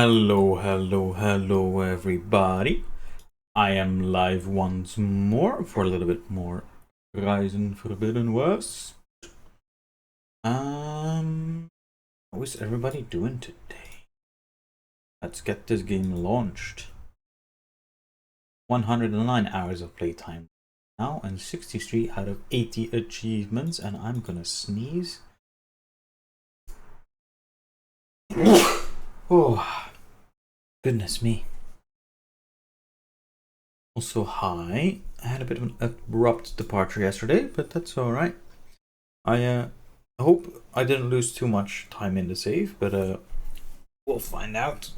Hello, everybody. I am live once more for a little bit more Horizon Forbidden West. How is everybody doing today? Let's get this game launched. 109 hours of playtime now and 63 out of 80 achievements, and I'm gonna sneeze. Oh, goodness me. Also, hi. I had a bit of an abrupt departure yesterday, but that's alright. I hope I didn't lose too much time in the save, but we'll find out.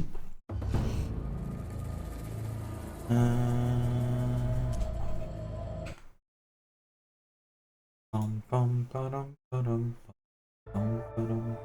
Bum, bum, ba-dum, ba-dum, bum, ba-dum.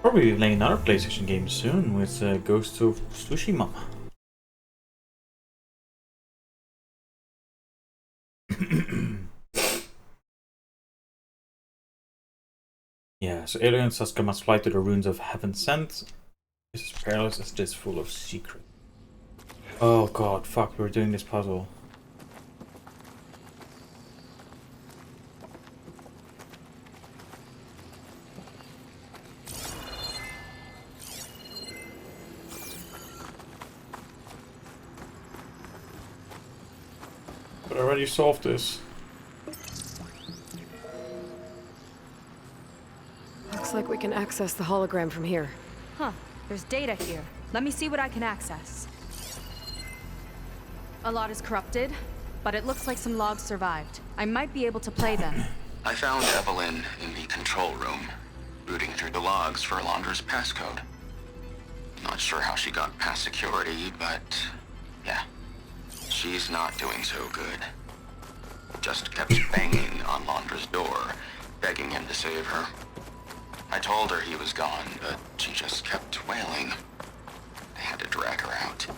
Probably be playing another PlayStation game soon with Ghost of Tsushima. Yeah, so Alien Sasuke must fly to the ruins of Heaven Sent. This is perilous as it is full of secrets. Oh god, fuck, we're doing this puzzle. But I already solved this. Looks like we can access the hologram from here. Huh. There's data here. Let me see what I can access. A lot is corrupted, but it looks like some logs survived. I might be able to play them. I found Evelyn in the control room, rooting through the logs for Alondra's passcode. Not sure how she got past security, but yeah, she's not doing so good. Just kept banging on Alondra's door, begging him to save her. I told her he was gone, but she just kept wailing. I had to drag her out.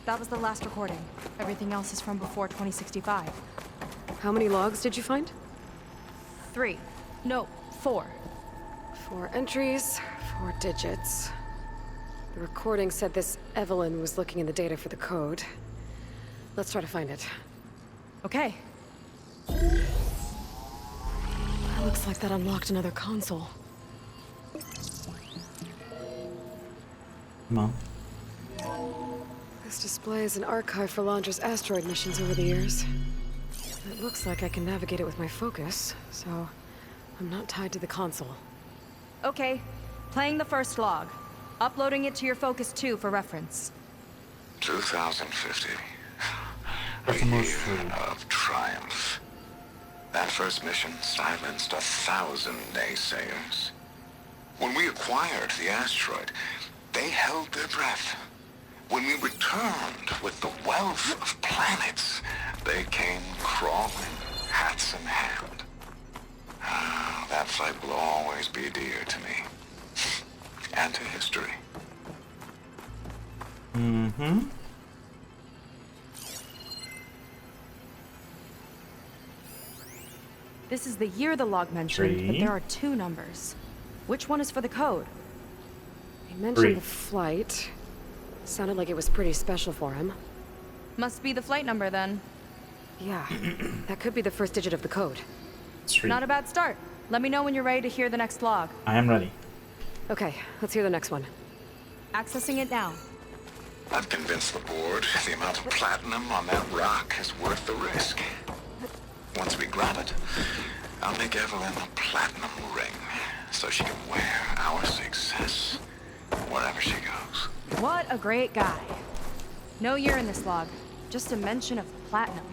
That was the last recording. Everything else is from before 2065. How many logs did you find? 3. No, 4. 4 entries, 4 digits. The recording said this Evelyn was looking in the data for the code. Let's try to find it. Okay. It looks like that unlocked another console. Come on. This display is an archive for Londra's asteroid missions over the years. It looks like I can navigate it with my focus, so I'm not tied to the console. Okay. Playing the first log. Uploading it to your Focus 2 for reference. 2050. That's A the most year true. of triumph. That first mission silenced 1,000 naysayers. When we acquired the asteroid, they held their breath. When we returned with the wealth of planets, they came crawling, hats in hand. Ah, that fight will always be dear to me. And to history. Mm-hmm. This is the year the log mentioned, but 3. there are 2 numbers. Which one is for the code? He mentioned 3. the flight. Sounded like it was pretty special for him. Must be the flight number then. Yeah, that could be the first digit of the code. 3. Not a bad start. Let me know when you're ready to hear the next log. I am ready. Okay, let's hear the next one. Accessing it now. I've convinced the board the amount of platinum on that rock is worth the risk. Once we grab it, I'll make Evelyn a platinum ring so she can wear our success wherever she goes. What a great guy. No year in this log. Just a mention of platinum.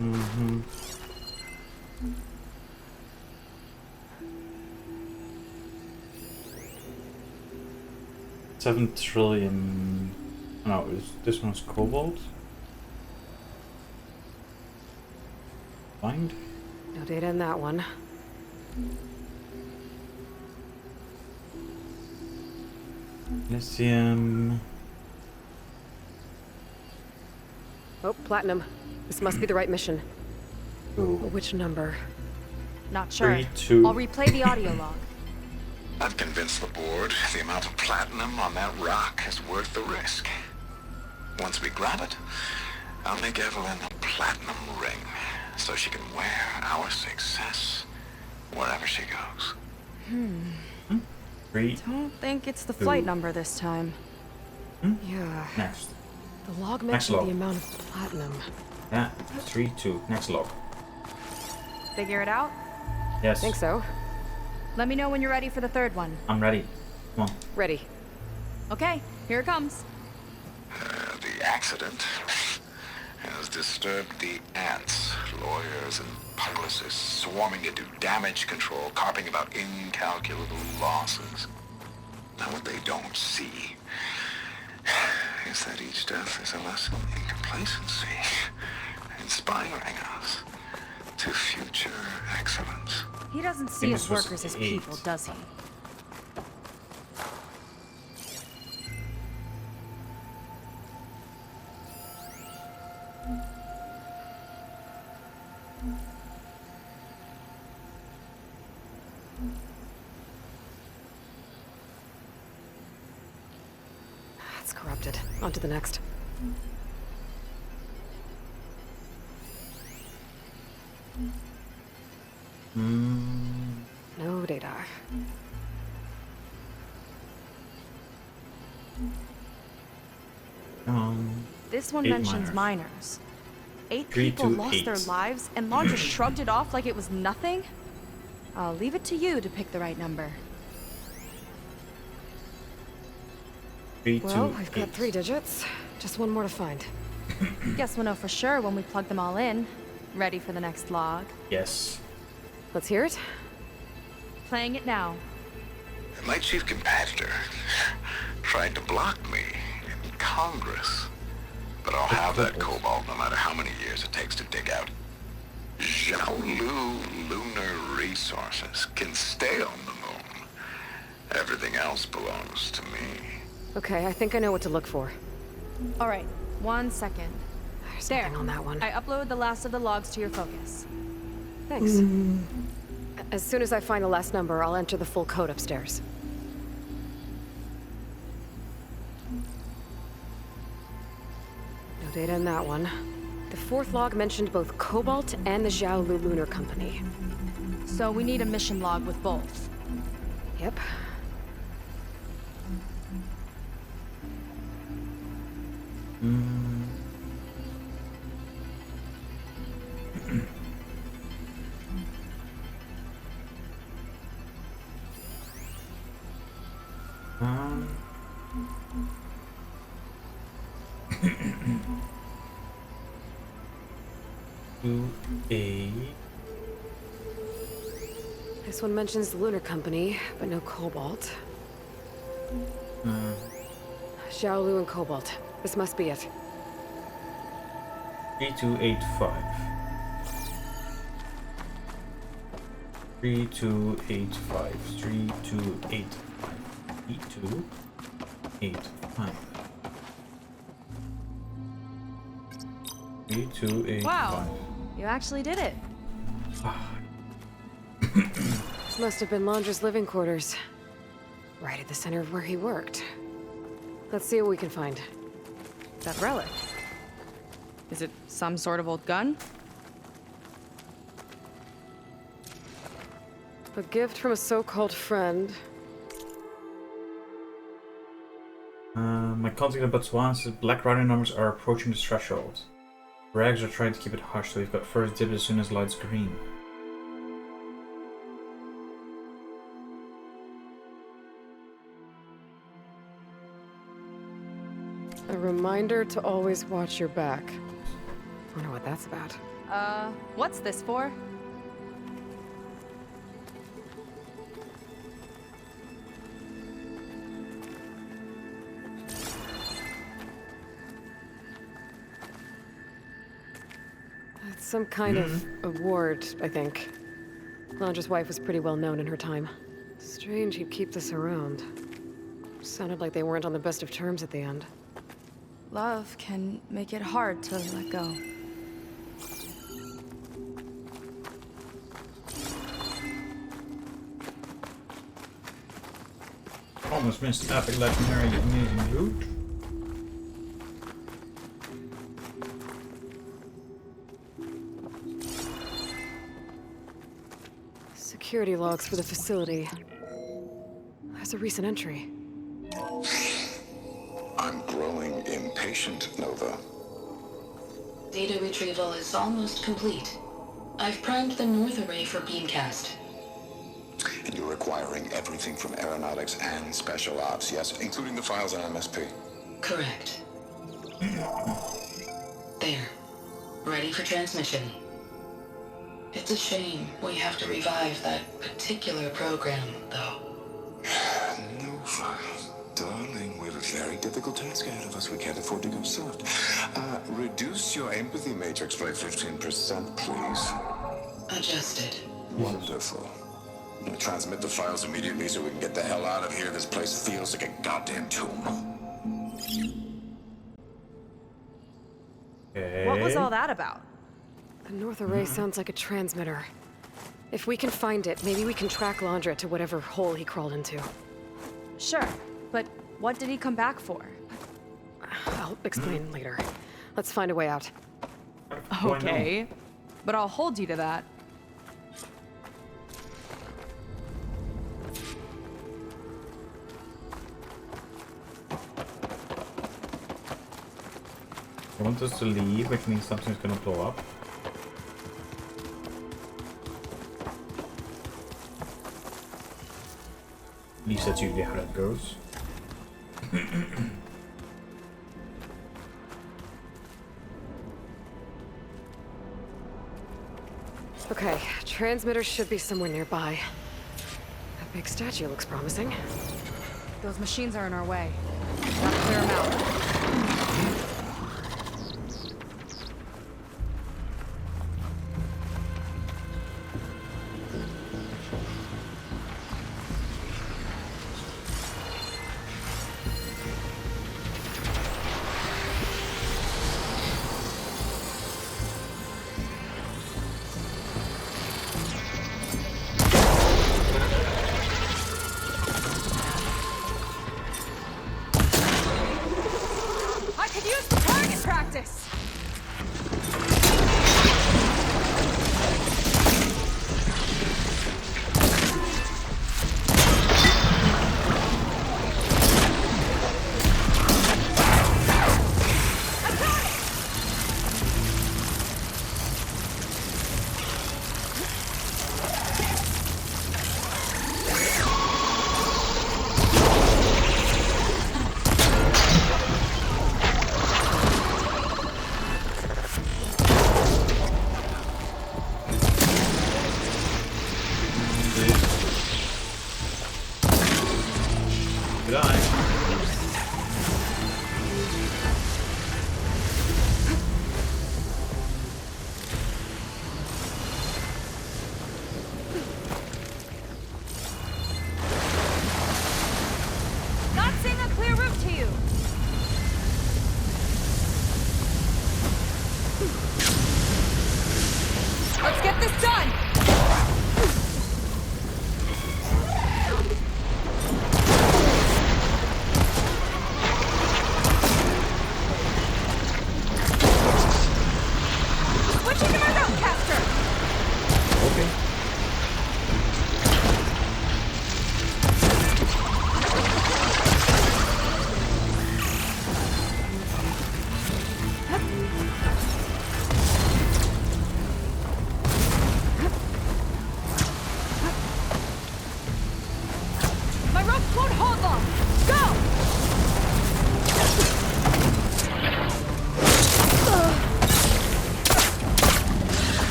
Mm-hmm. – 7 trillion. No, this one's cobalt. Find. No data in that one. Lithium. Oh, Platinum. This must be the right mission. Ooh. Which number? Not sure. 3, 2. I'll replay the audio log. I've convinced the board the amount of platinum on that rock is worth the risk. Once we grab it, I'll make Evelyn a platinum ring so she can wear our success wherever she goes. 3. Don't think it's the flight number this time. Yeah. Next. The log Next mentioned log. the amount of platinum. Yeah. 3, 2. Next log. Figure it out? Yes. Think so. Let me know when you're ready for the third one. I'm ready. Come on. Ready. Okay, here it comes. The accident has disturbed the ants, lawyers and publicists swarming to do damage control, carping about incalculable losses. Now what they don't see is that each death is a lesson in complacency, inspiring us to future excellence. He doesn't think see his this was workers as 8. people, does he? It's corrupted. On to the next. No data. This one 8 mentions miners. miners. 8 3, people 2, lost 8. their lives, and Law just shrugged it off like it was nothing? I'll leave it to you to pick the right number. 3, 2, Well, I've got 8. 3 digits. Just one more to find. Guess we'll know for sure when we plug them all in. Ready for the next log. Yes. Let's hear it. Playing it now. My chief competitor tried to block me in Congress. But I'll have that cobalt no matter how many years it takes to dig out. Xiaolu Lunar Resources can stay on the moon. Everything else belongs to me. Okay, I think I know what to look for. All right, 1 second. There's There. nothing on that one. I upload the last of the logs to your focus. Thanks. As soon as I find the last number, I'll enter the full code upstairs. No data in that one. The 4th log mentioned both Cobalt and the Xiaolu Lunar Company. So we need a mission log with both. Yep. A. This one mentions the Lunar Company, but no Cobalt. Xiaolu and Cobalt. This must be it. 3285. 3285. 3285. 3285. 3285. Wow, you actually did it. This must have been Londra's living quarters. Right at the center of where he worked. Let's see what we can find. That relic. Is it some sort of old gun? A gift from a so-called friend. My contact in Botswana says black rider numbers are approaching the threshold. Rags are trying to keep it hush, so we've got first dibs as soon as light's green. A reminder to always watch your back. Wonder what that's about. What's this for? It's some kind of award, I think. Londra's wife was pretty well known in her time. Strange he'd keep this around. Sounded like they weren't on the best of terms at the end. Love can make it hard to let go. Almost missed epic legendary amazing loot. Security logs for the facility. There's a recent entry. I'm growing impatient, Nova. Data retrieval is almost complete. I've primed the North Array for beamcast. And you're acquiring everything from aeronautics and special ops, yes? Including the files on MSP. Correct. There. Ready for transmission. It's a shame we have to revive that particular program, though. Nova, darling, we have a very difficult task ahead of us. We can't afford to go soft. Reduce your empathy matrix by 15%, please. Adjusted. Wonderful. Transmit the files immediately so we can get the hell out of here. This place feels like a goddamn tomb. Okay. What was all that about? The North Array sounds like a transmitter. If we can find it, maybe we can track Londra to whatever hole he crawled into. Sure, but what did he come back for? I'll explain later. Let's find a way out. Okay, but I'll hold you to that. I want us to leave, which means something's gonna blow up. At least that's usually how that goes. Okay, transmitter should be somewhere nearby. That big statue looks promising. Those machines are in our way. Gotta clear them out.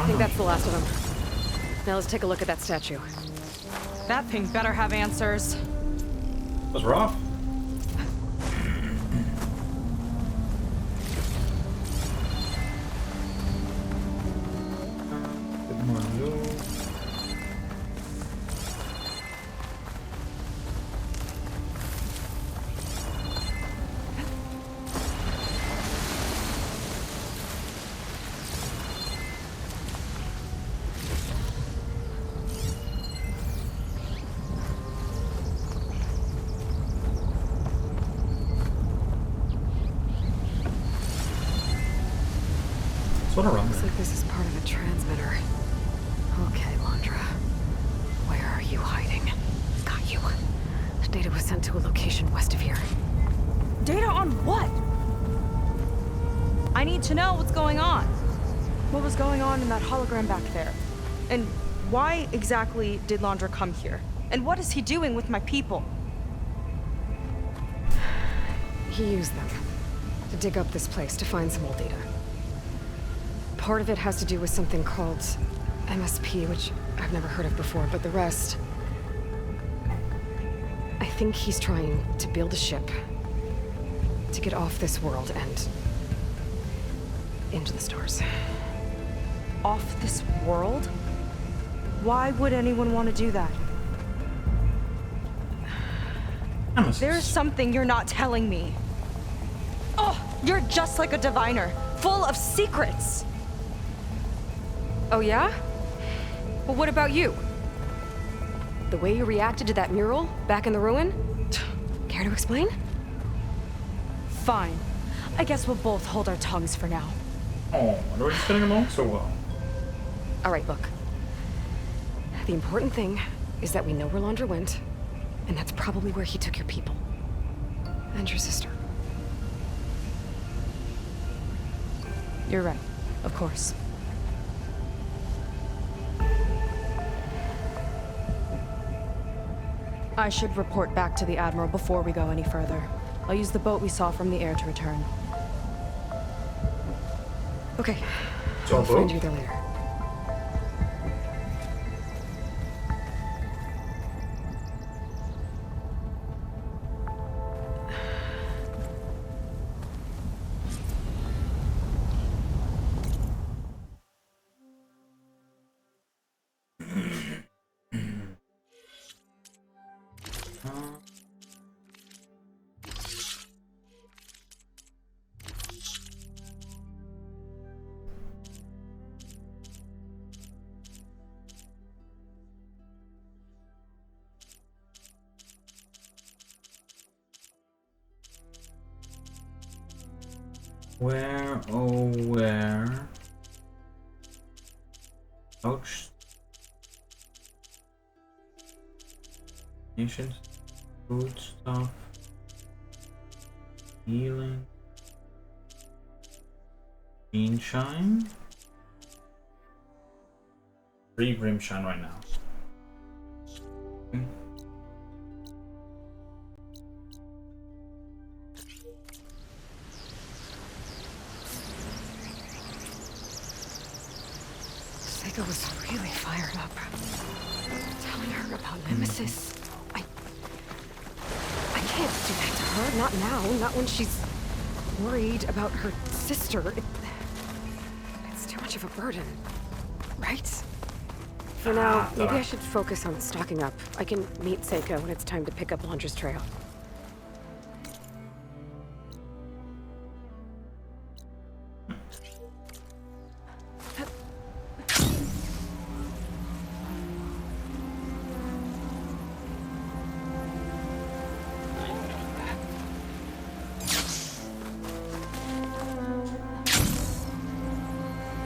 I think that's the last of them. Now let's take a look at that statue. That thing better have answers. That's rough. Bit more loot. Sort of wrong. Looks like this is part of a transmitter. Okay, Landra. Where are you hiding? Got you. Data was sent to a location west of here. Data on what? I need to know what's going on. What was going on in that hologram back there? And why exactly did Landra come here? And what is he doing with my people? He used them to dig up this place to find some old data. Part of it has to do with something called MSP, which I've never heard of before, but the rest... I think he's trying to build a ship to get off this world and into the stars. Off this world? Why would anyone want to do that? There's something you're not telling me. Oh, you're just like a diviner, full of secrets. Oh yeah? Well, what about you? The way you reacted to that mural back in the ruin? Care to explain? Fine. I guess we'll both hold our tongues for now. Oh, we're just getting along so well. All right, look. The important thing is that we know where Landra went, and that's probably where he took your people. And your sister. You're right. Of course. I should report back to the Admiral before we go any further. I'll use the boat we saw from the air to return. Okay. So, I'll find you there later. Where, oh where? Ouch. Nations, food stuff, healing, Grimshine. 3 Grimshine right now. Sega was really fired up. Telling her about Nemesis. I can't do that to her. Not now. Not when she's worried about her sister. It's too much of a burden. Right? For now, maybe I should focus on stocking up. I can meet Seiko when it's time to pick up Landra's trail.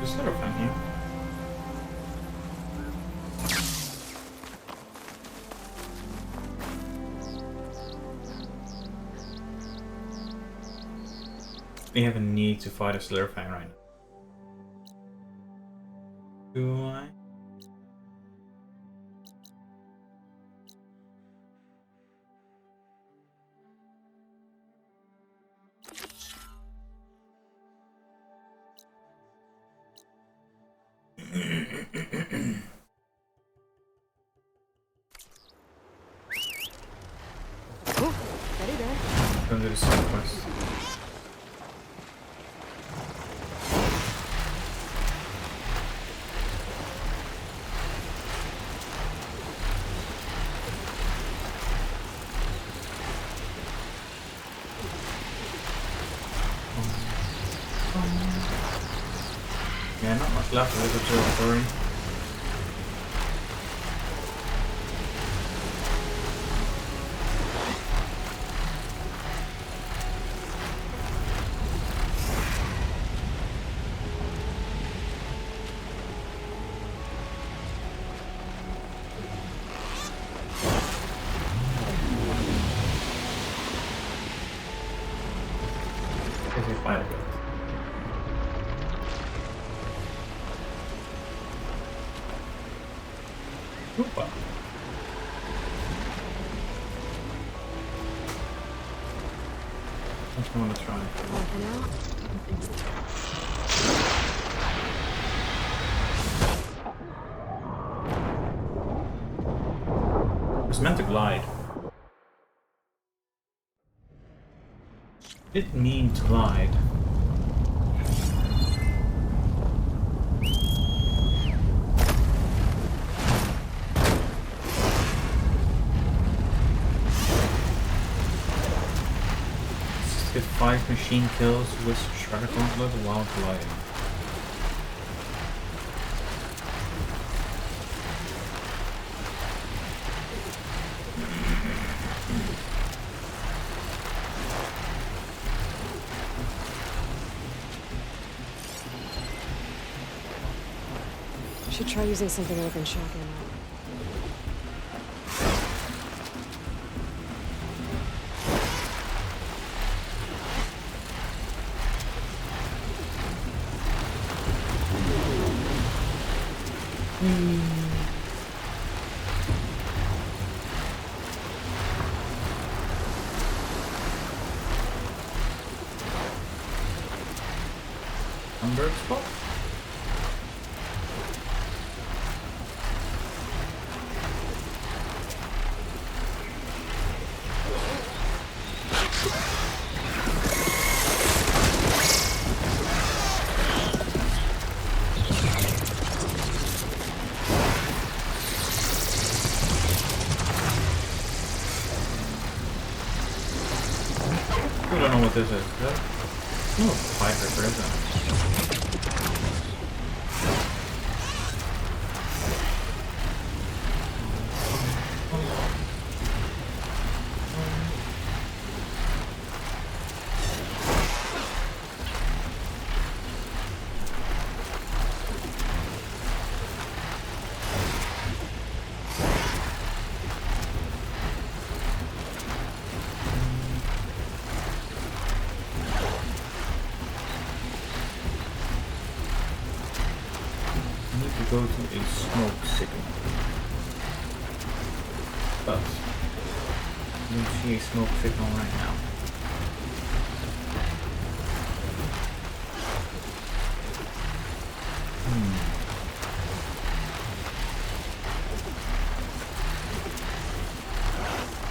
Is there a fan here? We have a need to fight a Slurfang right now. Do I? Oh, ready there. Gonna do the side quest. Yeah, not much left of this observatory. Is a file bit. Oopa. That's what I want to try. Well, for now. It's meant to glide. Didn't mean to glide. Get 5 machine kills with Shredder Gauntlet while gliding. Should try using something other than shotgun. Sunbird spot? I don't know what this is. Is that? No, Piper, is that? Go to a smoke signal. But I don't see a smoke signal right now.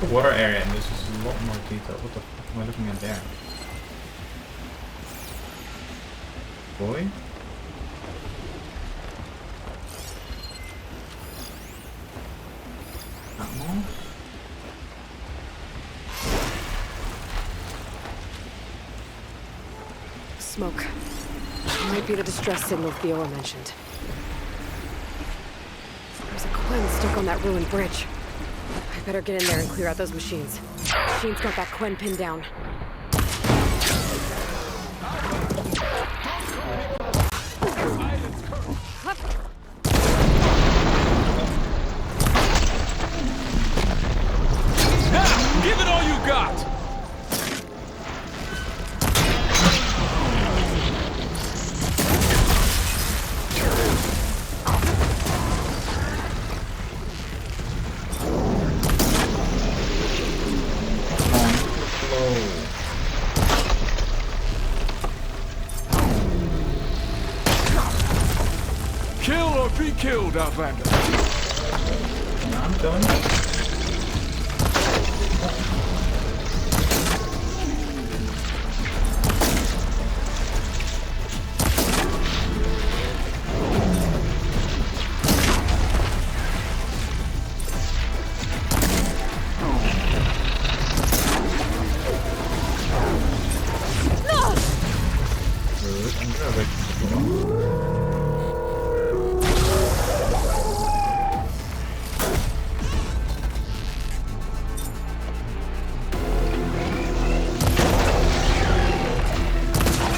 The water area, and this is a lot more detailed. What the fuck am I looking at there? Boy? Smoke. Might be the distress signal Fiora mentioned. There's a Quen stuck on that ruined bridge. I better get in there and clear out those machines. Machine's got that Quen pinned down. Now, give it all you got! Or be killed, Outlander. I'm telling you.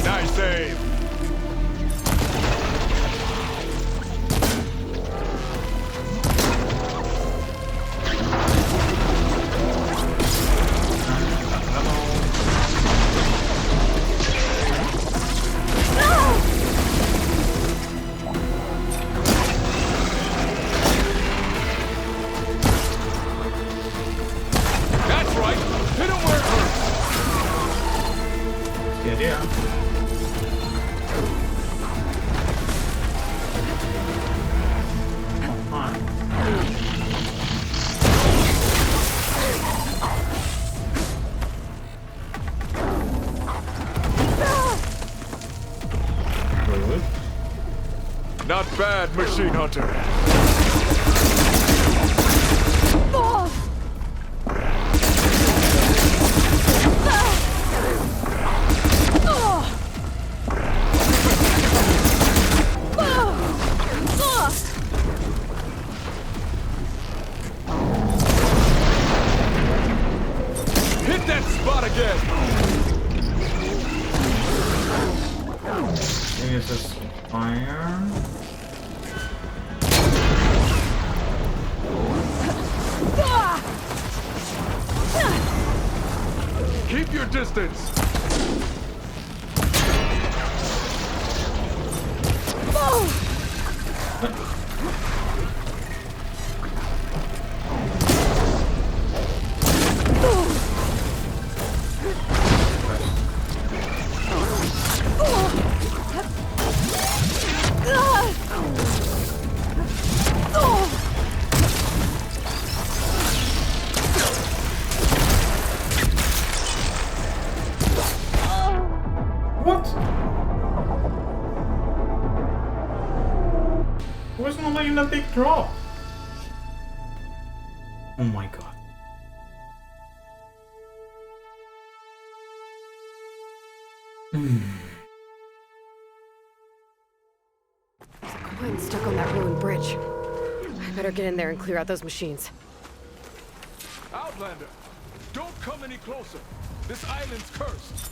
Nice save. That's right. Hit him where it hurts. Good idea. Oh, hi. Good. Not bad, Machine Hunter. Hit that spot again. Here's this fire. Keep your distance. What? It wasn't only in a big drop. Oh my god. Gwen stuck on that ruined bridge. I better get in there and clear out those machines. Outlander, don't come any closer. This island's cursed.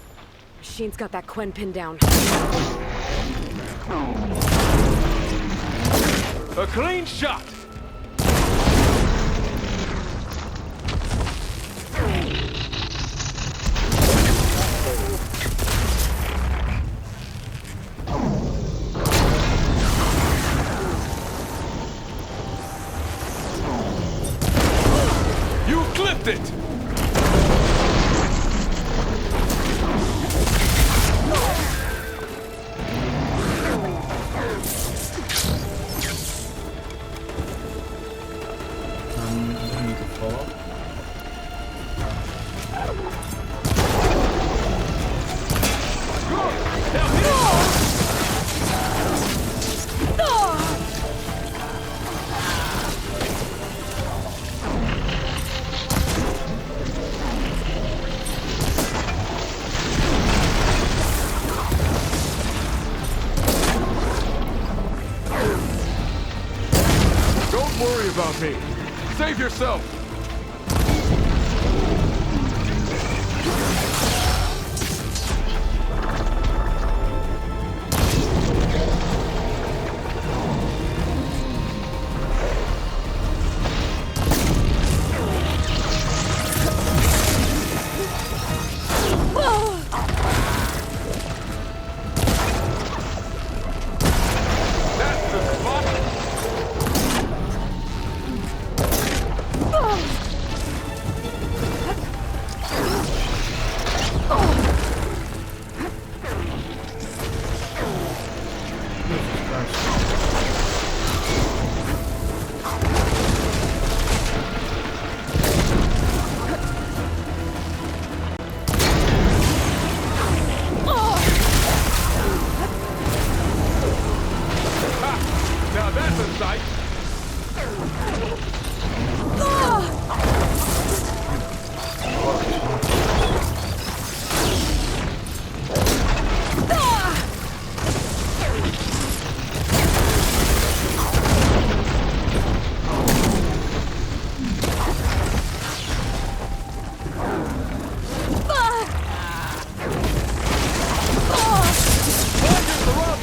Machine's got that Quen pinned down. A clean shot. You clipped it. I need to follow. Don't worry about me. Save yourself. That's the spot.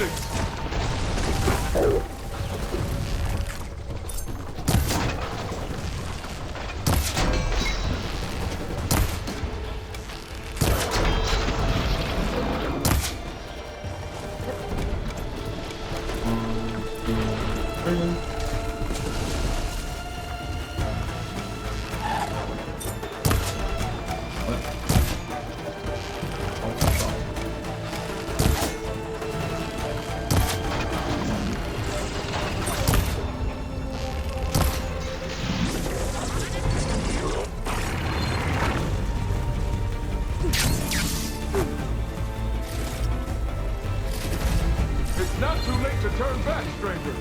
physics! It's not too late to turn back, stranger.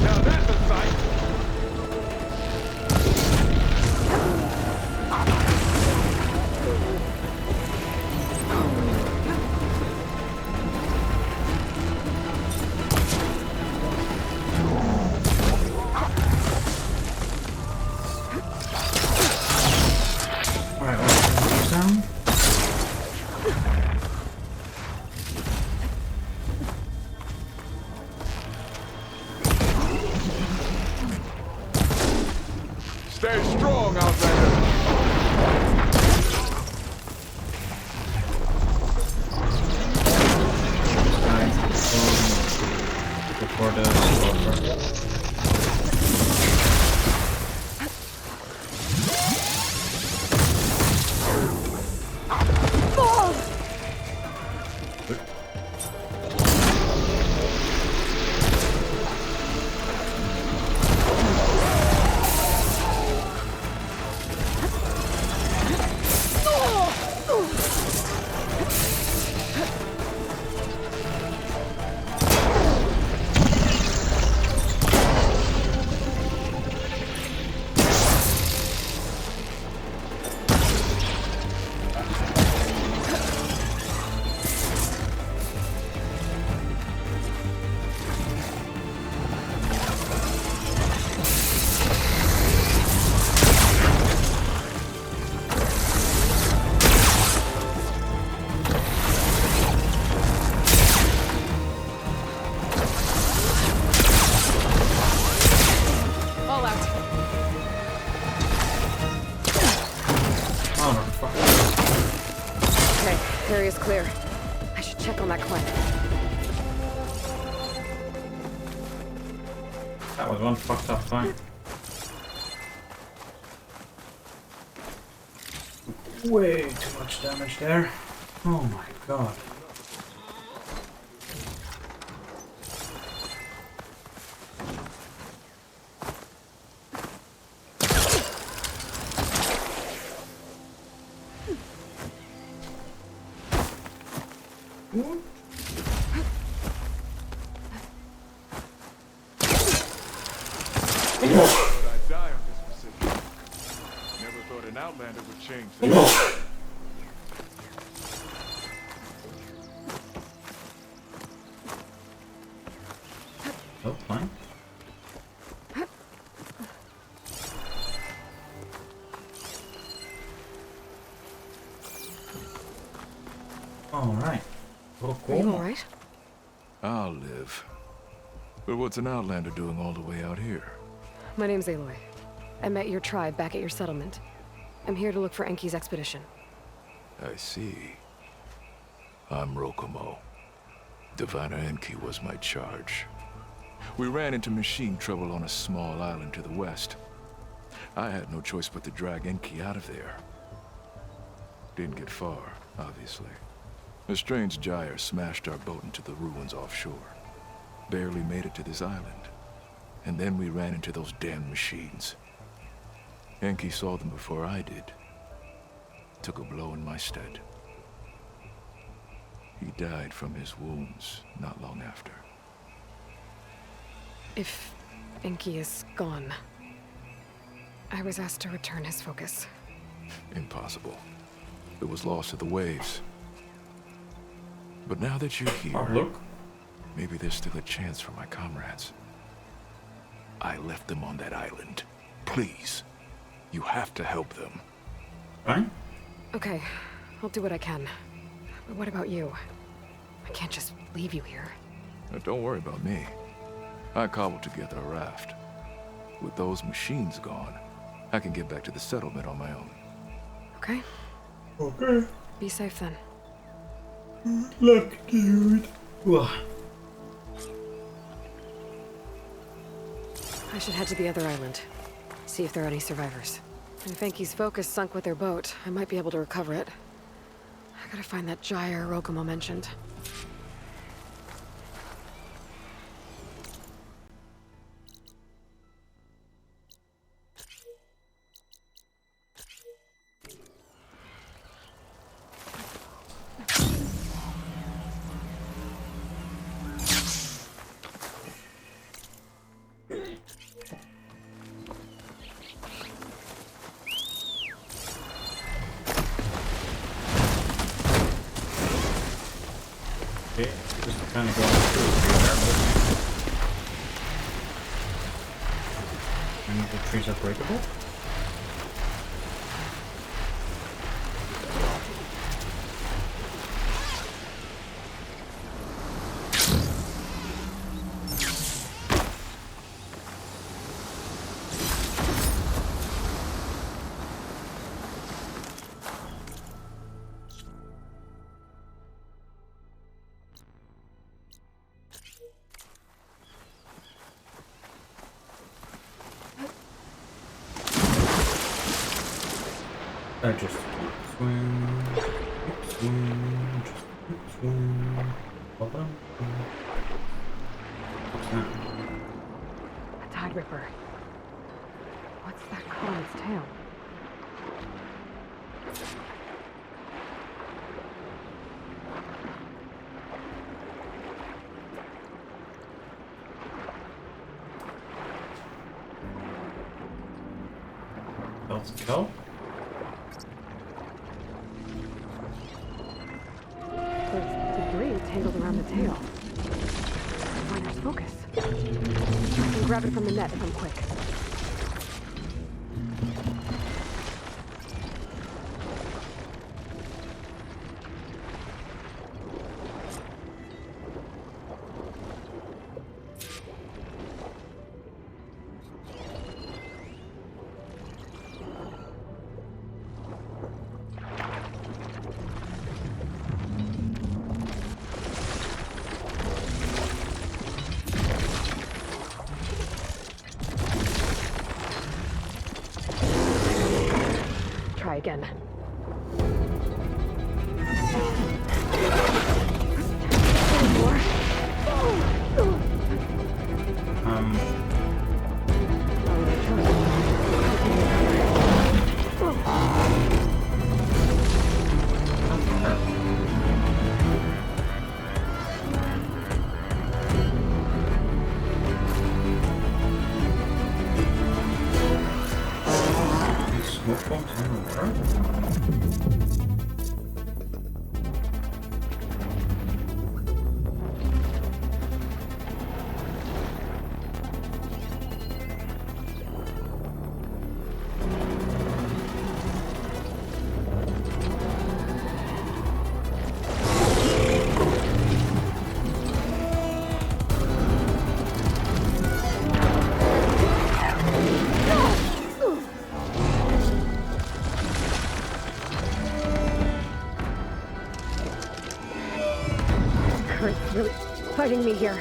Now that's a sight. Alright, what's the sound? Stay strong, Outlander. Before the slaughter. All out. Oh, fuck. Okay, area's clear. I should check on that climb. That was one fucked up time. Way too much damage there. Oh my god. But I'd die on this position. Never thought an Outlander would change that. Oh, fine. Alright. Well, Are you cool. alright? I'll live. But what's an Outlander doing all the way out here? My name's Aloy. I met your tribe back at your settlement. I'm here to look for Enki's expedition. I see. I'm Rokomo. Diviner Enki was my charge. We ran into machine trouble on a small island to the west. I had no choice but to drag Enki out of there. Didn't get far, obviously. A strange gyre smashed our boat into the ruins offshore. Barely made it to this island. And then we ran into those damn machines. Enki saw them before I did. Took a blow in my stead. He died from his wounds not long after. If Enki is gone, I was asked to return his focus. Impossible. It was lost to the waves. But now that you're here, Oh, look. maybe there's still a chance for my comrades. I left them on that island. Please, you have to help them. Right? Okay, I'll do what I can. But what about you? I can't just leave you here. Now, don't worry about me. I cobbled together a raft. With those machines gone, I can get back to the settlement on my own. Okay? Okay. Be safe then. Luck, dude. I should head to the other island. See if there are any survivors. And if Enki's focus sunk with their boat, I might be able to recover it. I gotta find that gyre Rokumo mentioned. Okay, just kind of going through here. And the trees are breakable? I just keep swim, just keep swim. Hold on. What's that? A tide ripper. What's that called on its tail? Belts and kelp? There's debris tangled around the tail. Miner's focus. I can grab it from the net if I'm quick. Try again. These smoke bombs in the water? Current's really fighting me here.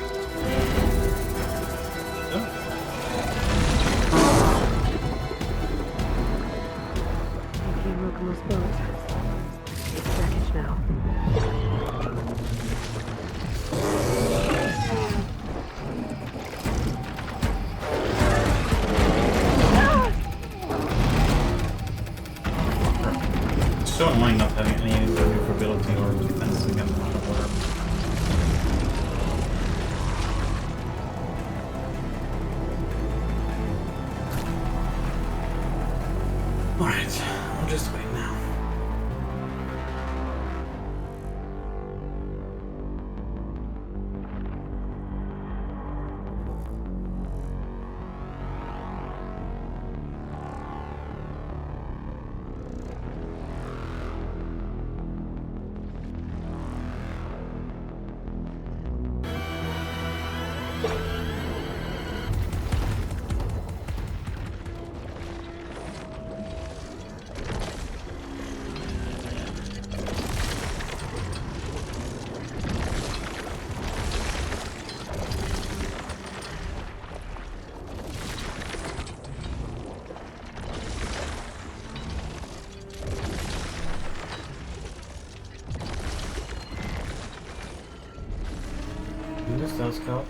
Enki and Rokumo's boat. It's wreckage now. Stealth Scout.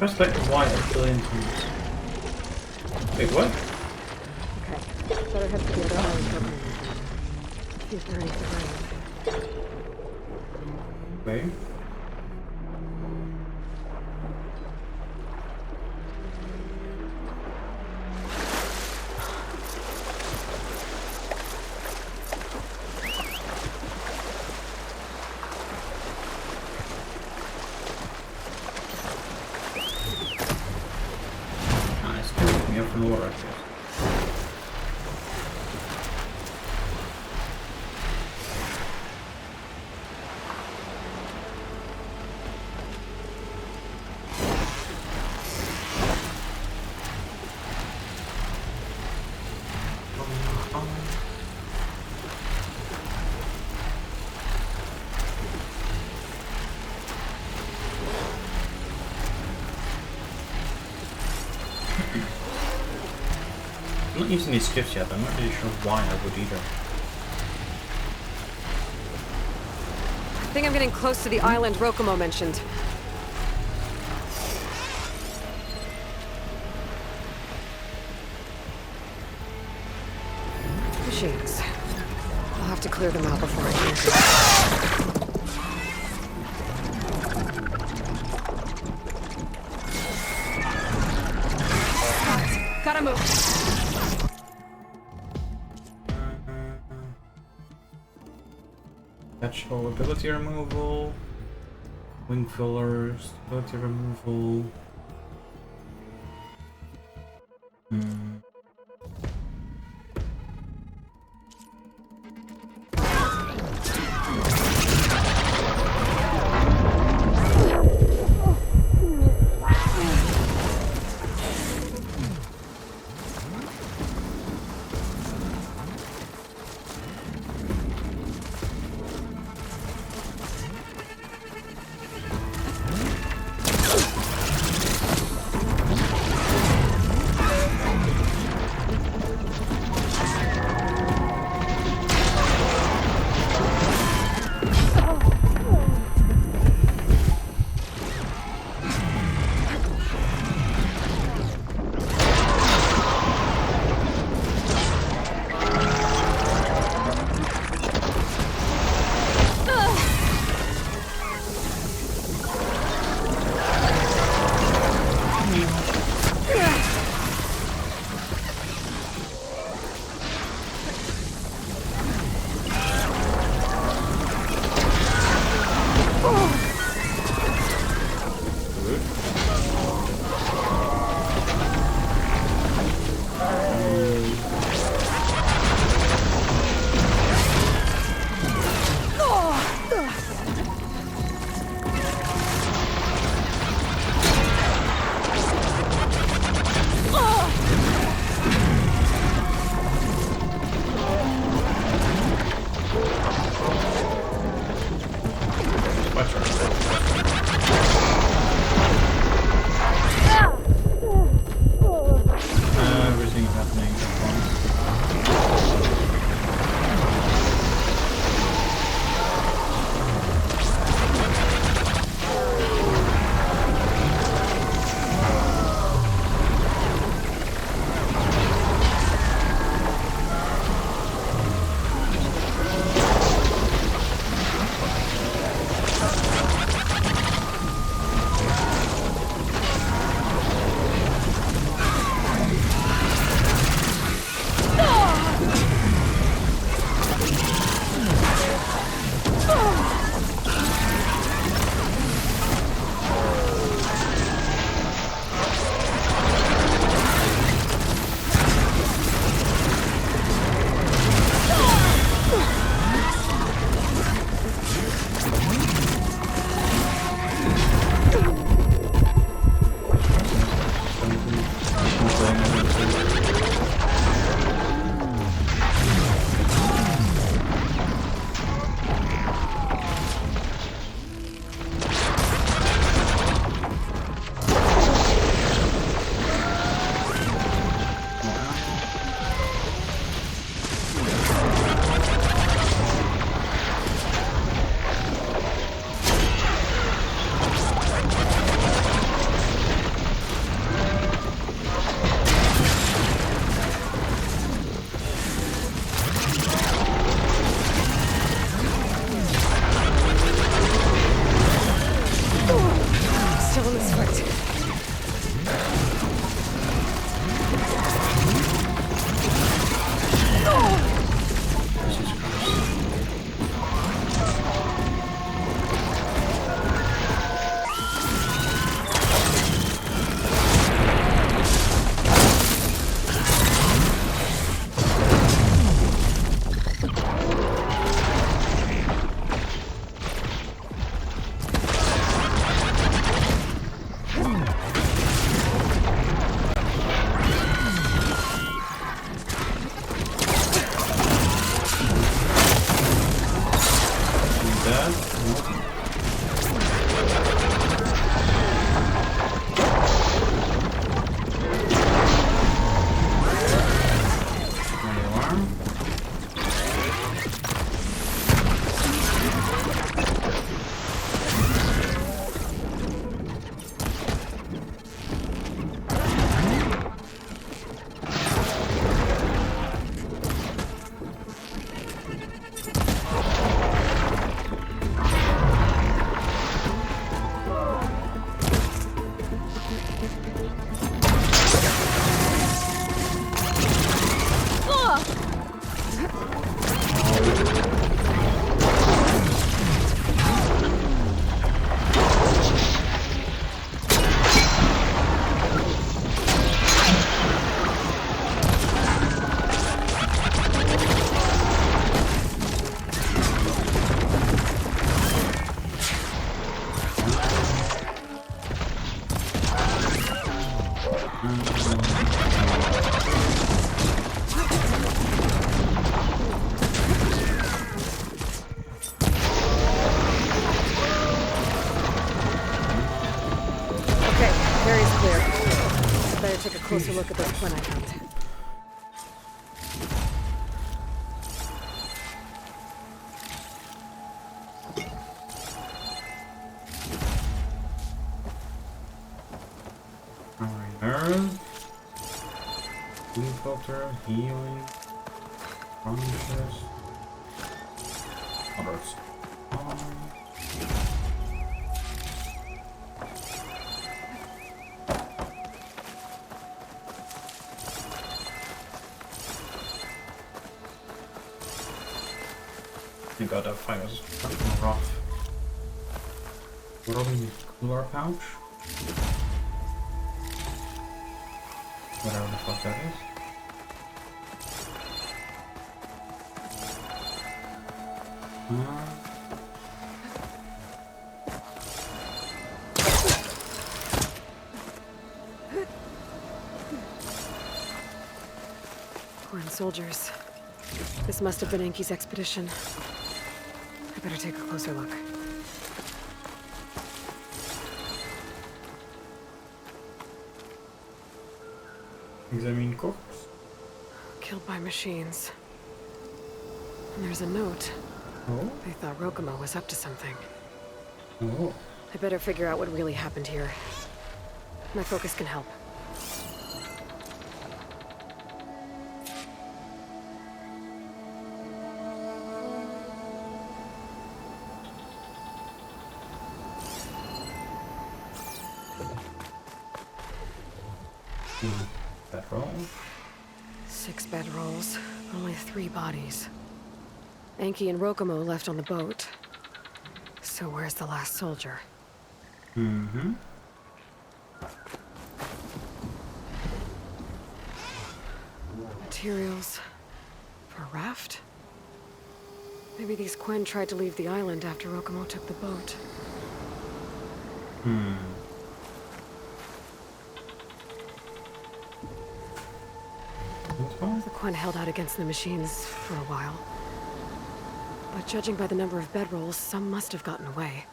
Press back to Y until includes. Wait, what? Okay. Better head for the other island program. See if they're anything around. Okay. From the water, I guess. I'm not using these skiffs yet, but I'm not really sure why I would either. I think I'm getting close to the island Rokomo mentioned. Machines. I'll have to clear them out before I can. Gotta move. Natural ability removal, wing fillers, ability removal. Okay, area's clear. Better take a closer look at this Quinn I found. Nerve, food filter, healing, conscious, others. You got that fight was fucking rough. Robin cooler pouch. Whatever the fuck that is. Quinn soldiers. This must have been Enki's expedition. I better take a closer look. Examine corpse. Killed by machines. And there's a note. Oh. They thought Rokumo was up to something. Oh. I better figure out what really happened here. My focus can help. Bedroll. 6 bedrolls, only 3 bodies. Enki and Rokumo left on the boat. So where's the last soldier? Mm-hmm. Materials for a raft? Maybe these Quinn tried to leave the island after Rokumo took the boat. The Quinn held out against the machines for a while. But judging by the number of bedrolls, some must have gotten away.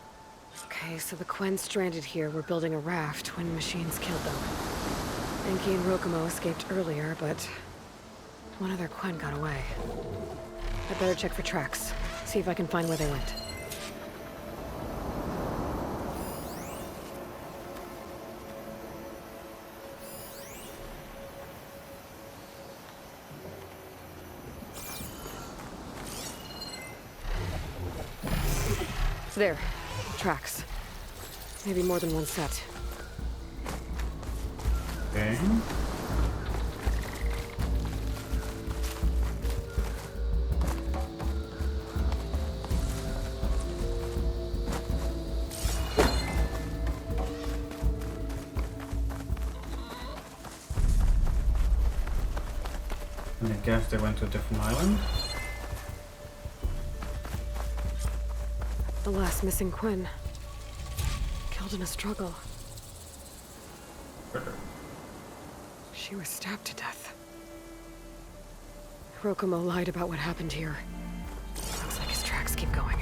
Okay, so the Quinn stranded here were building a raft when machines killed them. Enki and Rokumo escaped earlier, but one other Quinn got away. I better check for tracks, see if I can find where they went. There. Tracks. Maybe more than one set. Okay. And I guess they went to a different island. The last missing Quinn. Killed in a struggle. Better. She was stabbed to death. Rokumo lied about what happened here. Looks like his tracks keep going.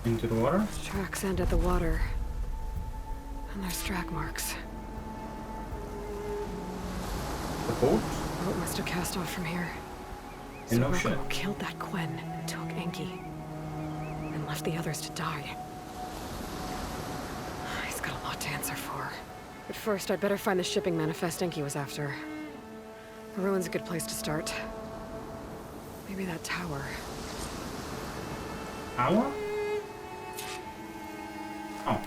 Into the water? Tracks end at the water. And there's drag marks. The boat? Boat must have cast off from here. In So no shit. Rokumo killed that Quinn and took Enki. And left the others to die. He's got a lot to answer for. But first, I'd better find the shipping manifest Enki was after. The ruin's a good place to start. Maybe that tower. Tower? Oh.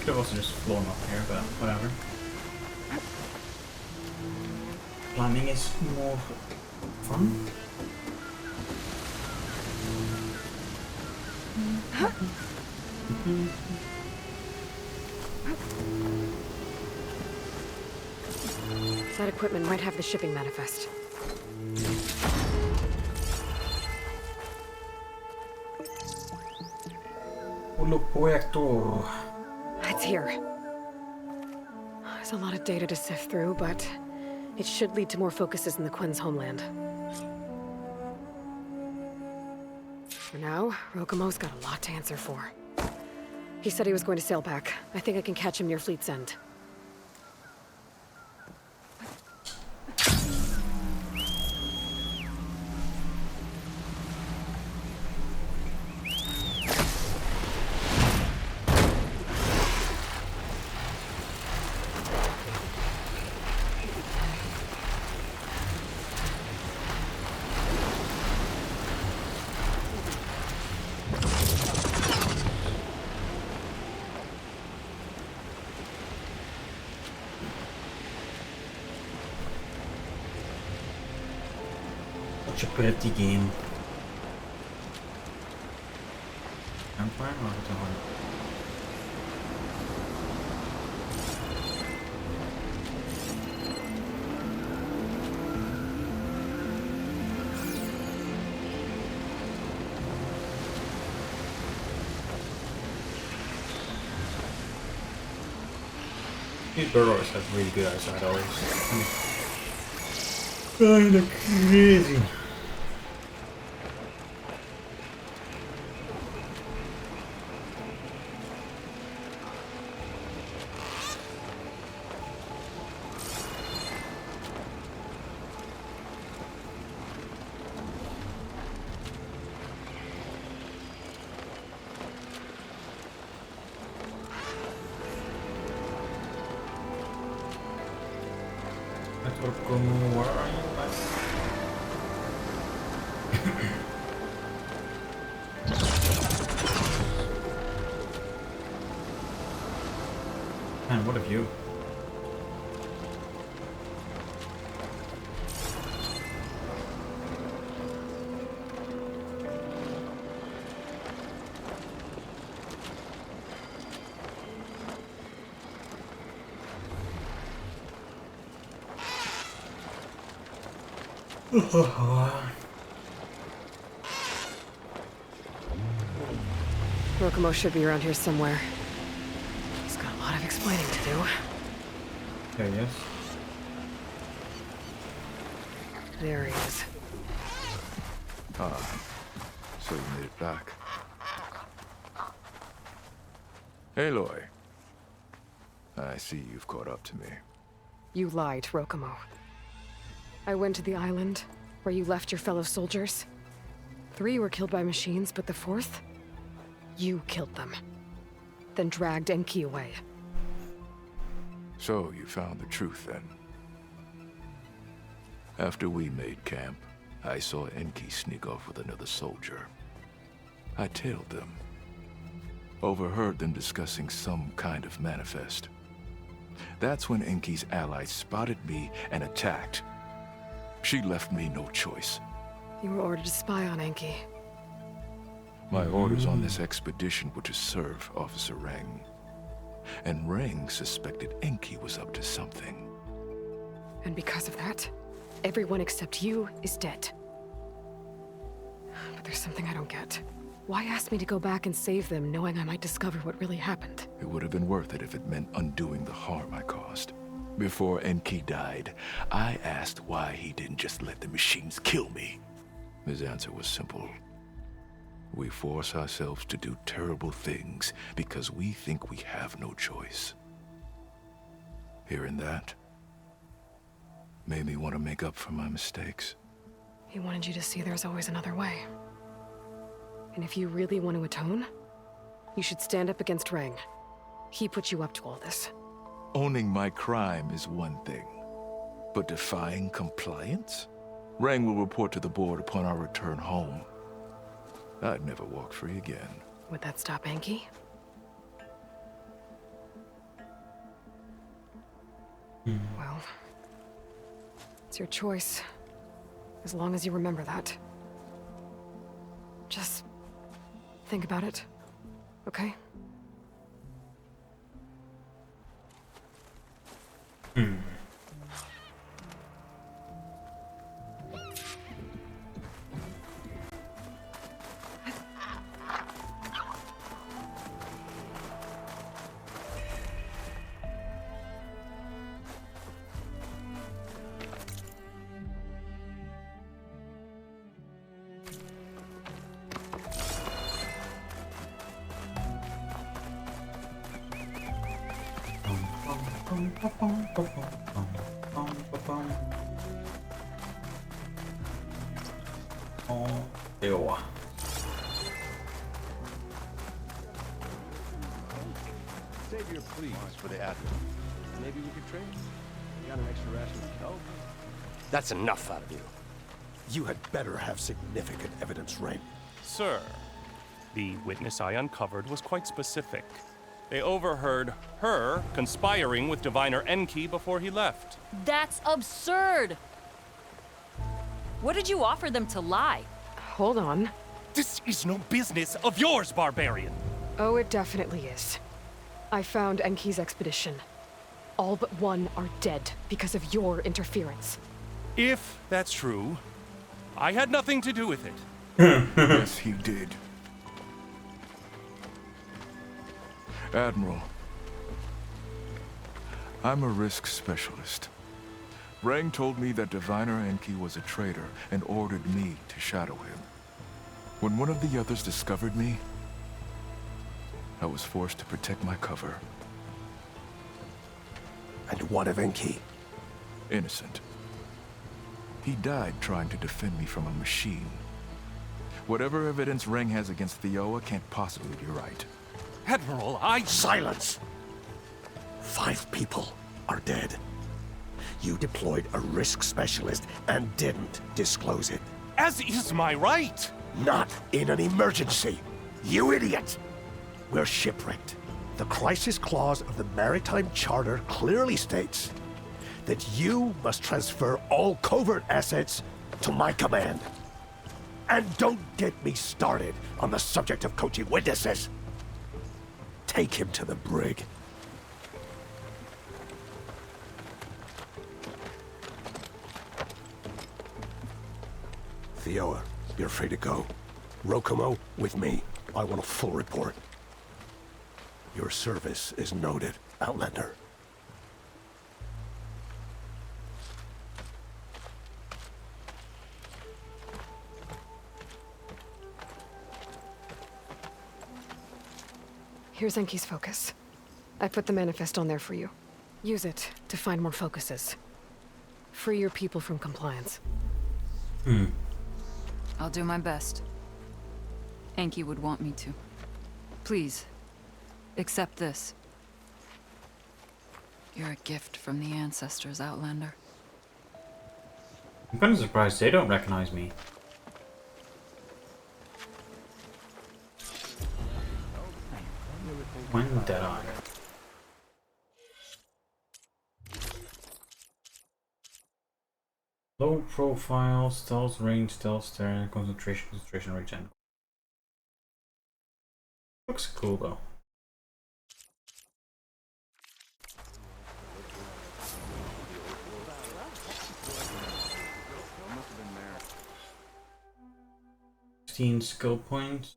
Could have also just flown up here, but whatever. Climbing is more fun. That equipment might have the shipping manifest. Holoprojektor. It's here. There's a lot of data to sift through, but it should lead to more focuses in the Quinn's homeland. For now, Rokumo's got a lot to answer for. He said he was going to sail back. I think I can catch him near Fleet's End. Such a pretty game. Campfire or the horn? These burrows have really good eyesight always. Kinda crazy. Where are you? Man, what a view. Rokumo should be around here somewhere. He's got a lot of explaining to do. There he is. There he is. Ah, so you made it back. Aloy. I see you've caught up to me. You lied, Rokumo. I went to the island where you left your fellow soldiers. 3 were killed by machines, but the 4th? You killed them. Then dragged Enki away. So you found the truth then. After we made camp, I saw Enki sneak off with another soldier. I tailed them. Overheard them discussing some kind of manifest. That's when Enki's allies spotted me and attacked. She left me no choice. You were ordered to spy on Enki. My orders on this expedition were to serve Officer Reng. And Reng suspected Enki was up to something. And because of that, everyone except you is dead. But there's something I don't get. Why ask me to go back and save them, knowing I might discover what really happened? It would have been worth it if it meant undoing the harm I caused. Before Enki died, I asked why he didn't just let the machines kill me. His answer was simple. We force ourselves to do terrible things because we think we have no choice. Hearing that made me want to make up for my mistakes. He wanted you to see there's always another way. And if you really want to atone, you should stand up against Reng. He put you up to all this. Owning my crime is one thing, but defying compliance? Reng will report to the board upon our return home. I'd never walk free again. Would that stop Enki? Well, it's your choice. As long as you remember that. Just think about it, okay? Oh, ew. Save your pleas for the Admiral. Maybe we could trade? You got an extra ration of kelp? That's enough out of you. You had better have significant evidence, Rain. Sir, the witness I uncovered was quite specific. They overheard her conspiring with Diviner Enki before he left. That's absurd! What did you offer them to lie? Hold on. This is no business of yours, barbarian! Oh, it definitely is. I found Enki's expedition. All but one are dead because of your interference. If that's true, I had nothing to do with it. Yes, he did. Admiral, I'm a risk specialist. Rang told me that Diviner Enki was a traitor and ordered me to shadow him. When one of the others discovered me, I was forced to protect my cover. And what of Enki? Innocent. He died trying to defend me from a machine. Whatever evidence Rang has against Theoa can't possibly be right. Admiral, Silence! 5 people are dead. You deployed a risk specialist and didn't disclose it. As is my right! Not in an emergency! You idiot! We're shipwrecked. The crisis clause of the Maritime Charter clearly states that you must transfer all covert assets to my command. And don't get me started on the subject of coaching witnesses. Take him to the brig. Theoa, you're free to go. Rokomo, with me. I want a full report. Your service is noted, Outlander. Here's Enki's focus. I put the manifest on there for you. Use it to find more focuses. Free your people from compliance. I'll do my best. Enki would want me to. Please, accept this. You're a gift from the ancestors, Outlander. I'm kind of surprised they don't recognize me. When did I? Low profile, stealth range, stealth stare, concentration range, and looks cool though. Skill points.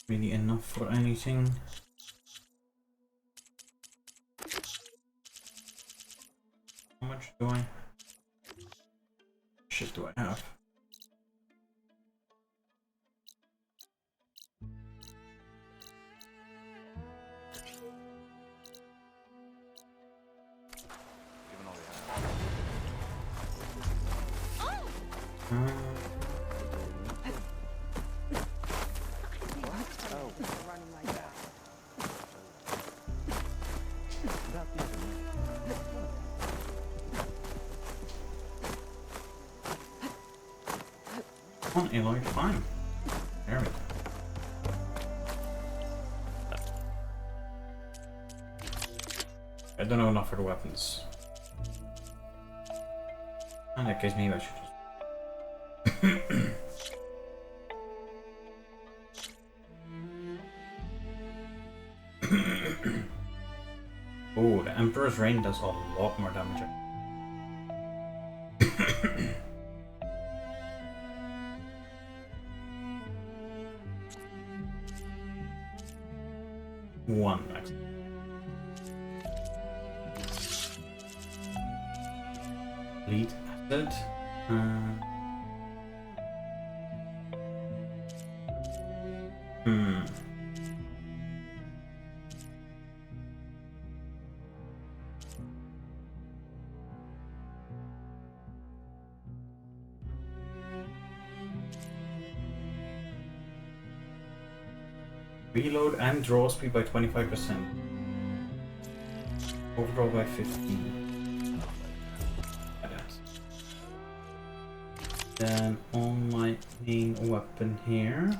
Really enough for anything. How much do I? Shit do I have? On Aloy, fine. There we go. Good. don't know enough for the weapons. In that case, maybe I should just... Oh, the Emperor's Reign does a lot more damage. One max. Lead acid. Reload and draw speed by 25%. Overdraw by 15. Like that. Then on my main weapon here.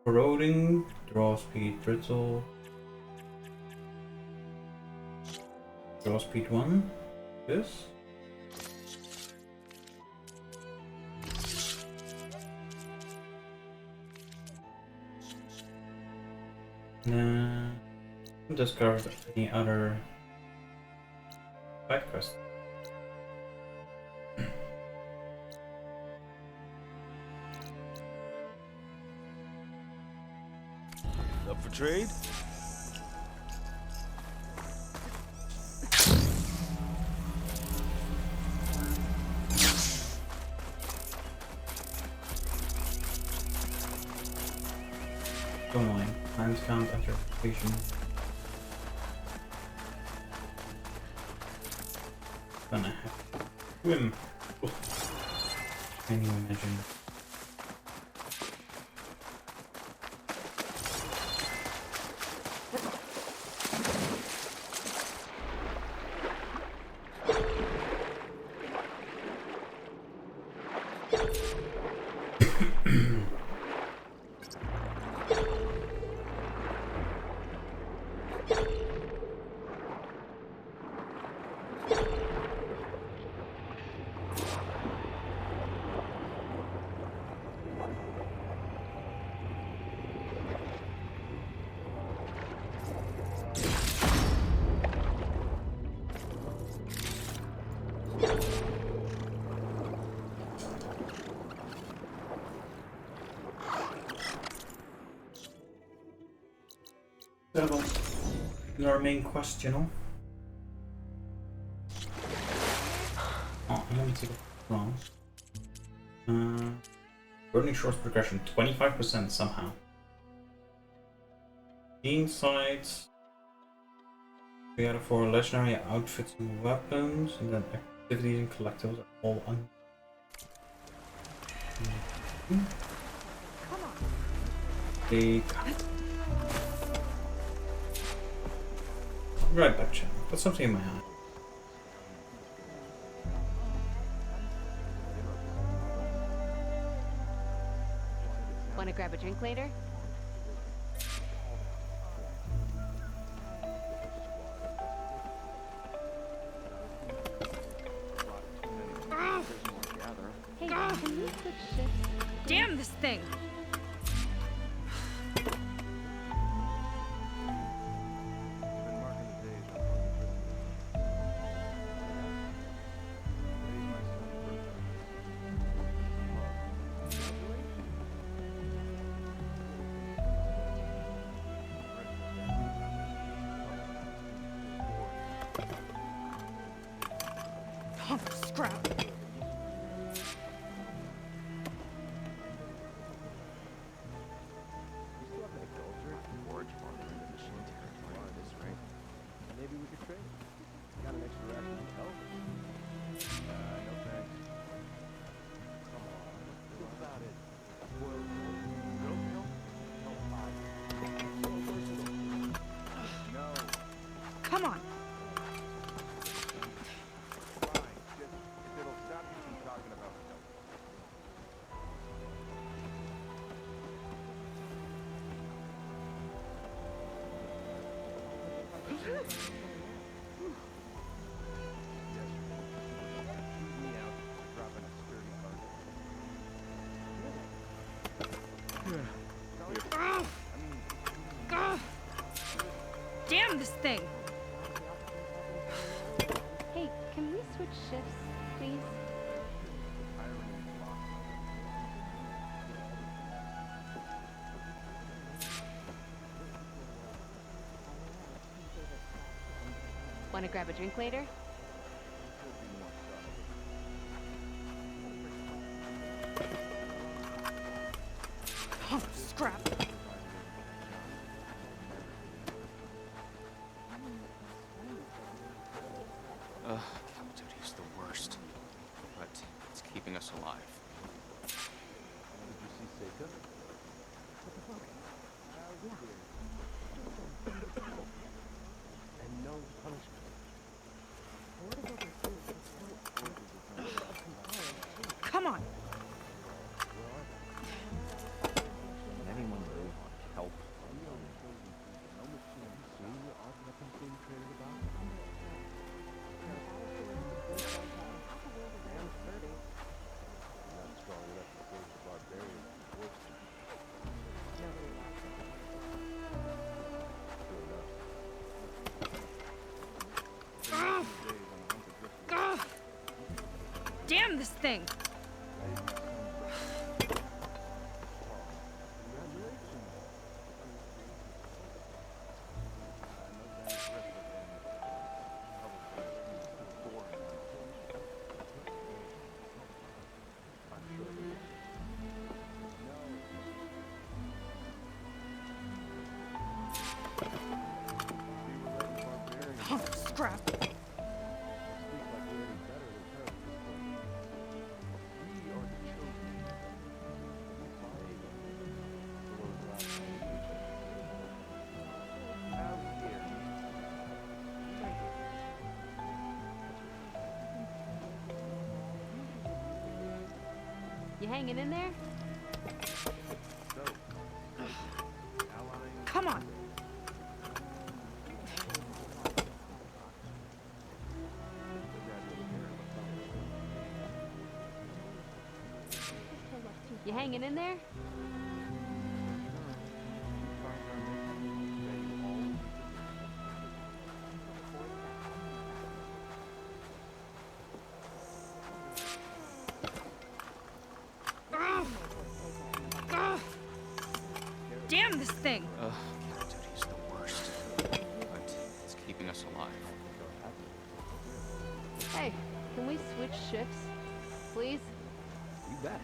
Corroding, draw speed brittle. Draw speed 1. This. Discard any other side quest. Up for trade? Don't mind. Times count after completion. Gonna have to swim. Can you imagine? Our main quest, you know. Oh, I'm gonna take it wrong. Burning Shores progression 25% somehow. Insights. 3 out of 4 legendary outfits and weapons, and then activities and collectibles are all on. Come on. Take. Right back, chat. Put something in my eye. Want to grab a drink later? Hey, can you switch shifts? Damn this thing! Oh, scrap. Maybe we could trade. Got an extra ration of help? No thanks. Come on, think about it. Boiled milk? No. Come on! Fine, just if it'll stop you from talking about milk. switch shifts, please? Want to grab a drink later? Oh, scrap. Call duty's the worst, but it's keeping us alive. Did you see Seika? And no punishment. Come on. Can anyone really want help? No machine. See what odd weapons being traded about? Not strong enough to force the barbarians to force them. Damn this thing! Oh, scrap. You hanging in there? Come on. You hanging in there? Damn this thing! Call duty's the worst, but it's keeping us alive. Hey, can we switch shifts, please? You bet.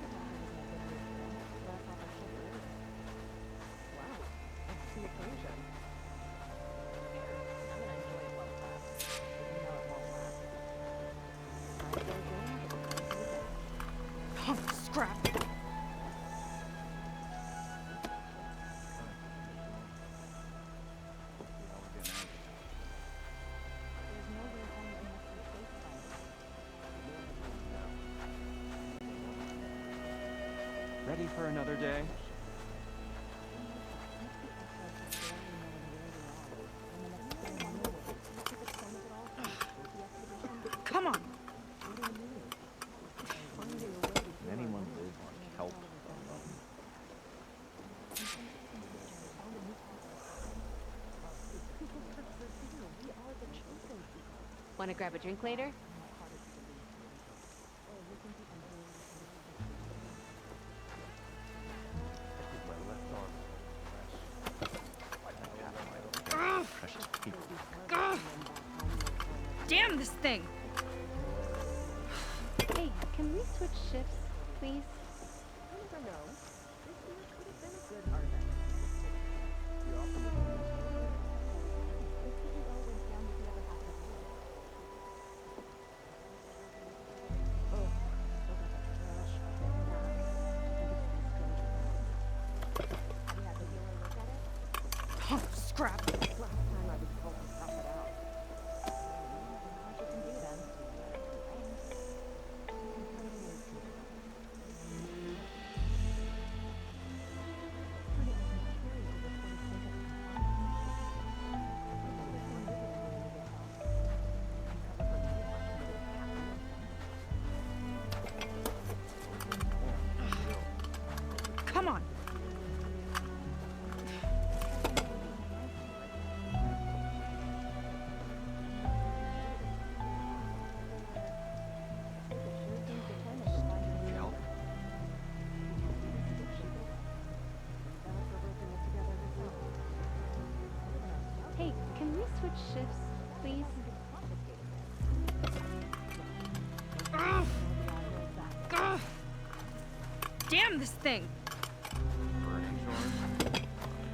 Oh, scrap. Ready for another day? Come on. Can anyone really want help alone? Want to grab a drink later? Precious people. Damn this thing! Hey, can we switch shifts, please? Oh, scrap. Come on. Damn this thing! Burning shore.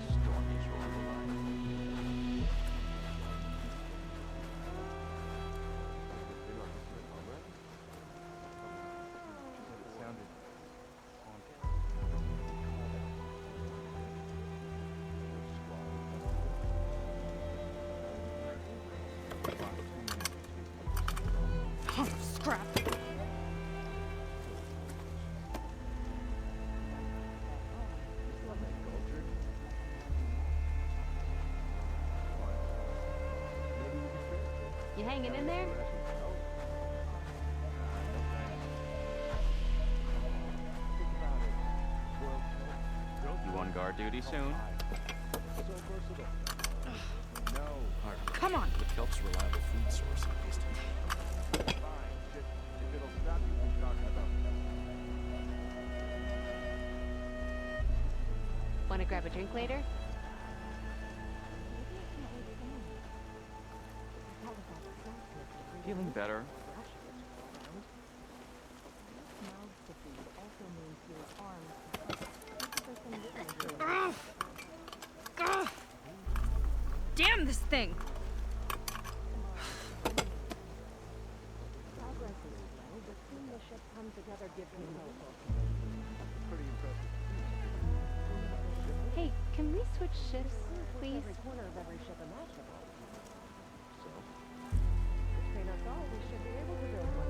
Stormy shore of the line. Hunk of scrap. You hanging in there? You on guard duty soon? Come on. It helps reliable food source at least. Want to grab a drink later? Feeling better. Ugh. Ugh. Damn this thing! Hey, can we switch shifts, please?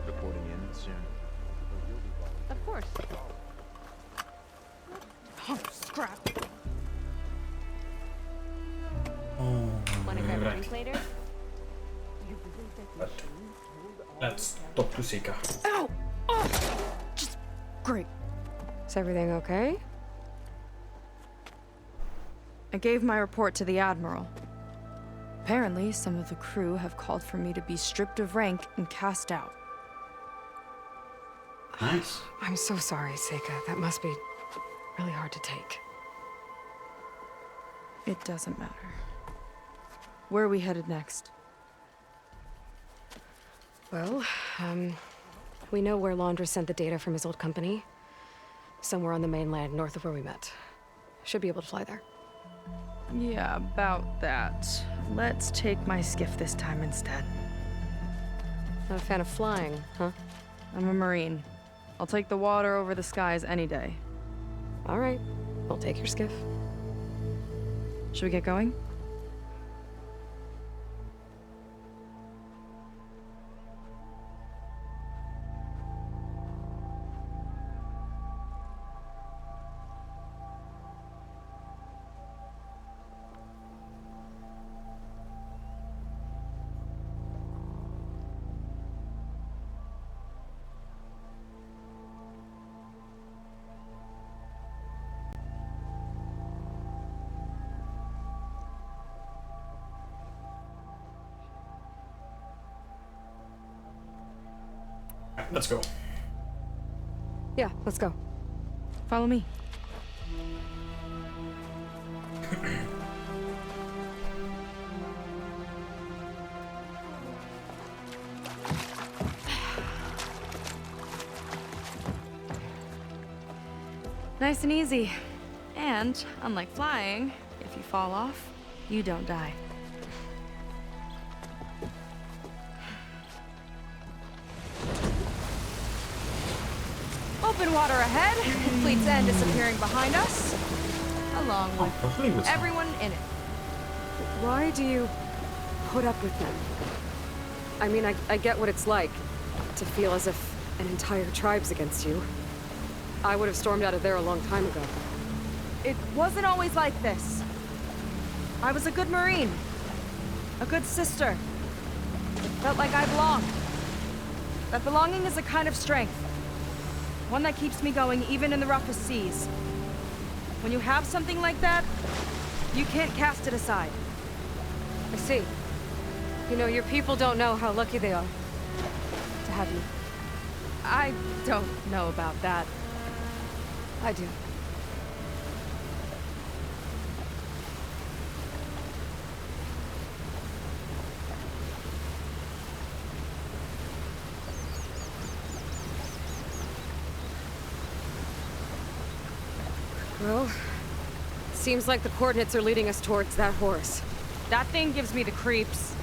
Reporting in soon. Of course. Hunk of scrap. Want to grab a Right. drink later? But let's talk to Sika. Ow! Oh! Just great. Is everything okay? I gave my report to the Admiral. Apparently, some of the crew have called for me to be stripped of rank and cast out. Nice. I'm so sorry, Seika. That must be really hard to take. It doesn't matter. Where are we headed next? Well, we know where Laundra sent the data from his old company. Somewhere on the mainland, north of where we met. Should be able to fly there. Yeah, about that. Let's take my skiff this time instead. Not a fan of flying, huh? I'm a Marine. I'll take the water over the skies any day. All right. I'll take your skiff. Should we get going? Let's go. Yeah, let's go. Follow me. Nice and easy. And, unlike flying, if you fall off, you don't die. Open water ahead, Fleet's End disappearing behind us, along with everyone in it. Why do you put up with them? I mean, I get what it's like to feel as if an entire tribe's against you. I would have stormed out of there a long time ago. It wasn't always like this. I was a good Marine. A good sister. Felt like I belonged. That belonging is a kind of strength. One that keeps me going even in the roughest seas. When you have something like that, you can't cast it aside. I see. You know, your people don't know how lucky they are to have you. I don't know about that. I do. Well, seems like the coordinates are leading us towards that horse. That thing gives me the creeps.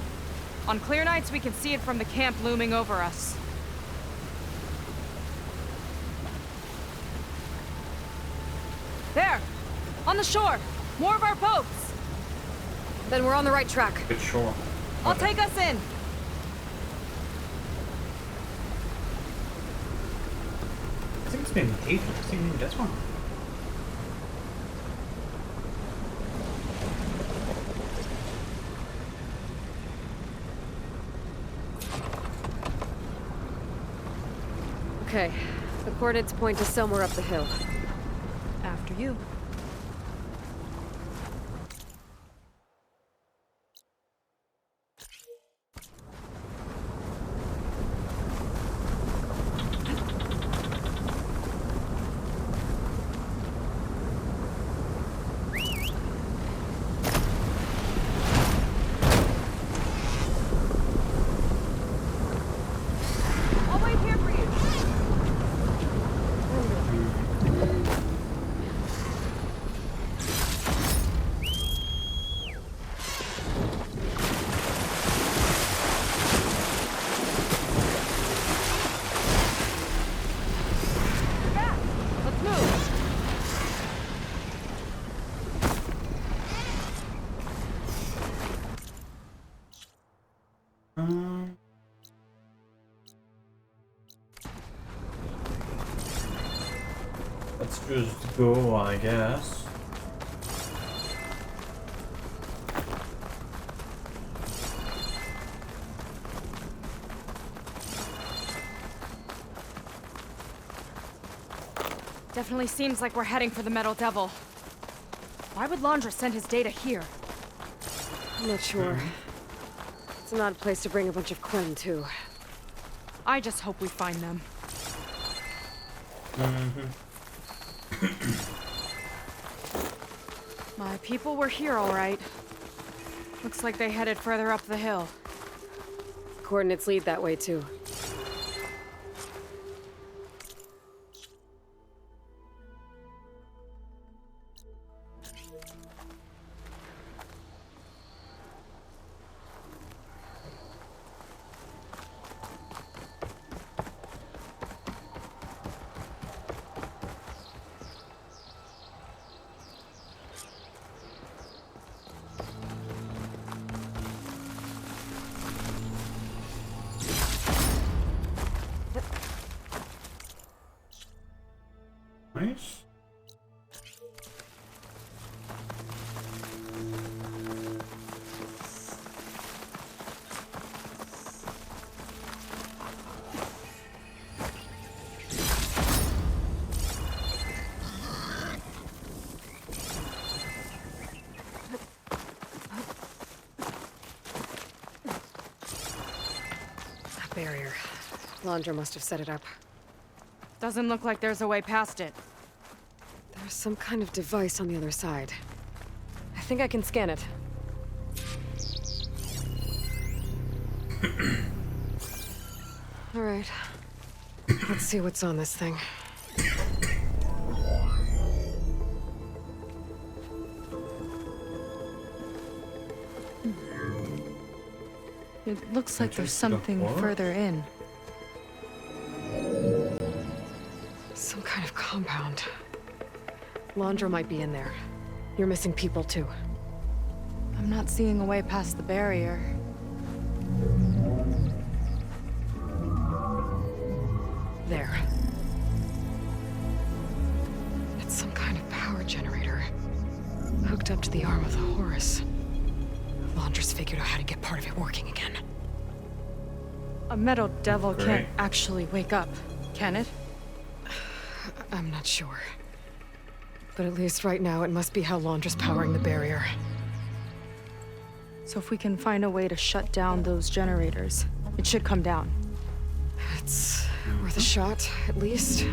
On clear nights, we can see it from the camp looming over us. There! On the shore! More of our boats! Then we're on the right track. Good shore. I'll take us in! I think it's been ages. I think maybe that's one. Okay, the coordinates point to somewhere up the hill. After you. I'll wait here for you. Back. Let's move. Let's just go, I guess. Definitely seems like we're heading for the Metal Devil. Why would Londra send his data here? I'm not sure. It's an odd place to bring a bunch of Quen, too. I just hope we find them. My people were here, all right. Looks like they headed further up the hill. Coordinates lead that way, too. Nice. That barrier. Londra must have set it up. Doesn't look like there's a way past it. There's some kind of device on the other side. I think I can scan it. All right. Let's see what's on this thing. It looks like there's Entrance to the something forest? further in. Some kind of compound. Londra might be in there. You're missing people, too. I'm not seeing a way past the barrier. There. It's some kind of power generator. Hooked up to the arm of the Horus. Londra's figured out how to get part of it working again. A Metal Devil Great. can't actually wake up, can it? I'm not sure. But at least right now, it must be how Londra's powering the barrier. So if we can find a way to shut down those generators, it should come down. It's worth a shot, at least.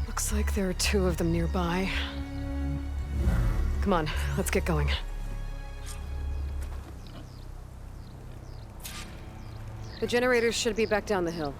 Looks like there are 2 of them nearby. Come on, let's get going. The generators should be back down the hill.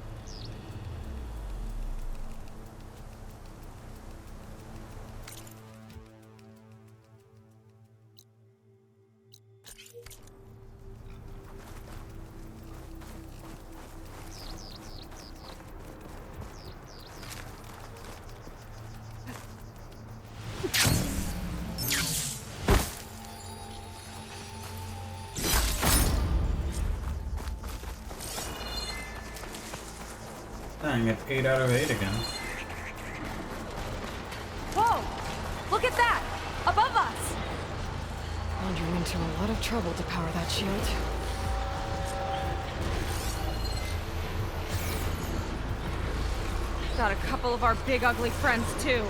Dang, it's 8 out of 8 again. Whoa! Look at that! Above us! And you're into a lot of trouble to power that shield. Got a couple of our big ugly friends too.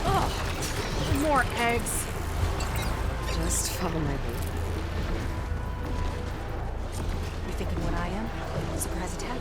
Ugh! More eggs. Just follow my lead. You thinking what I am? Surprise attack?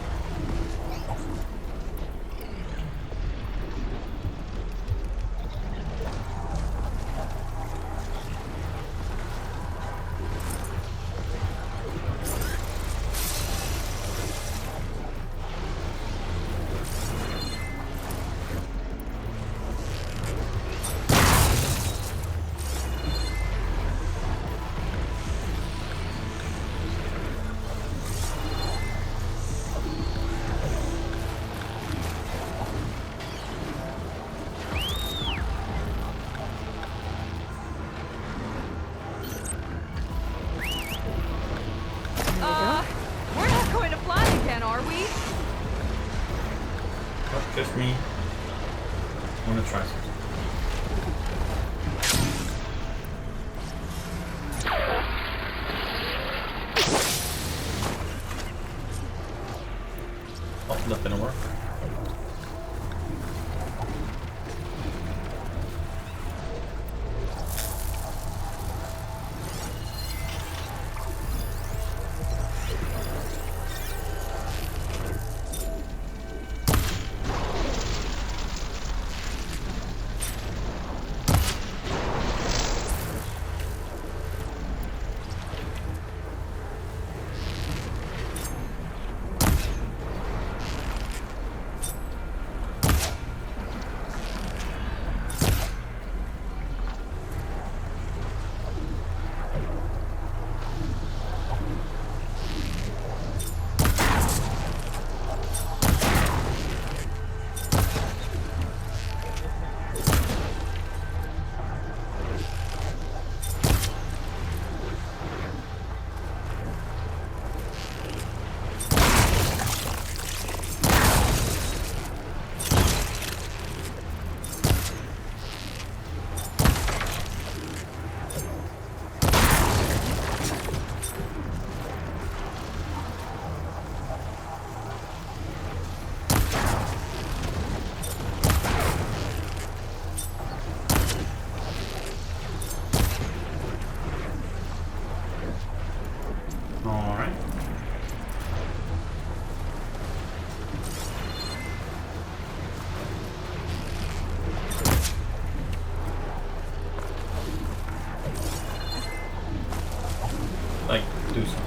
We're not going to fly again, are we? Oh, just me. I want to try something. Oh, that didn't work. Like, do something.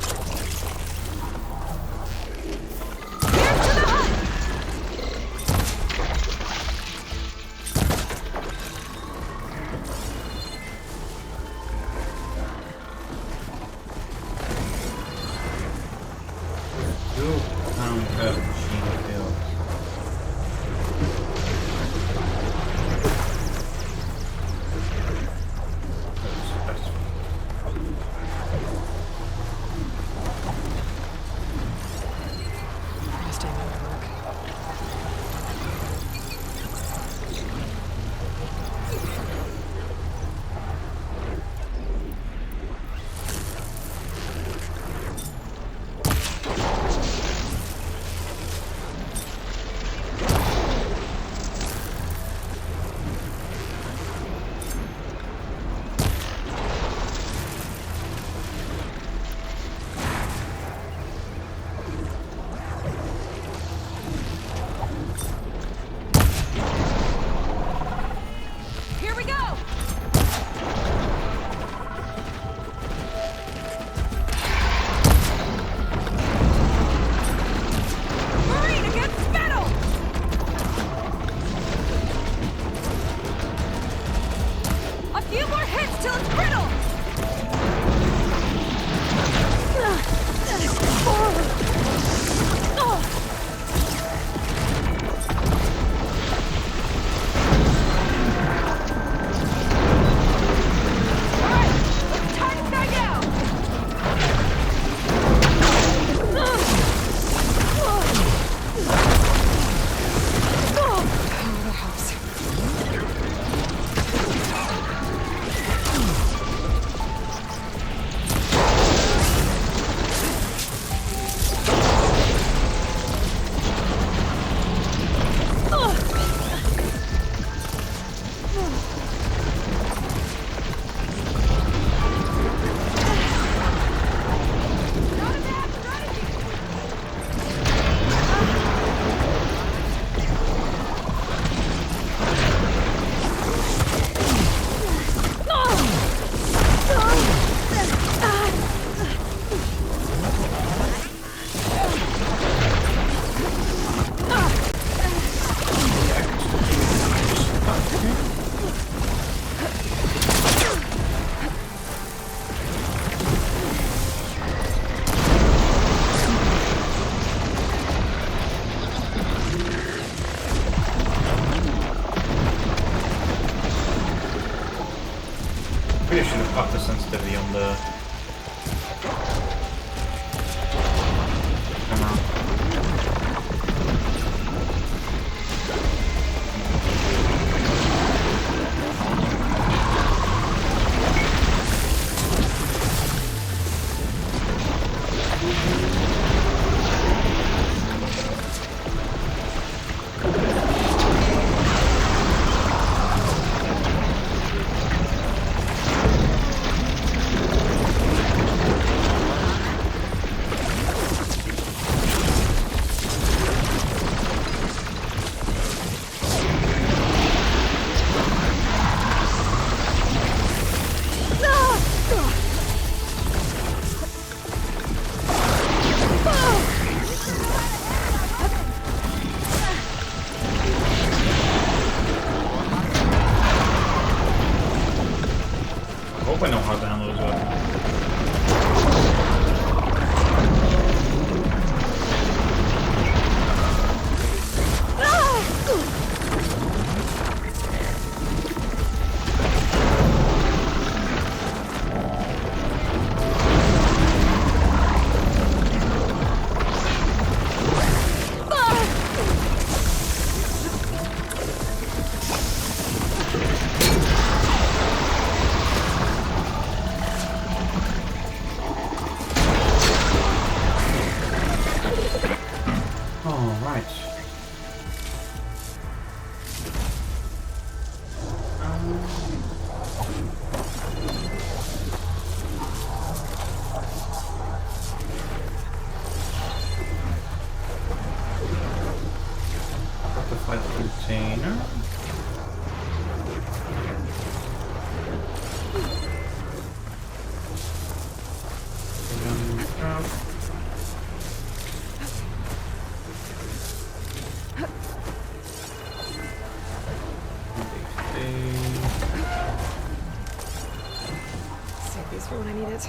the camera. I hope I know how to handle this weapon. Alright. Got to fight the container. Save these for when I need it.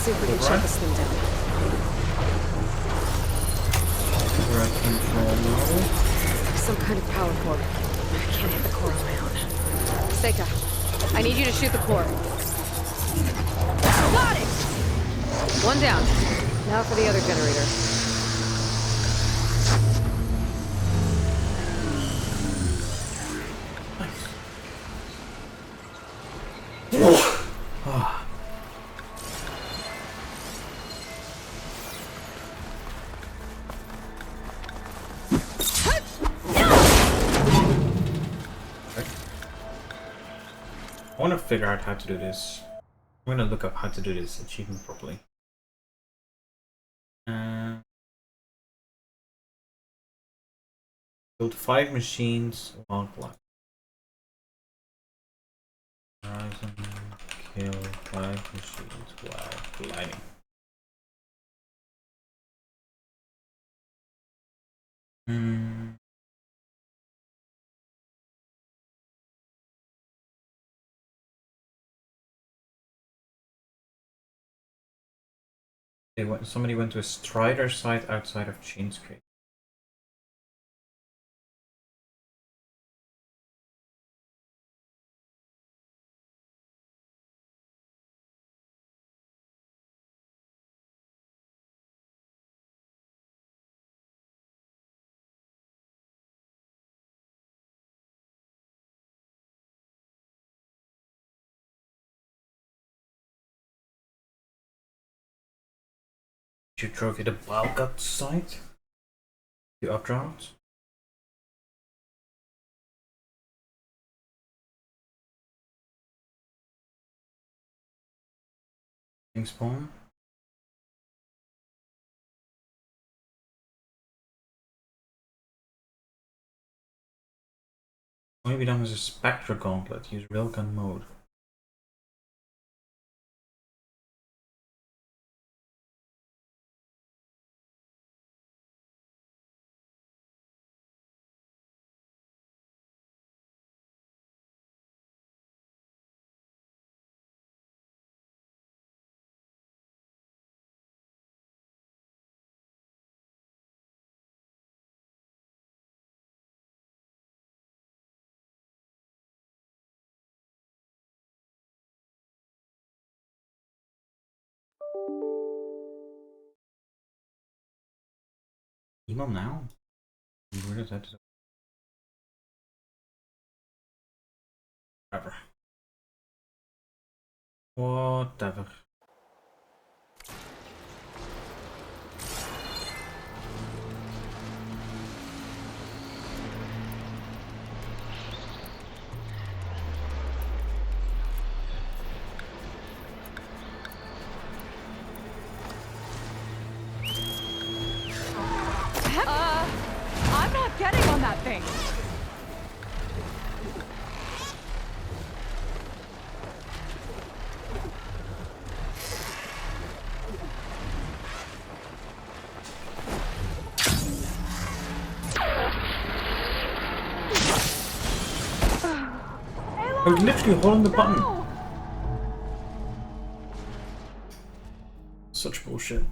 See if we can shut this thing down. Right control now. Some kind of power cord. I can't hit the core on my own. Seika, I need you to shoot the core. Got it! One down. Now for the other generator. I want to figure out how to do this. I'm going to look up how to do this achievement properly. Build 5 machines while gliding. Horizon, kill 5 machines while gliding. Somebody went to a Strider site outside of Chains Creek. Should trophy the Wildcat site. The updraft. King spawn. Maybe that was a Spectra Gauntlet. Use railgun mode. Email now? Where is that? Whatever. Whatever. I'm not getting on that thing. I was literally holding the button. Such bullshit.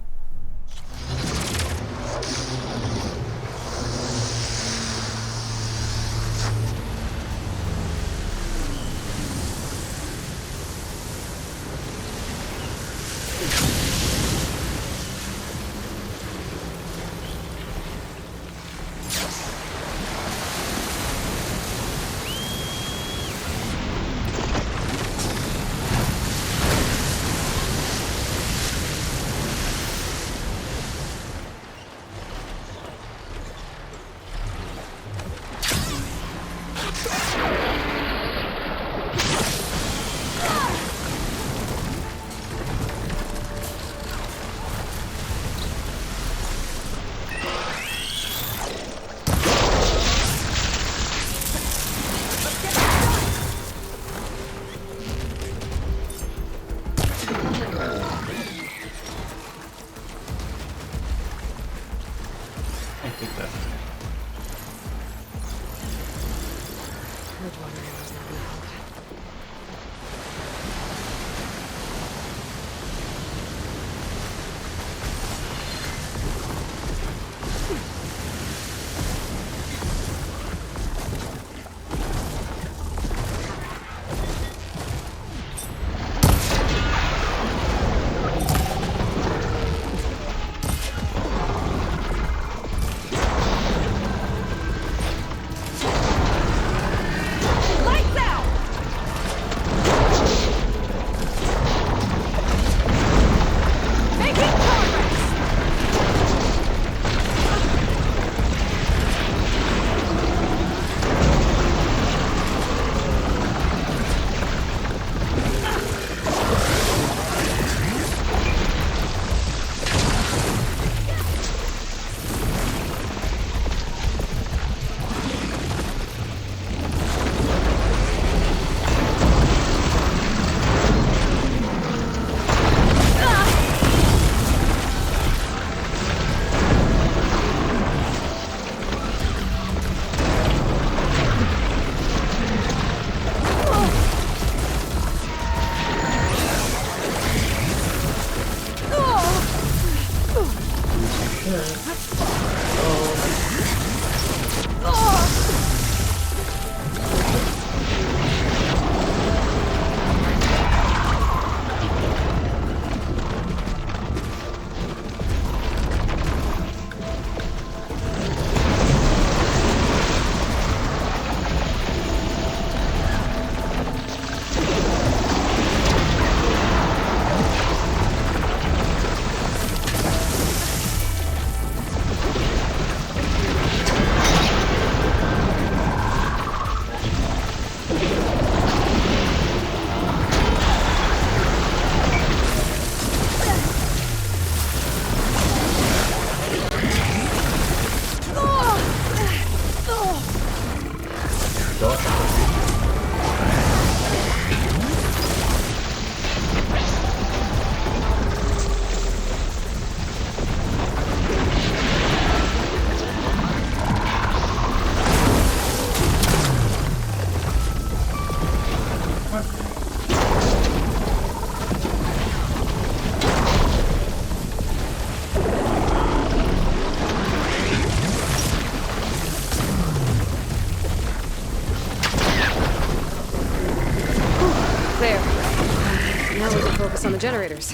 the generators.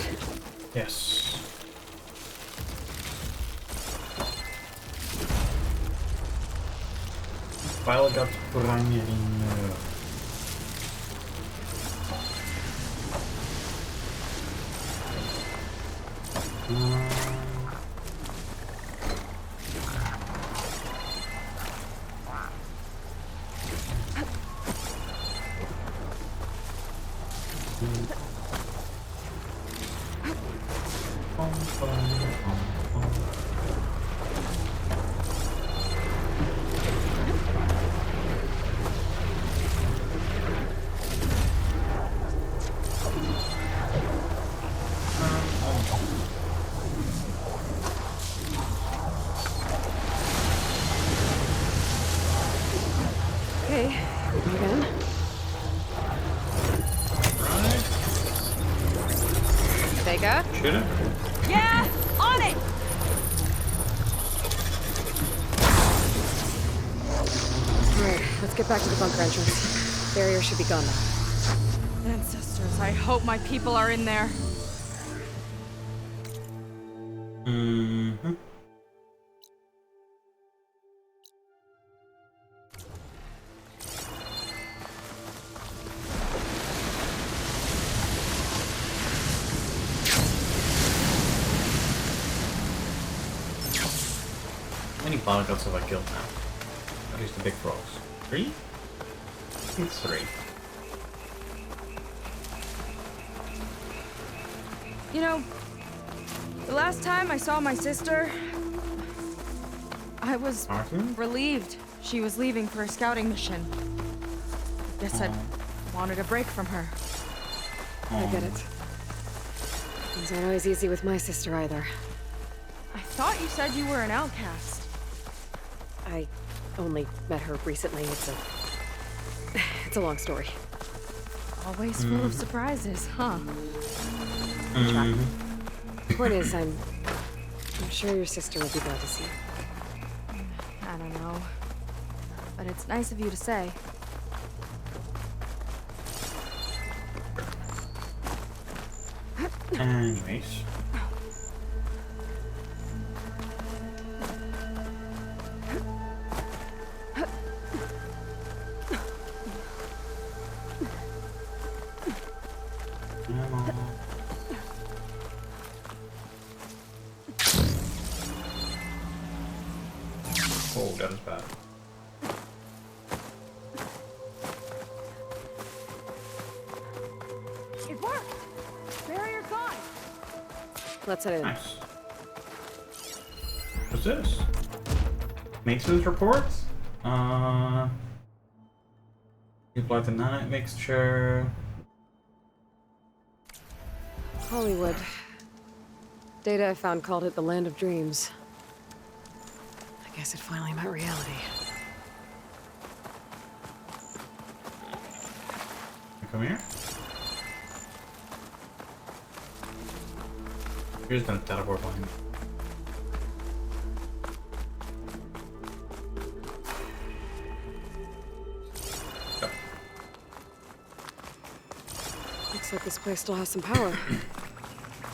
Yes. Pilot got Brangering. Okay, here we go again. Vega? Shoot it? Yeah, on it! Alright, let's get back to the bunker entrance. Barrier should be gone now. Ancestors, I hope my people are in there. Mm-hmm. How many barnacuts have I killed now? At least the big frogs. 3? I think it's 3. You know, the last time I saw my sister, I was relieved she was leaving for a scouting mission. I guess I wanted a break from her. I get it. Things aren't always easy with my sister either. I thought you said you were an outcast. I only met her recently. It's a long story. Always full of surprises, huh? Point is, I'm sure your sister will be glad to see you. I don't know. But it's nice of you to say. Anyways. Oh, that is bad. It worked! Barrier gone! Let's head in. Nice. What's this? Maintenance reports? You applied the nanite mixture. Hollywood. Data I found called it the Land of Dreams. I guess it finally met reality. Come here. You're just gonna teleport behind me. Go. Looks like this place still has some power.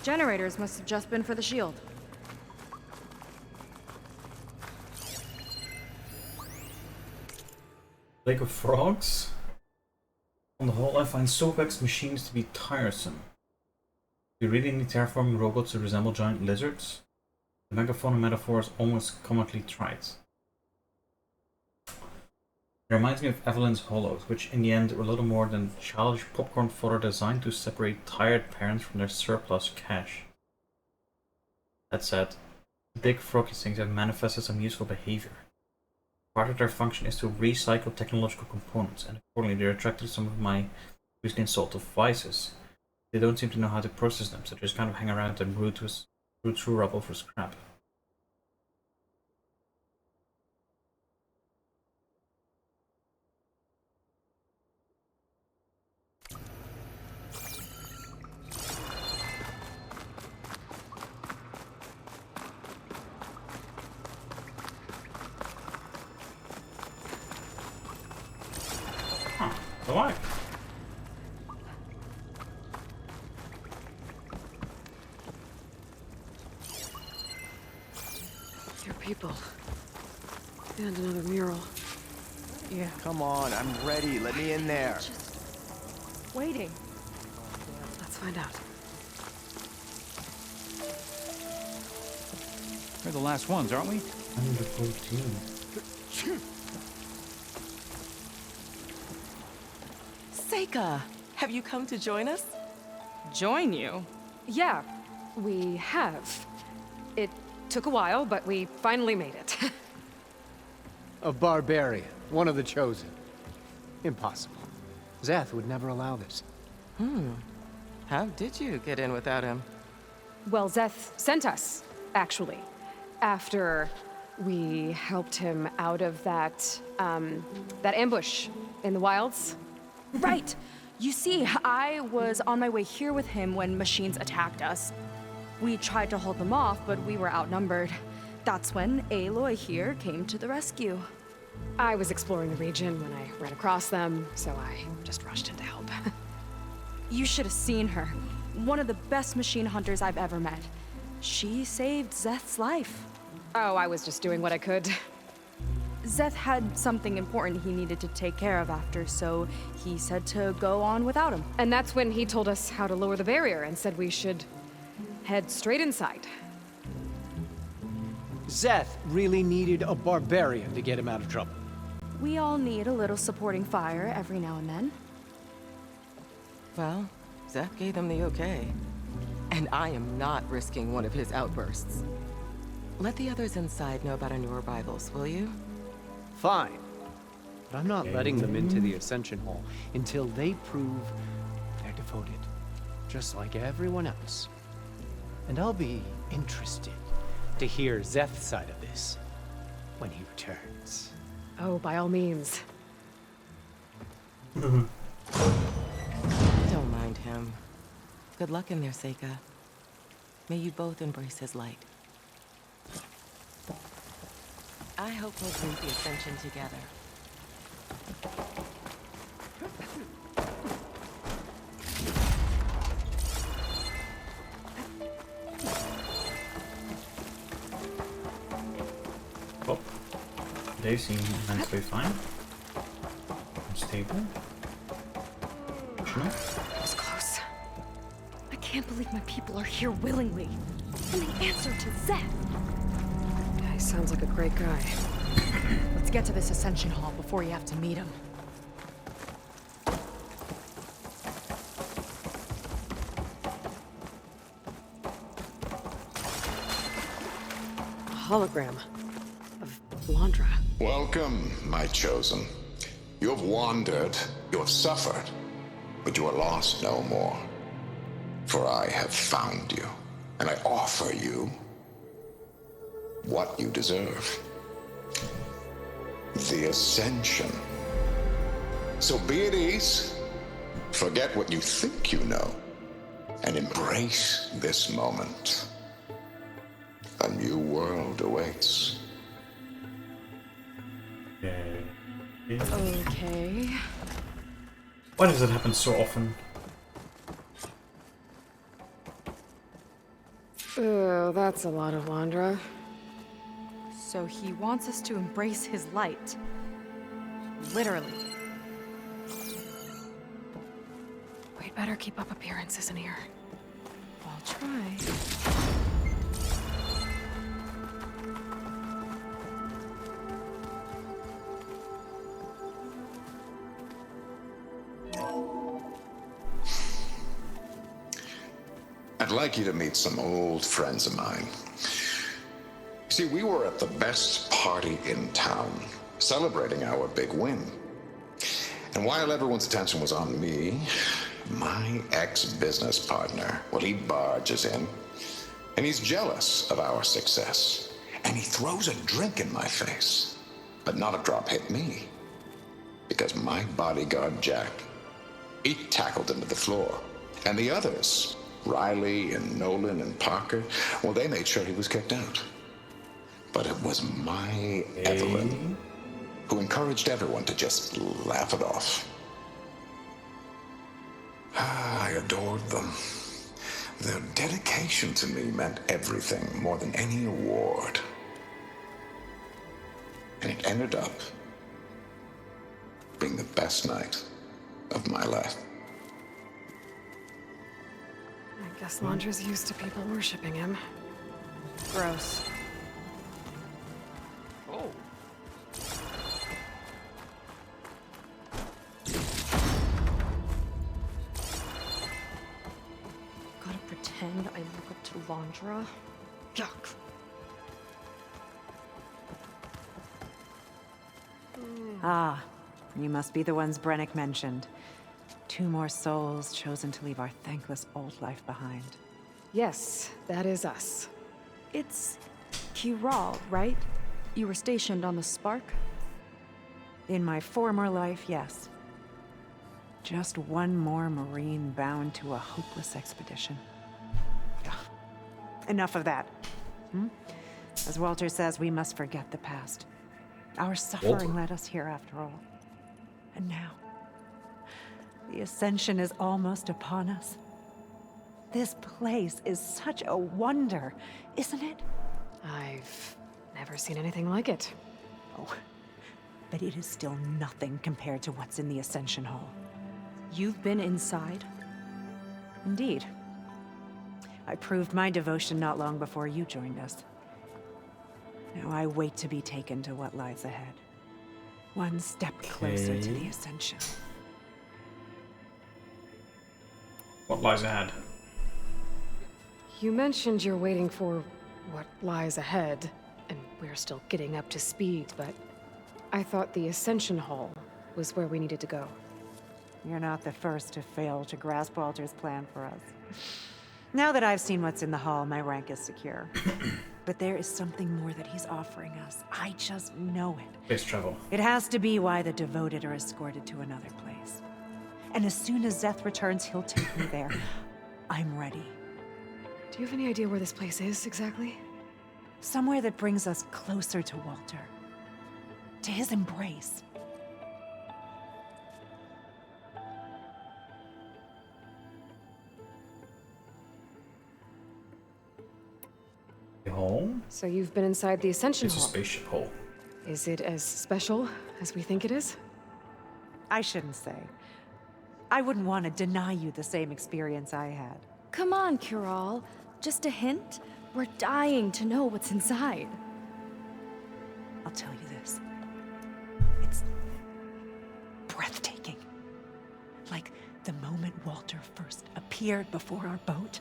Generators must have just been for the shield. Lake of Frogs? On the whole, I find Sobeck's machines to be tiresome. Do you really need terraforming robots to resemble giant lizards? The megafauna metaphor is almost comically trite. It reminds me of Evelyn's Hollows, which in the end were little more than childish popcorn fodder designed to separate tired parents from their surplus cash. That said, the big froggy things have manifested some useful behavior. Part of their function is to recycle technological components, and accordingly they're attracted to some of my previously insulted vices. They don't seem to know how to process them, so they just kind of hang around and root through rubble for scrap. Huh, alive. people. And another mural. Yeah. Come on, I'm ready. Let me in there. Waiting. Let's find out. We're the last ones, aren't we? Under 14. Seika, have you come to join us? Join you? Yeah, we have. It took a while, but we finally made it. A barbarian, one of the chosen. Impossible. Zeth would never allow this. How did you get in without him? Well, Zeth sent us, actually. After we helped him out of that ambush in the wilds. Right! You see, I was on my way here with him when machines attacked us. We tried to hold them off, but we were outnumbered. That's when Aloy here came to the rescue. I was exploring the region when I ran across them, so I just rushed in to help. You should have seen her. One of the best machine hunters I've ever met. She saved Zeth's life. Oh, I was just doing what I could. Zeth had something important he needed to take care of after, so he said to go on without him. And that's when he told us how to lower the barrier and said we should head straight inside. Zeth really needed a barbarian to get him out of trouble. We all need a little supporting fire every now and then. Well, Zeth gave them the okay. And I am not risking one of his outbursts. Let the others inside know about our new arrivals, will you? Fine. But I'm not letting them into the Ascension Hall until they prove they're devoted. Just like everyone else. And I'll be interested to hear Zeth's side of this when he returns. Oh, by all means. Don't mind him. Good luck in there, Seika. May you both embrace his light. I hope we'll meet the Ascension together. Well, they seem nicely fine. Stable. Sure. That was close. I can't believe my people are here willingly. And they answer to Zeth. Yeah, he sounds like a great guy. Let's get to this Ascension Hall before you have to meet him. A hologram of Blandra. Welcome, my chosen. You have wandered, you have suffered, but you are lost no more. For I have found you, and I offer you what you deserve. The Ascension. So be at ease, forget what you think you know, and embrace this moment. A new world awaits. Okay. Why does it happen so often? Oh, that's a lot of Blandra. So he wants us to embrace his light. Literally. We'd better keep up appearances in here. I'll try. I'd like you to meet some old friends of mine. See, we were at the best party in town, celebrating our big win. And while everyone's attention was on me, my ex-business partner, well, he barges in, and he's jealous of our success. And he throws a drink in my face, but not a drop hit me. Because my bodyguard, Jack, he tackled him to the floor. And the others, Riley and Nolan and Parker, well, they made sure he was kicked out. But it was my Evelyn who encouraged everyone to just laugh it off. I adored them. Their dedication to me meant everything, more than any award. And it ended up being the best night of my life. I guess Londra's used to people worshipping him. Gross. Oh. Gotta pretend I look up to Londra? Yuck. Ah, you must be the ones Brennick mentioned. 2 more souls chosen to leave our thankless old life behind. Yes, that is us. It's Kiral, right? You were stationed on the Spark? In my former life, yes. Just one more Marine bound to a hopeless expedition. Ugh. Enough of that. As Walter says, we must forget the past. Our suffering led us here after all. And now, the Ascension is almost upon us. This place is such a wonder, isn't it? I've never seen anything like it. Oh, but it is still nothing compared to what's in the Ascension Hall. You've been inside? Indeed. I proved my devotion not long before you joined us. Now I wait to be taken to what lies ahead. One step closer to the Ascension. What lies ahead? You mentioned you're waiting for what lies ahead, and we're still getting up to speed, but I thought the Ascension Hall was where we needed to go. You're not the first to fail to grasp Walter's plan for us. Now that I've seen what's in the hall, my rank is secure. But there is something more that he's offering us. I just know it. Space travel. It has to be why the devoted are escorted to another place. And as soon as Szeth returns, he'll take me there. I'm ready. Do you have any idea where this place is, exactly? Somewhere that brings us closer to Walter. To his embrace. Home? So you've been inside the Ascension It's a Hall. spaceship hole. Is it as special as we think it is? I shouldn't say. I wouldn't want to deny you the same experience I had. Come on, Kiral. Just a hint? We're dying to know what's inside. I'll tell you this. It's breathtaking. Like the moment Walter first appeared before our boat,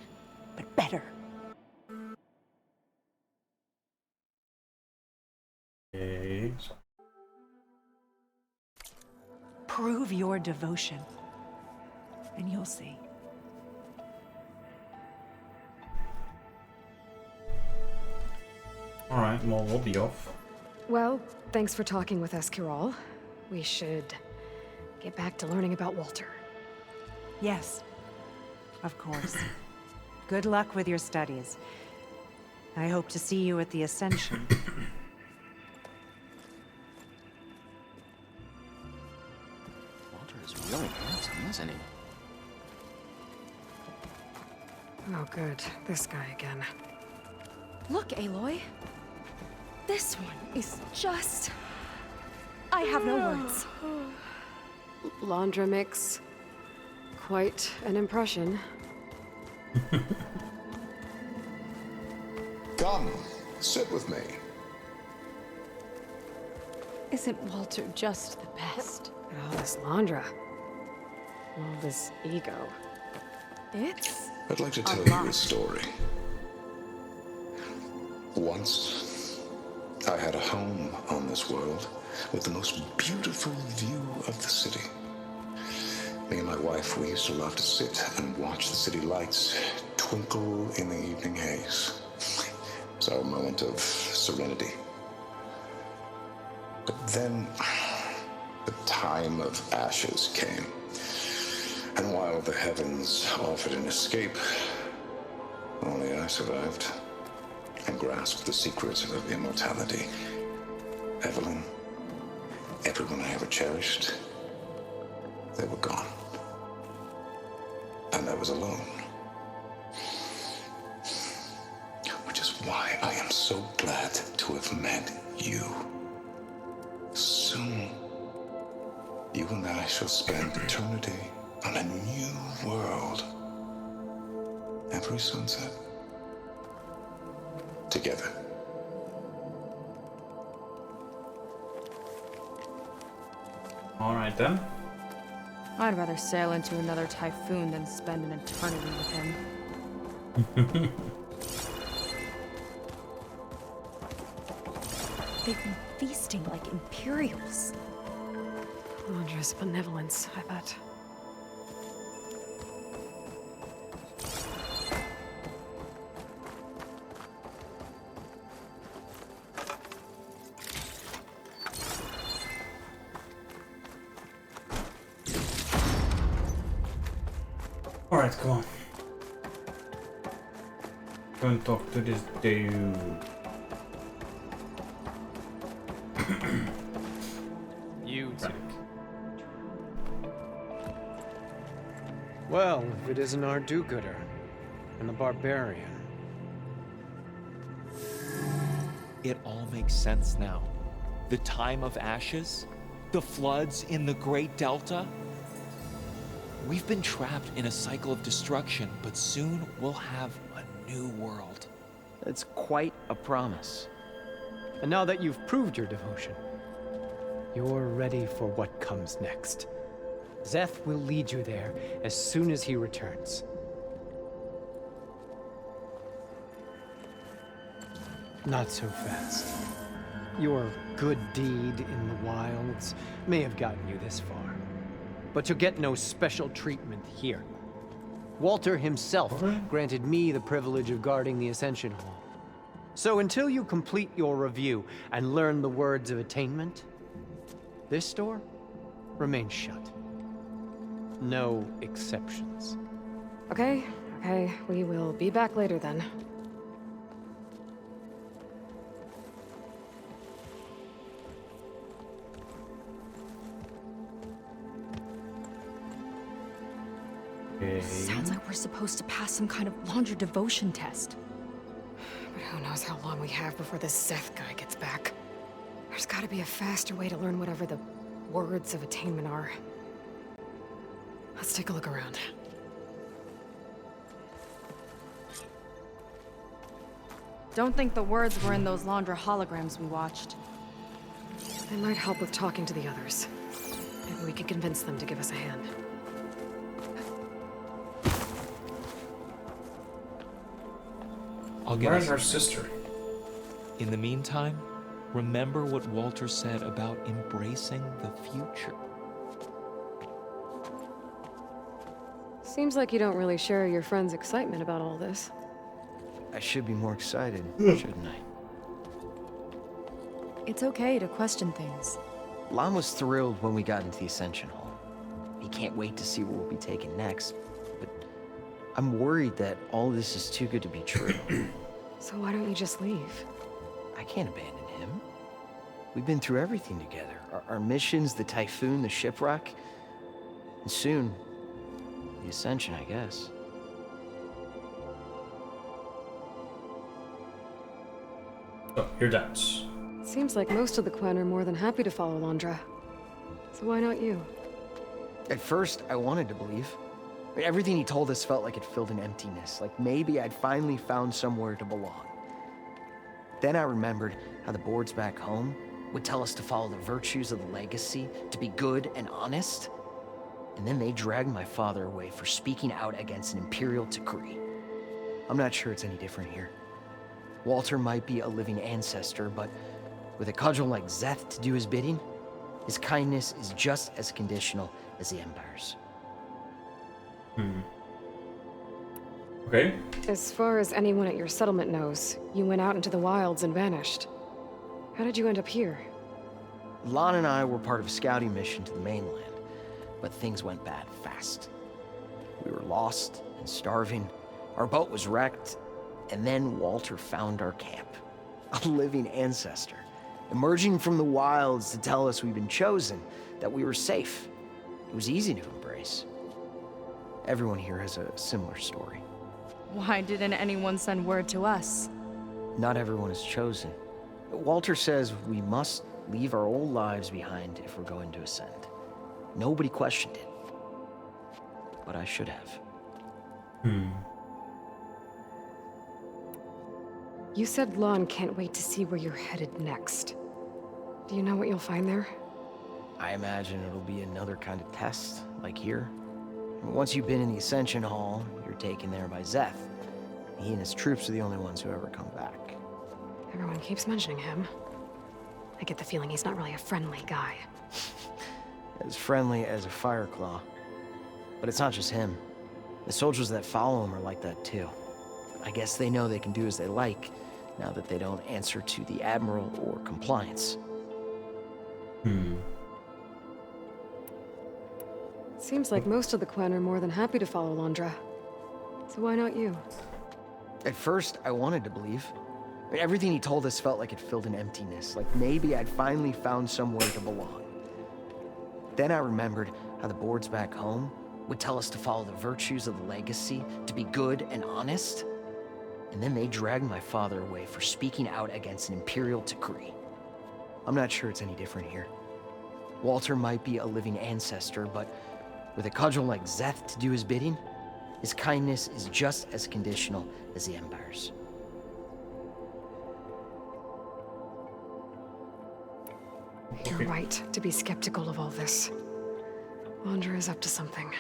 but better. Okay. Prove your devotion, and you'll see. Alright, well, we'll be off. Well, thanks for talking with us, Kiral. We should get back to learning about Walter. Yes, of course. Good luck with your studies. I hope to see you at the Ascension. Walter is really handsome, isn't he? Oh, good. This guy again. Look, Aloy. This one is just... I have no words. Londra makes quite an impression. Come, sit with me. Isn't Walter just the best? And all this Londra. All this ego. It's... I'd like to tell you a story. Once, I had a home on this world with the most beautiful view of the city. Me and my wife, we used to love to sit and watch the city lights twinkle in the evening haze. It's our moment of serenity. But then, the time of ashes came. And while the heavens offered an escape, only I survived and grasped the secrets of immortality. Evelyn, everyone I ever cherished, they were gone. And I was alone. Which is why I am so glad to have met you. Soon, you and I shall spend eternity on a new world. Every sunset. Together. Alright then. I'd rather sail into another typhoon than spend an eternity with him. They've been feasting like Imperials. Londra's benevolence, I bet. Alright, come on. Go and talk to this dude. You too. Well, if it isn't our do-gooder and the barbarian. It all makes sense now. The time of ashes, the floods in the Great Delta. We've been trapped in a cycle of destruction, but soon we'll have a new world. That's quite a promise. And now that you've proved your devotion, you're ready for what comes next. Szeth will lead you there as soon as he returns. Not so fast. Your good deed in the wilds may have gotten you this far, but you'll get no special treatment here. Walter himself granted me the privilege of guarding the Ascension Hall. So until you complete your review and learn the words of attainment, this door remains shut. No exceptions. Okay, we will be back later then. Okay. Sounds like we're supposed to pass some kind of Laundra devotion test. But who knows how long we have before this Szeth guy gets back. There's gotta be a faster way to learn whatever the words of attainment are. Let's take a look around. Don't think the words were in those Laundra holograms we watched. They might help with talking to the others. Maybe we could convince them to give us a hand. I'll get Where's us our sister? In the meantime, remember what Walter said about embracing the future. Seems like you don't really share your friend's excitement about all this. I should be more excited, shouldn't I? It's okay to question things. Lon was thrilled when we got into the Ascension Hall. He can't wait to see where we'll be taken next. But I'm worried that all this is too good to be true. So why don't you just leave? I can't abandon him. We've been through everything together. Our missions, the Typhoon, the shipwreck. And soon, the Ascension, I guess. Oh, your doubts. Seems like most of the clan are more than happy to follow Laundra. So why not you? At first, I wanted to believe. I mean, everything he told us felt like it filled an emptiness, like maybe I'd finally found somewhere to belong. Then I remembered how the boards back home would tell us to follow the virtues of the legacy, to be good and honest. And then they dragged my father away for speaking out against an imperial decree. I'm not sure it's any different here. Walter might be a living ancestor, but with a cudgel like Szeth to do his bidding, his kindness is just as conditional as the Empire's. Okay. As far as anyone at your settlement knows, you went out into the wilds and vanished. How did you end up here? Lon and I were part of a scouting mission to the mainland, but things went bad fast. We were lost and starving, our boat was wrecked, and then Walter found our camp. A living ancestor, emerging from the wilds to tell us we'd been chosen, that we were safe. It was easy to embrace. Everyone here has a similar story. Why didn't anyone send word to us? Not everyone is chosen. Walter says we must leave our old lives behind if we're going to ascend. Nobody questioned it. But I should have. You said Lon can't wait to see where you're headed next. Do you know what you'll find there? I imagine it'll be another kind of test, like here. Once you've been in the Ascension Hall, you're taken there by Szeth. He and his troops are the only ones who ever come back. Everyone keeps mentioning him. I get the feeling he's not really a friendly guy. As friendly as a Fireclaw. But it's not just him. The soldiers that follow him are like that too. I guess they know they can do as they like, now that they don't answer to the Admiral or Compliance. Seems like most of the Quen are more than happy to follow Londra. So why not you? At first, I wanted to believe. Everything he told us felt like it filled an emptiness, like maybe I'd finally found somewhere to belong. Then I remembered how the boards back home would tell us to follow the virtues of the legacy, to be good and honest. And then they dragged my father away for speaking out against an Imperial decree. I'm not sure it's any different here. Walter might be a living ancestor, but with a cudgel like Szeth to do his bidding, his kindness is just as conditional as the Empire's. You're right to be skeptical of all this. Londra is up to something.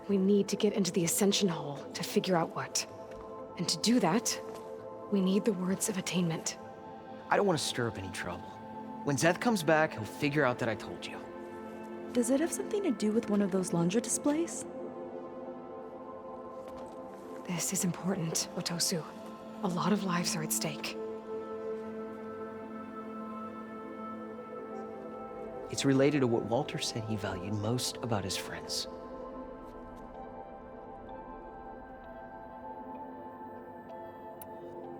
We need to get into the Ascension Hall to figure out what. And to do that, we need the words of attainment. I don't want to stir up any trouble. When Szeth comes back, he'll figure out that I told you. Does it have something to do with one of those Londra displays? This is important, Otosu. A lot of lives are at stake. It's related to what Walter said he valued most about his friends.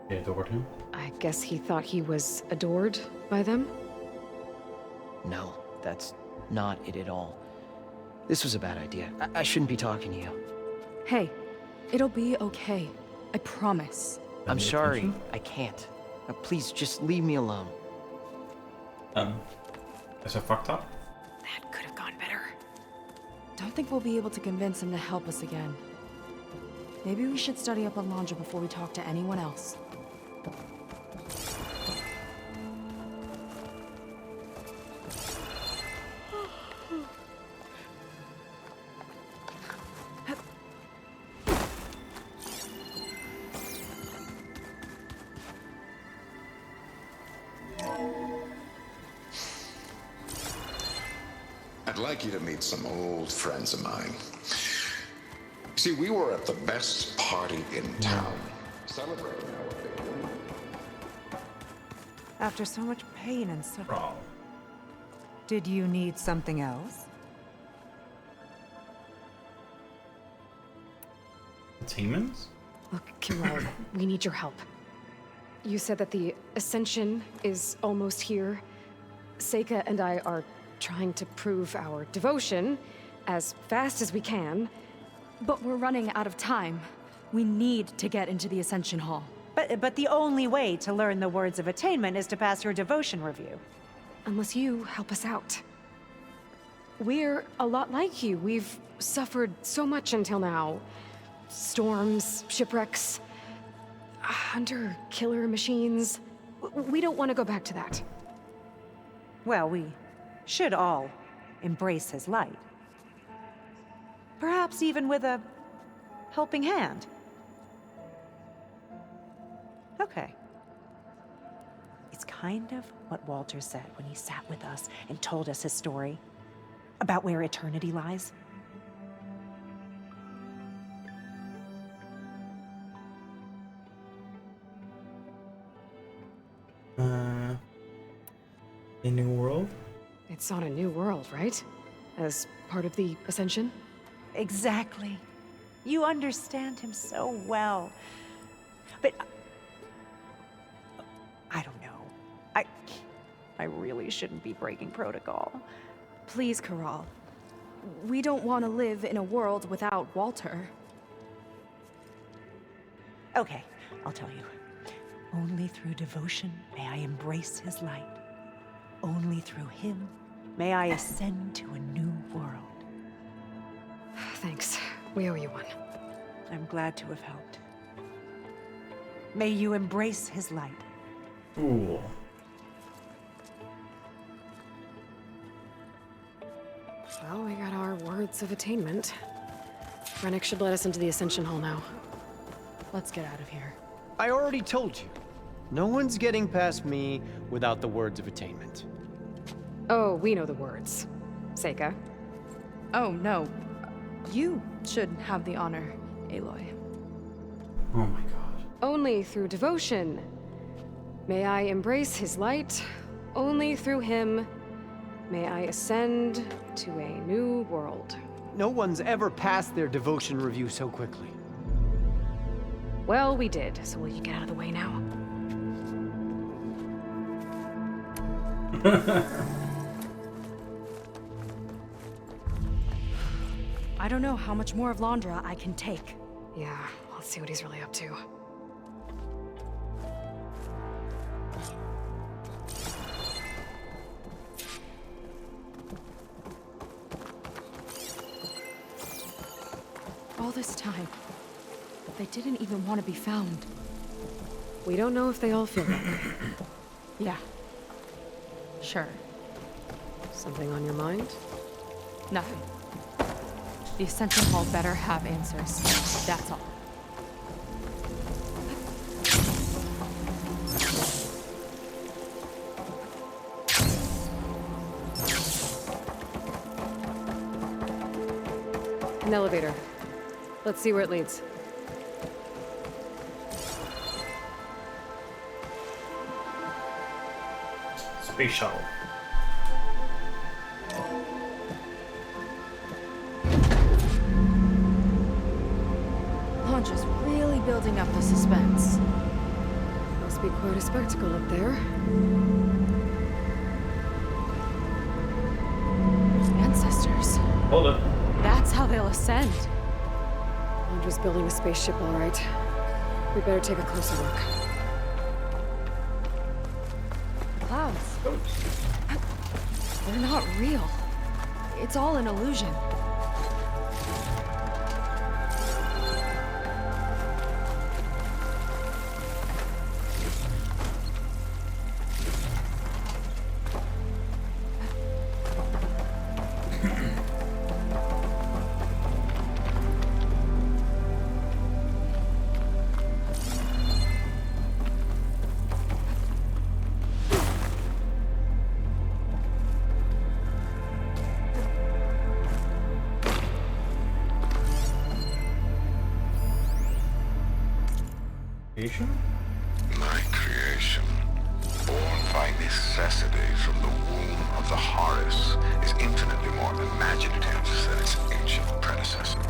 They adored him? I guess he thought he was adored by them? No, that's not it at all. This was a bad idea. I shouldn't be talking to you. Hey, it'll be okay. I promise. I'm sorry, I can't. Now, please, just leave me alone. Is that fucked up? That could have gone better. Don't think we'll be able to convince him to help us again. Maybe we should study up on Londra before we talk to anyone else. I'd like you to meet some old friends of mine. See, we were at the best party in town, celebrating our victory. After so much pain and suffering. Did you need something else? Attainments? Look, Kimura, we need your help. You said that the Ascension is almost here. Seika and I are trying to prove our devotion as fast as we can. But we're running out of time. We need to get into the Ascension Hall. But the only way to learn the words of attainment is to pass your devotion review. Unless you help us out. We're a lot like you. We've suffered so much until now. Storms, shipwrecks, hunter-killer machines. We don't want to go back to that. Well, we should all embrace his light. Perhaps even with a helping hand. Okay. It's kind of what Walter said when he sat with us and told us his story about where eternity lies. A new world? It's on a new world, right? As part of the Ascension? Exactly. You understand him so well. But I don't know. I really shouldn't be breaking protocol. Please, Corral. We don't want to live in a world without Walter. Okay, I'll tell you. Only through devotion may I embrace his light. Only through him may I ascend to a new world. Thanks. We owe you one. I'm glad to have helped. May you embrace his light. Ooh. Well, we got our words of attainment. Rennick should let us into the Ascension Hall now. Let's get out of here. I already told you. No one's getting past me without the words of attainment. Oh, we know the words. Seika. Oh, no. You should have the honor, Aloy. Oh my god. Only through devotion may I embrace his light. Only through him may I ascend to a new world. No one's ever passed their devotion review so quickly. Well, we did, so will you get out of the way now? I don't know how much more of Londra I can take. Yeah, let's see what he's really up to. All this time, they didn't even want to be found. We don't know if they all feel that way. Yeah. Sure. Something on your mind? Nothing. The Ascension Hall better have answers. That's all. An elevator. Let's see where it leads. Space shuttle. Londra's really building up the suspense. Must be quite a spectacle up there. Ancestors. Hold up. That's how they'll ascend. Londra's building a spaceship, all right. We better take a closer look. Clouds. They're not real. It's all an illusion. My creation, born by necessity from the womb of the Horus, is infinitely more imaginative than its ancient predecessor.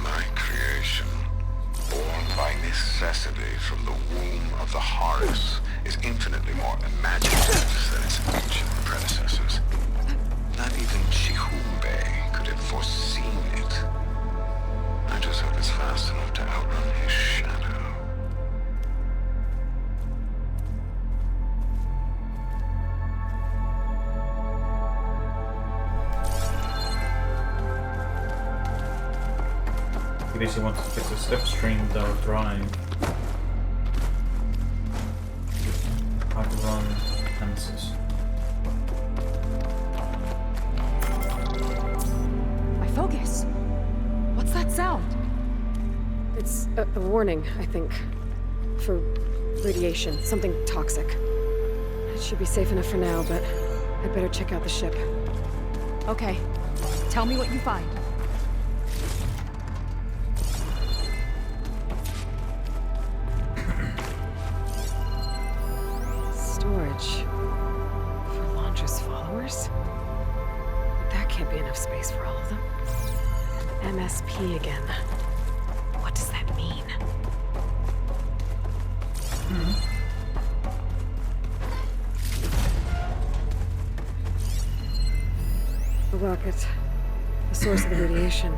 My creation, born by necessity from the womb of the Horus, is infinitely more imaginative than its ancient predecessors. Not even Chihumbe could have foreseen it. I just hope it's fast enough to outrun his shadow. He basically wants to fix the slipstream without drying. How to run fences. Focus. What's that sound? It's a warning, I think. For radiation, something toxic. It should be safe enough for now, but I'd better check out the ship. Okay. Tell me what you find. Storage. For Londra's followers? That can't be enough space for all of them. MSP again. What does that mean? The rocket. The source of the radiation.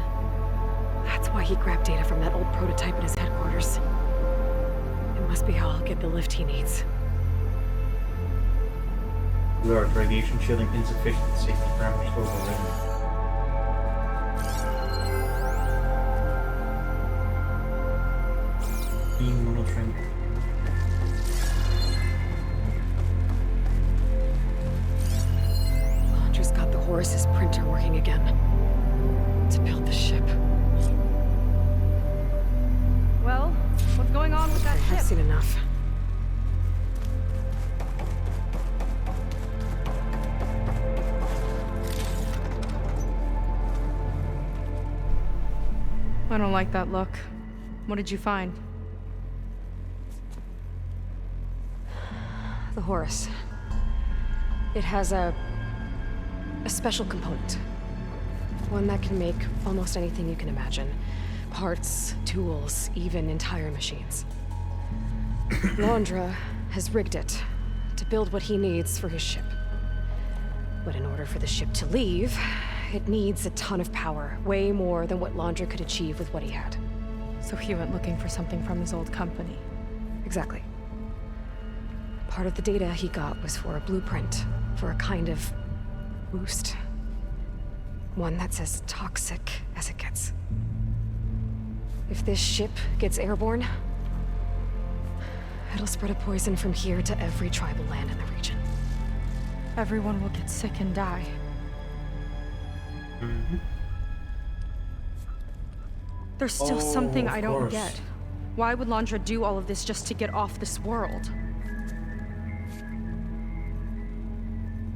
That's why he grabbed data from that old prototype in his headquarters. must be how I'll get the lift he needs. Alert, radiation shielding insufficient, safety parameters overridden. Beam monitoring. Londra's got the Horus's printer working again. To build the ship. Well, what's going on with that ship? I've seen enough. I don't like that look. What did you find? The Horus. It has a special component. One that can make almost anything you can imagine. Parts, tools, even entire machines. Londra has rigged it to build what he needs for his ship. But in order for the ship to leave, it needs a ton of power, way more than what Londra could achieve with what he had. So he went looking for something from his old company. Exactly. Part of the data he got was for a blueprint, for a kind of boost. One that's as toxic as it gets. If this ship gets airborne, it'll spread a poison from here to every tribal land in the region. Everyone will get sick and die. Mm-hmm. There's still something of I don't course. get. Why would Londra do all of this just to get off this world?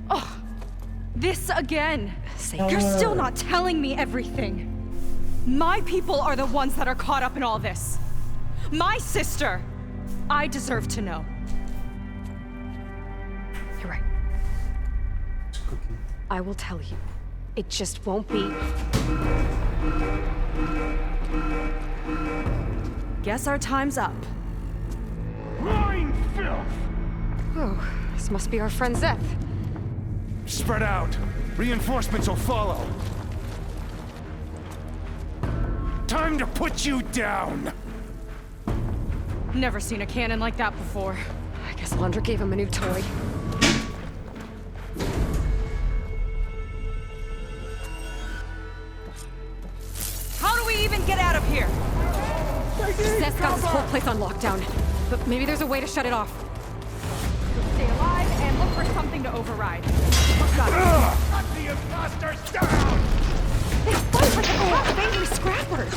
Oh, this again! You're still not telling me everything. My people are the ones that are caught up in all this. My sister! I deserve to know. You're right. I will tell you. It just won't be. Guess our time's up. Lying filth! Oh, this must be our friend Zeth. Spread out. Reinforcements will follow. Time to put you down! Never seen a cannon like that before. I guess Londra gave him a new toy. How do we even get out of here? Zeth's got this whole place on lockdown. But maybe there's a way to shut it off. Stay alive and look for something to override. Cut the imposters down! They fight like a pack of angry scrappers!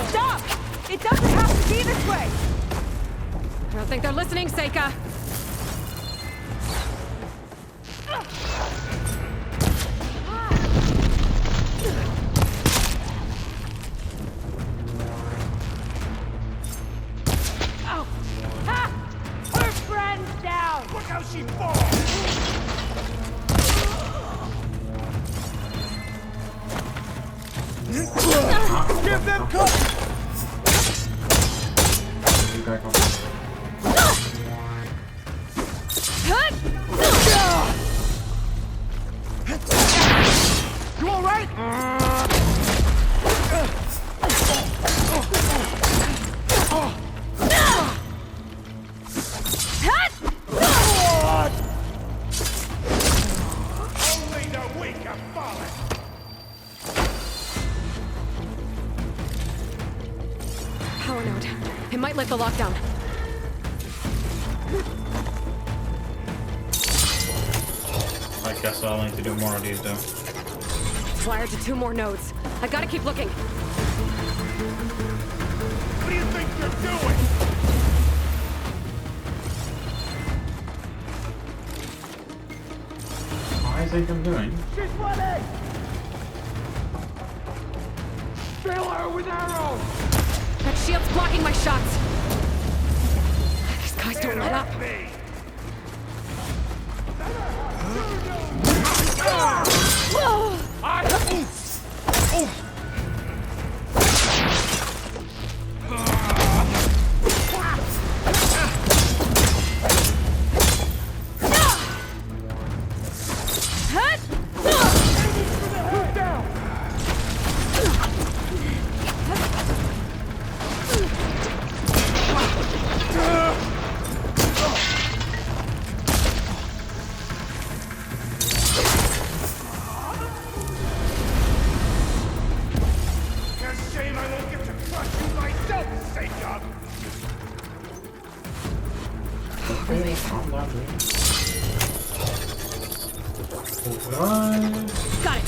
Stop! It doesn't have to be this way! I don't think they're listening, Seika. Ow! Ha! Her friend's down! Look how she falls! Give them cover! You all right? Only the weak have fallen! Power node. It might lift the lockdown. I guess I'll need to do more of these though. Wired to 2 more nodes. I gotta keep looking. What do you think you're doing? What is it I'm doing? She's running! Fill her with arrows! That shield's blocking my shots. These guys don't let up. trust you myself, Savior! Okay, calm down, dude. Got it.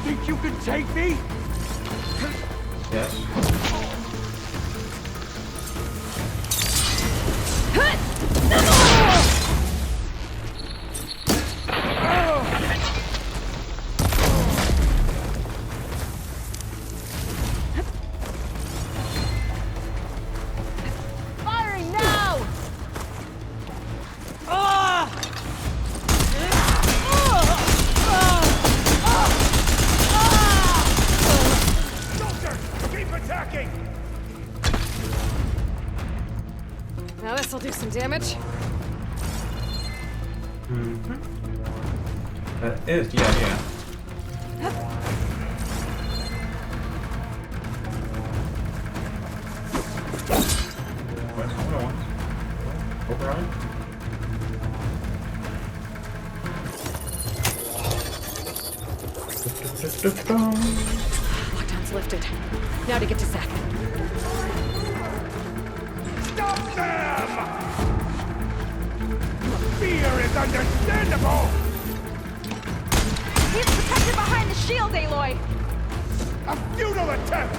Think you can take me? Yes. Firing now! Soldiers, keep attacking! Now this'll do some damage. That is, yeah. What's going on? Override? Lockdown's lifted. Now to get to Zack. Stop them! Fear is understandable! He's protected behind the shield, Aloy! A futile attempt!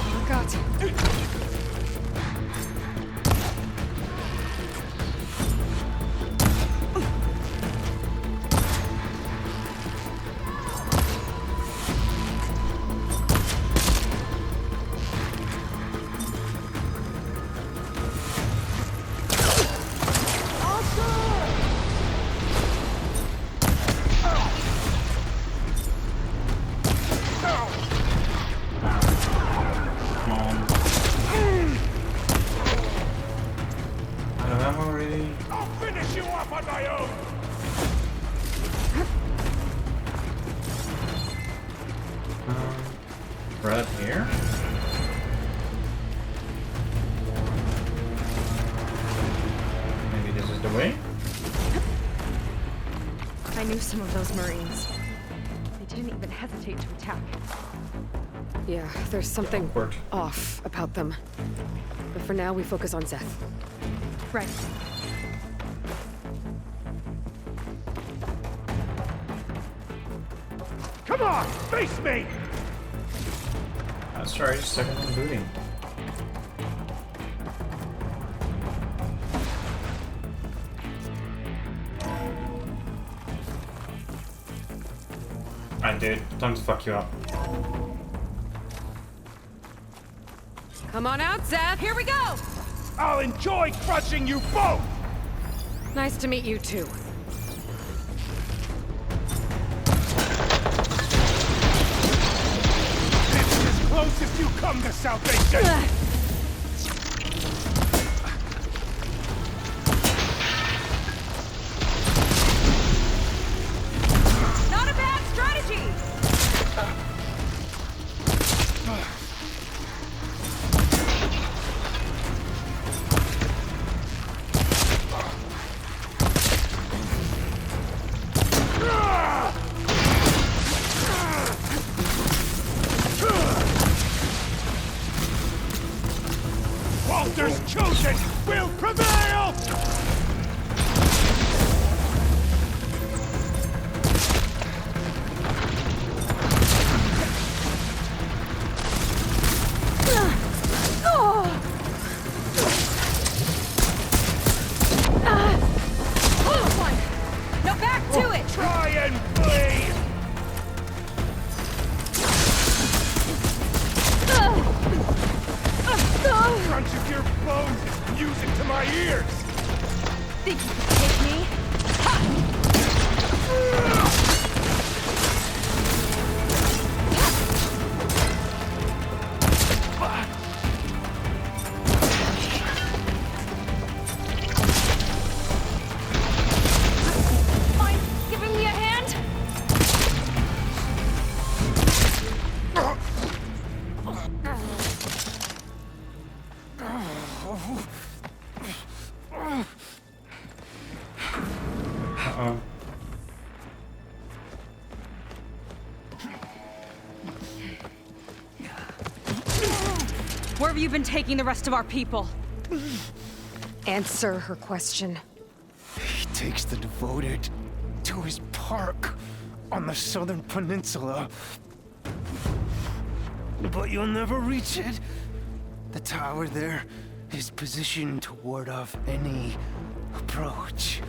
Oh, God. I'll finish you off on my own! Right here. Maybe this is the way. I knew some of those Marines. They didn't even hesitate to attack. Yeah, there's something Awkward. off about them. But for now, we focus on Zeth. Right. Come on, face me! That's right, second one booting. Alright, dude, time to fuck you up. Come on out, Zeth. Here we go. I'll enjoy crushing you both! Nice to meet you too. This is as close as you come to salvation! Not a bad strategy! Walter's chosen will prevail! Now back to it! Try and flee! Crunch of your bones is music to my ears! Think you can take me? Find Where have you been taking the rest of our people? Answer her question. He takes the devoted to his park on the southern peninsula. But you'll never reach it. The tower there is positioned to ward off any approach.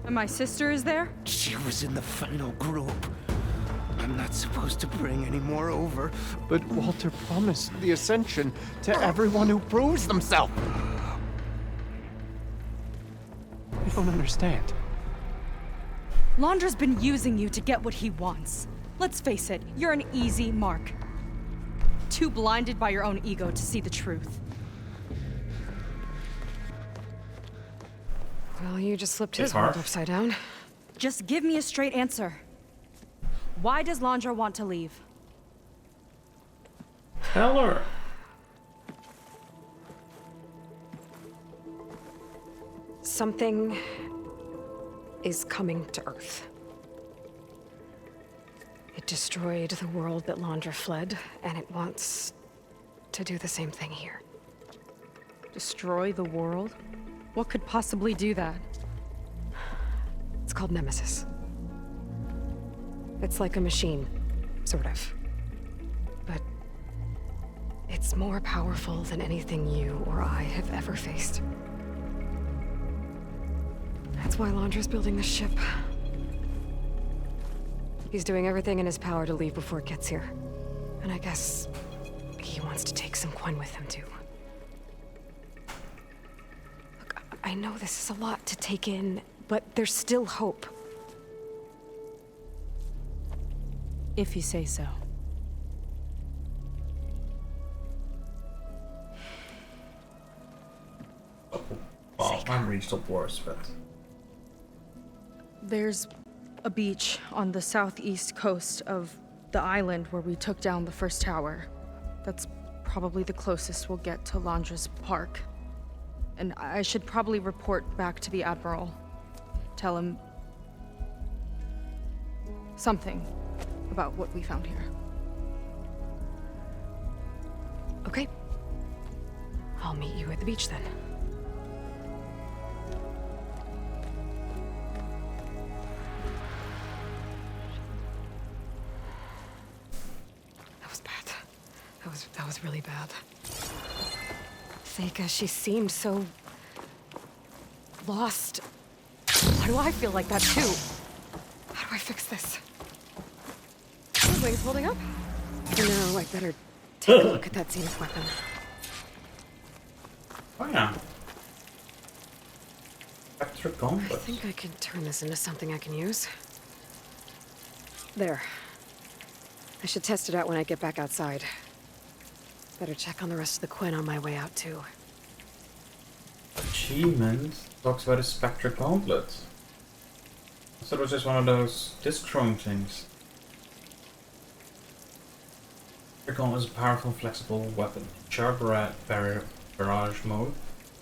And my sister is there? She was in the final group. I'm not supposed to bring any more over. But Walter promised the Ascension to everyone who proves themselves. I don't understand. Londra's been using you to get what he wants. Let's face it, you're an easy mark. Too blinded by your own ego to see the truth. Well, you just flipped his world upside down. Just give me a straight answer. Why does Londra want to leave? Tell her. Something is coming to Earth. It destroyed the world that Londra fled, and it wants to do the same thing here. Destroy the world? What could possibly do that? It's called Nemesis. It's like a machine, sort of. But it's more powerful than anything you or I have ever faced. That's why Londra's building this ship. He's doing everything in his power to leave before it gets here. And I guess he wants to take some Quen with him, too. Look, I know this is a lot to take in, but there's still hope. If you say so. Well, memory still worse, but... There's a beach on the southeast coast of the island where we took down the first tower. That's probably the closest we'll get to Londra's park. And I should probably report back to the Admiral. Tell him something about what we found here. Okay. I'll meet you at the beach then. That was bad. That was really bad. Seika, she seemed so lost. Why do I feel like that too? How do I fix this? Are wings holding up? No, I better take a look at that Zenith weapon. Oh yeah. Spectre Gauntlet. I think I can turn this into something I can use. There. I should test it out when I get back outside. Better check on the rest of the Quen on my way out too. Achievement talks about a Spectre Gauntlet. I thought it was just one of those disc throwing things. Spectre Gauntlet is a powerful, flexible weapon. Sharp barrage mode. You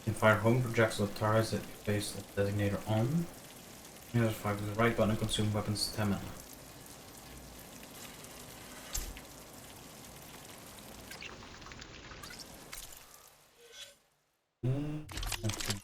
can fire home projectiles with turrets that you place the designator on. You can fire with the right button and consume weapons stamina. Okay.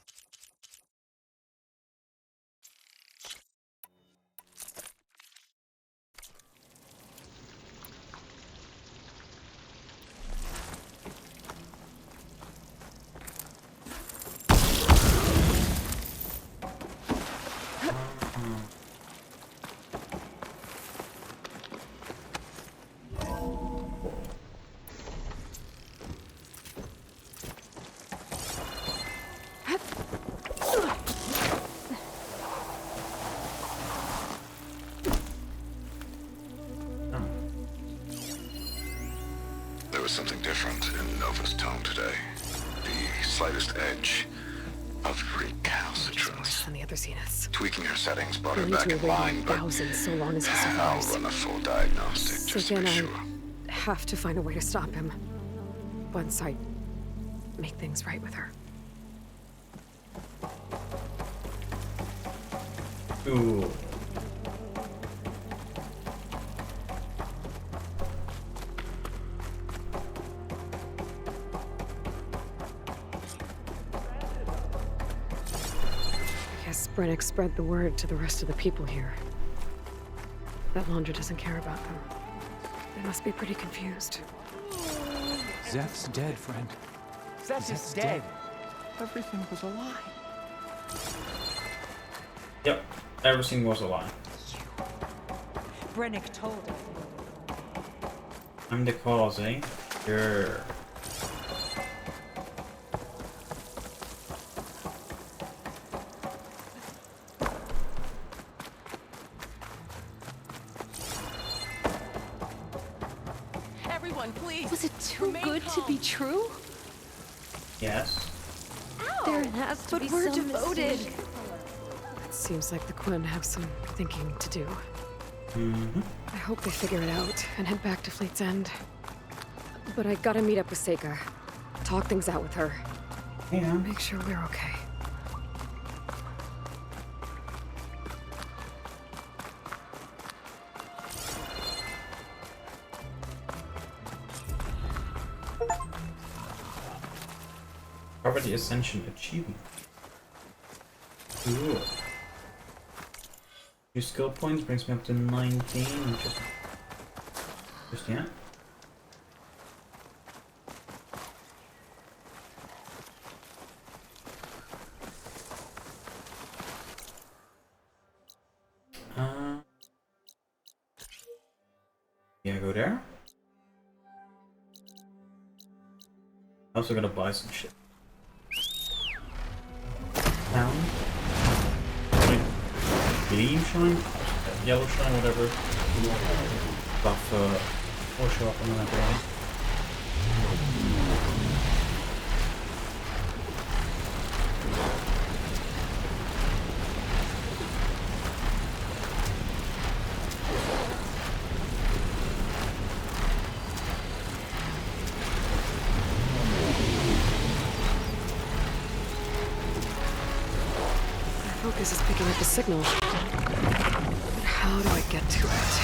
There was something different in Nova's tone today. The slightest edge of recalcitrance. And the other Zeniths. Tweaking her settings brought We'll her need back to in avoid line, but thousands so long as he I'll survives. run a full diagnostic just to Again, be sure. I have to find a way to stop him. Once I make things right with her. Ooh. Brennick spread the word to the rest of the people here. That Londra doesn't care about them. They must be pretty confused. Zeph's dead, friend. Zeph is dead. Everything was a lie. Yep, everything was a lie. Brennick told us. I'm the cause, eh? Sure. Everyone, please. Was it too good to be true? Yes. There has to be we're some devoted. mistake. It seems like the Quinn have some thinking to do. Mm-hmm. I hope they figure it out and head back to Fleet's End. But I gotta meet up with Seika. Talk things out with her. Yeah. Make sure we're okay. Cover the Ascension achievement. Cool. 2 skill points brings me up to 19, which is just yeah. Yeah, go there. Also gotta buy some shit. Town. Gleam shine? Yellow shine, whatever. Buff, or show up on the map. Focus is picking up the signal. But how do I get to it?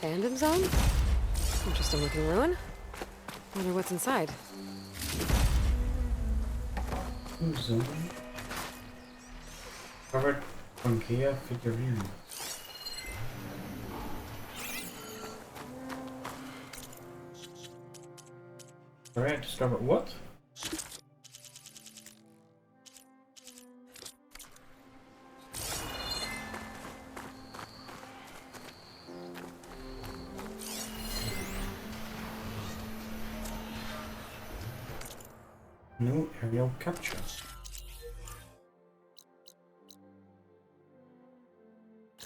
Fandom Zone? Interesting looking ruin. Wonder what's inside. Zone. Covered from Kia figurine. Alright, discover what? No aerial capture.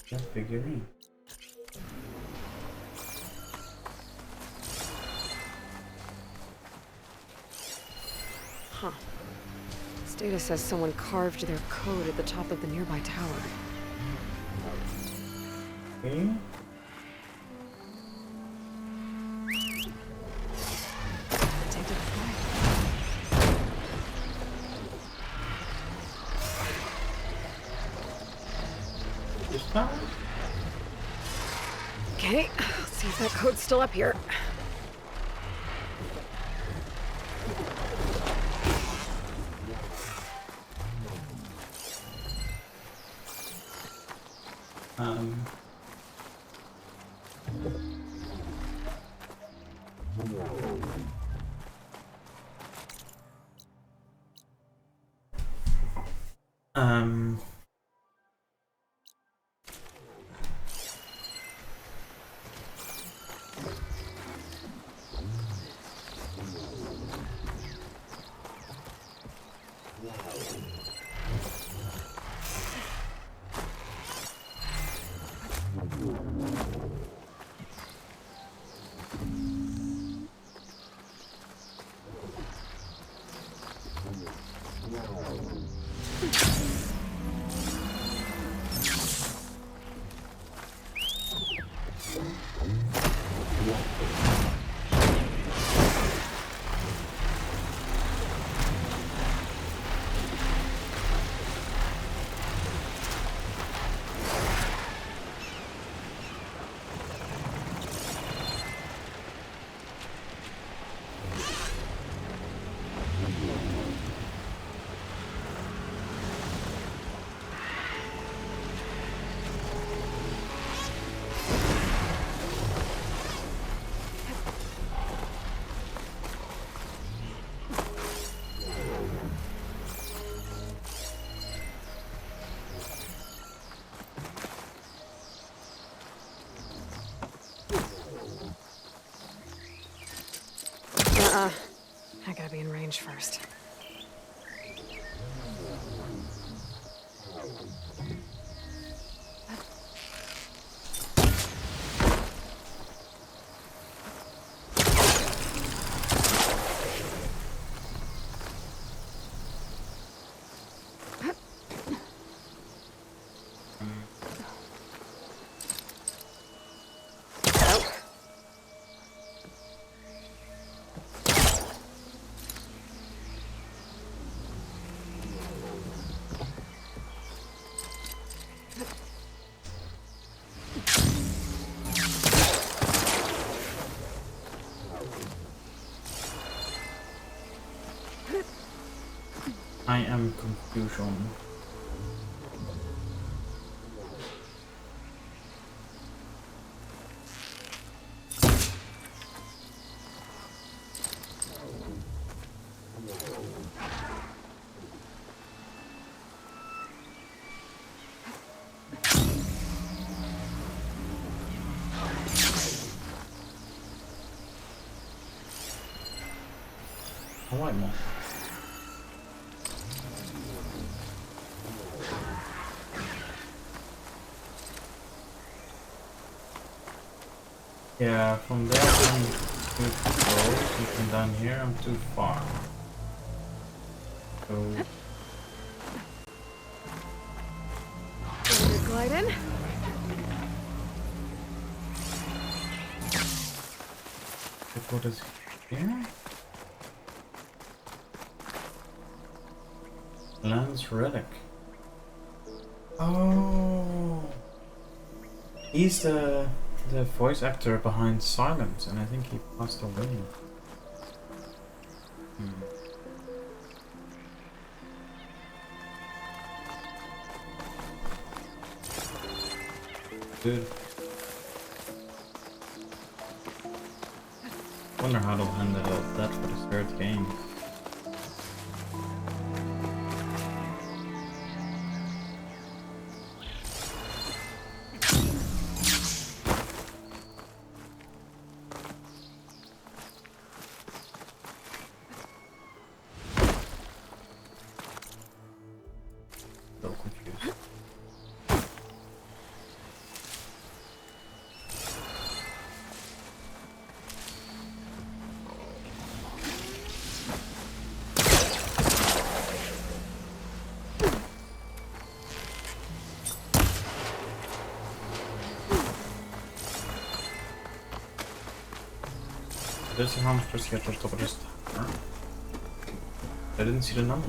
Just figurine. Huh. This data says someone carved their code at the top of the nearby tower. Okay. Okay, let's see if that code's still up here. I gotta be in range first. I am confusion. I like more. Yeah, from there I'm too close, and from down here I'm too far. So... Glide in. What is here? Lance Reddick. Oh, he's the voice actor behind Silence, and I think he passed away. Good. Wonder how they'll handle that for the third game. There's how I'm supposed to get to top of this. I didn't see the number.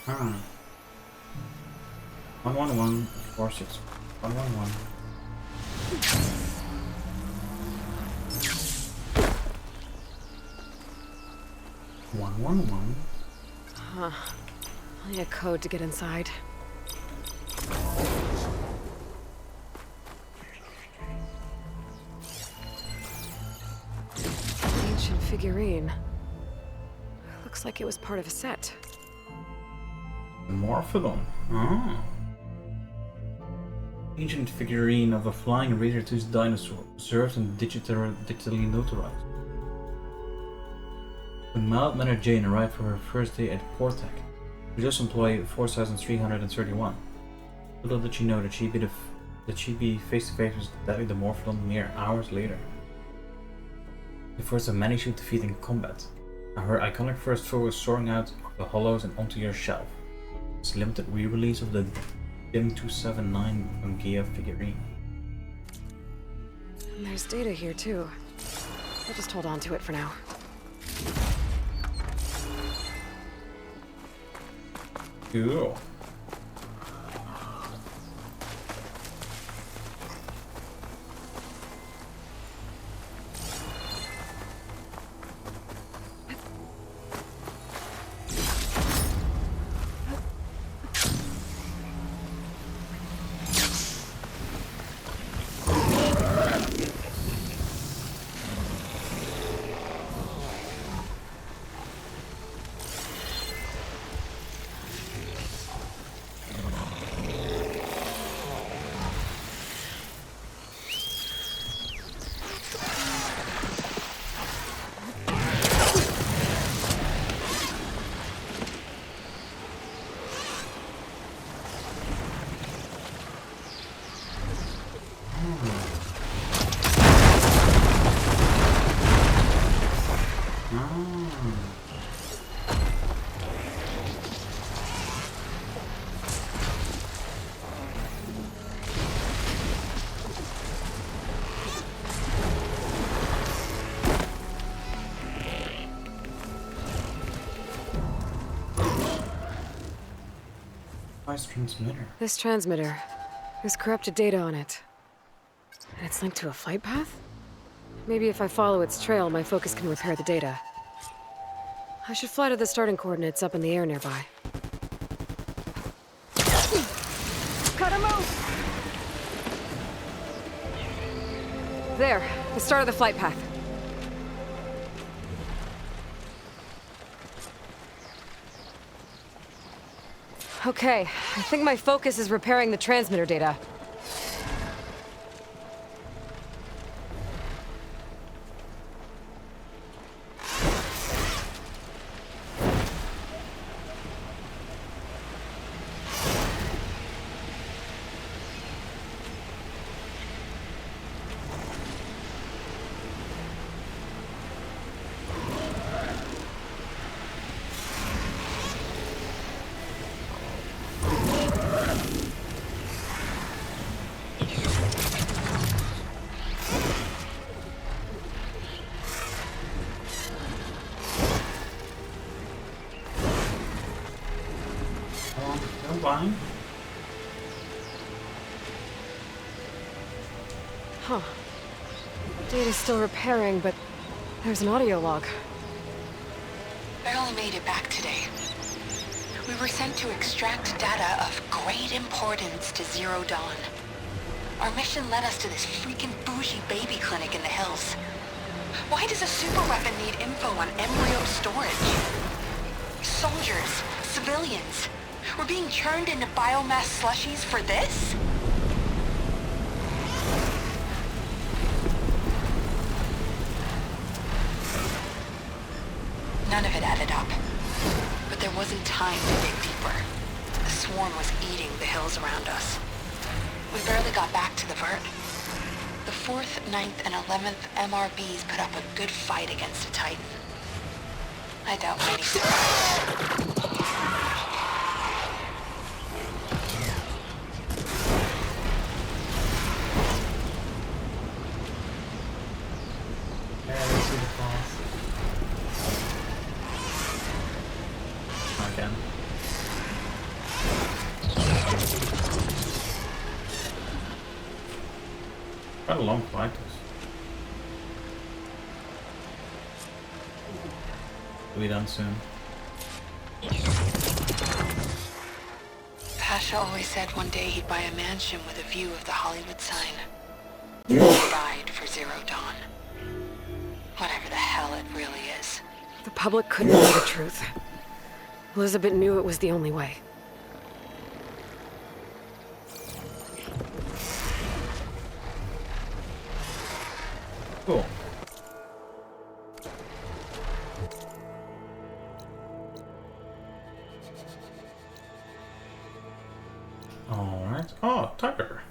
Ah. 11146. 111. Huh. Only a code to get inside. Ancient figurine. Looks like it was part of a set. Morphodon. Ah. Ancient figurine of a flying razor-toothed dinosaur, preserved and digitally notarized. When mild-mannered Jane arrived for her first day at Portec, she just employed 4,331. Little did she know that she'd be face to face with Deadly the Morphodon mere hours later. The first of many she'd defeat in combat. Now her iconic first foe was soaring out of the hollows and onto your shelf. It's a limited re-release of the DIM 279 from Gia figurine. And there's data here too. I'll just hold on to it for now. Cool. Transmitter. This transmitter. There's corrupted data on it. And it's linked to a flight path? Maybe if I follow its trail, my focus can repair the data. I should fly to the starting coordinates up in the air nearby. Cut him out! There, the start of the flight path. Okay, I think my focus is repairing the transmitter data. Huh. Data's still repairing, but there's an audio log. Barely made it back today. We were sent to extract data of great importance to Zero Dawn. Our mission led us to this freaking bougie baby clinic in the hills. Why does a super weapon need info on embryo storage? Soldiers, civilians, we're being churned into biomass slushies for this? None of it added up. But there wasn't time to dig deeper. The swarm was eating the hills around us. We barely got back to the vert. The 4th, 9th, and 11th MRBs put up a good fight against a Titan. I doubt many survived. Again. Quite a long flight. We'll be done soon. Asha always said one day he'd buy a mansion with a view of the Hollywood sign. He died for Zero Dawn. Whatever the hell it really is. The public couldn't know the truth. Elizabeth knew it was the only way. Cool. Alright. Oh, Tucker.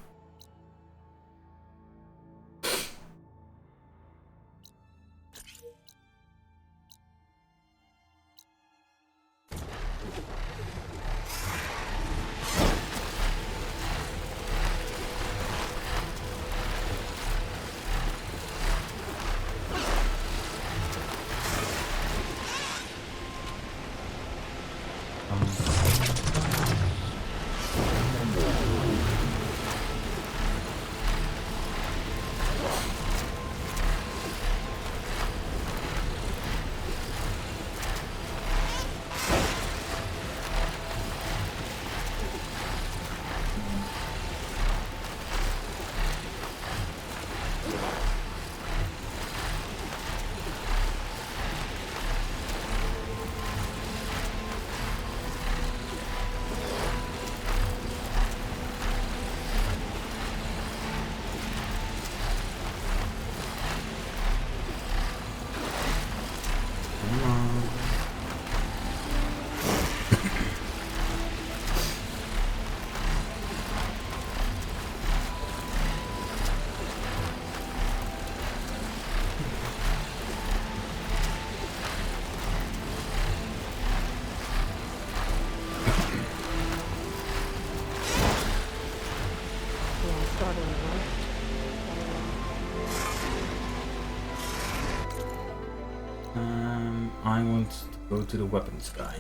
I want to go to the weapons guy.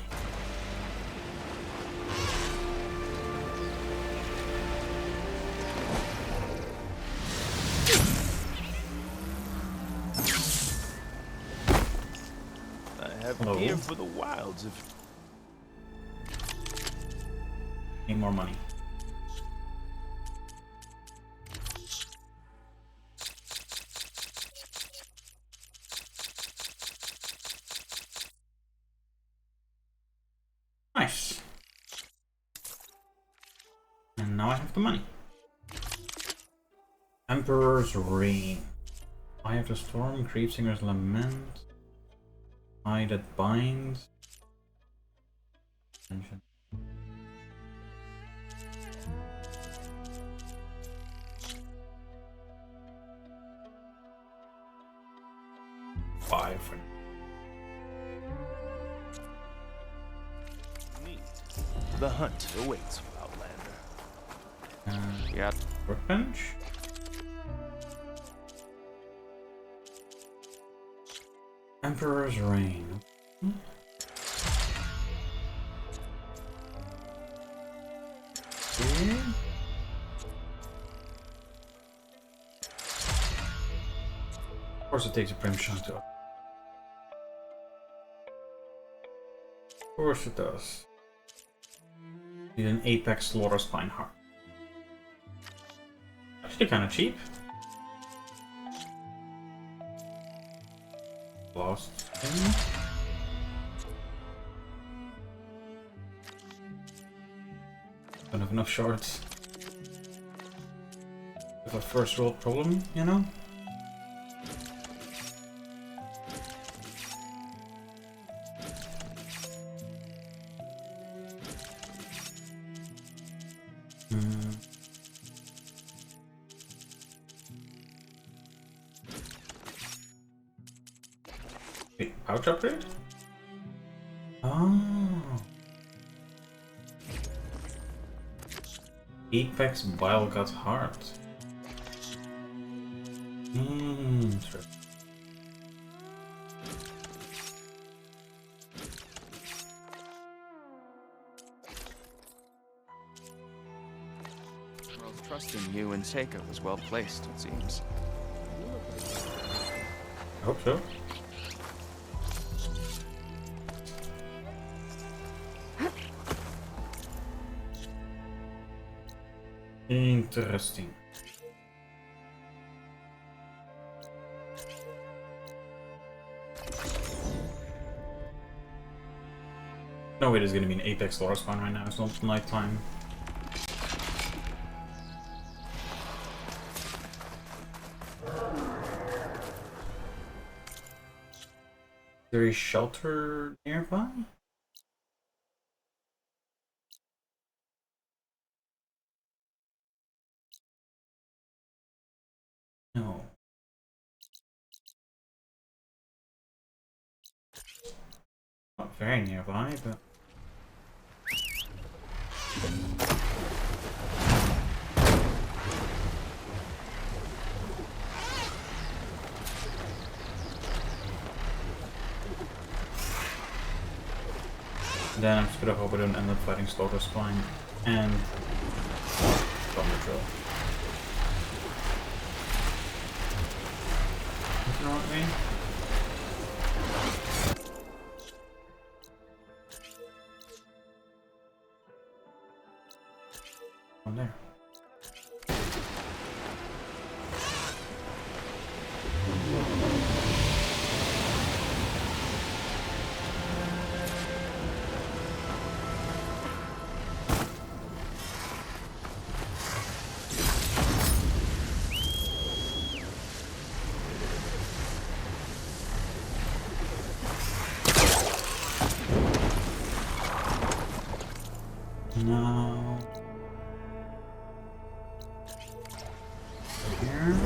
I have Hello. gear for the wilds if... Need more money. Nice. And now I have the money. Emperor's Reign. Eye of the Storm, Creepsinger's Lament. Eye that binds. Attention. Five. Neat. The hunt awaits, Outlander. Yeah. Workbench. Emperor's Reign. Okay. Of course it takes a Brimstone to. Of course it does. Need an Apex Slaughter Spine Heart. Actually kind of cheap. Lost thing. Don't have enough shards. With a first world problem, you know? Wait, pouch upgrade? Oh. Apex Bile Gut Heart. Interesting. Well, trust in you and Seika was well placed, it seems. I hope so. Interesting. No way there's gonna be an apex lore spawn right now, it's not nighttime. Is there a shelter nearby? No. Not very nearby, but... Then I'm just gonna hope I don't end up fighting Slaughter Spine and Thunder Drill. What's wrong with me? One there. No. Here.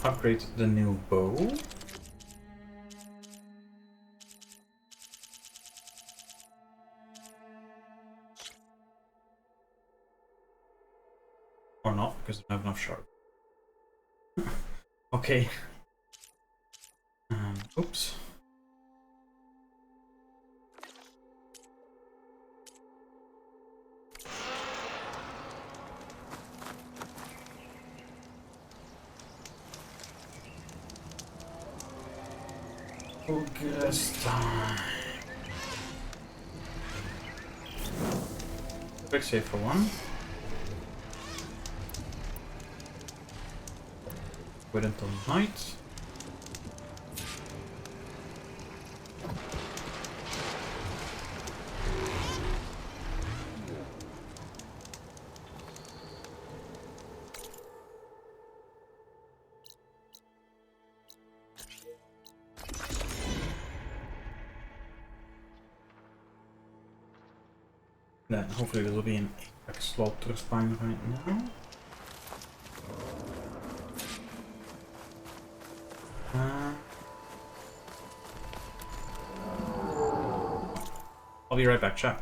Upgrade the new bow. Or not, because I don't have enough sharp. Okay. Oops. Focus time. Quick save for one. Wait until night. Then hopefully there will be an apex slot to spawn right now. I'll be right back, chat.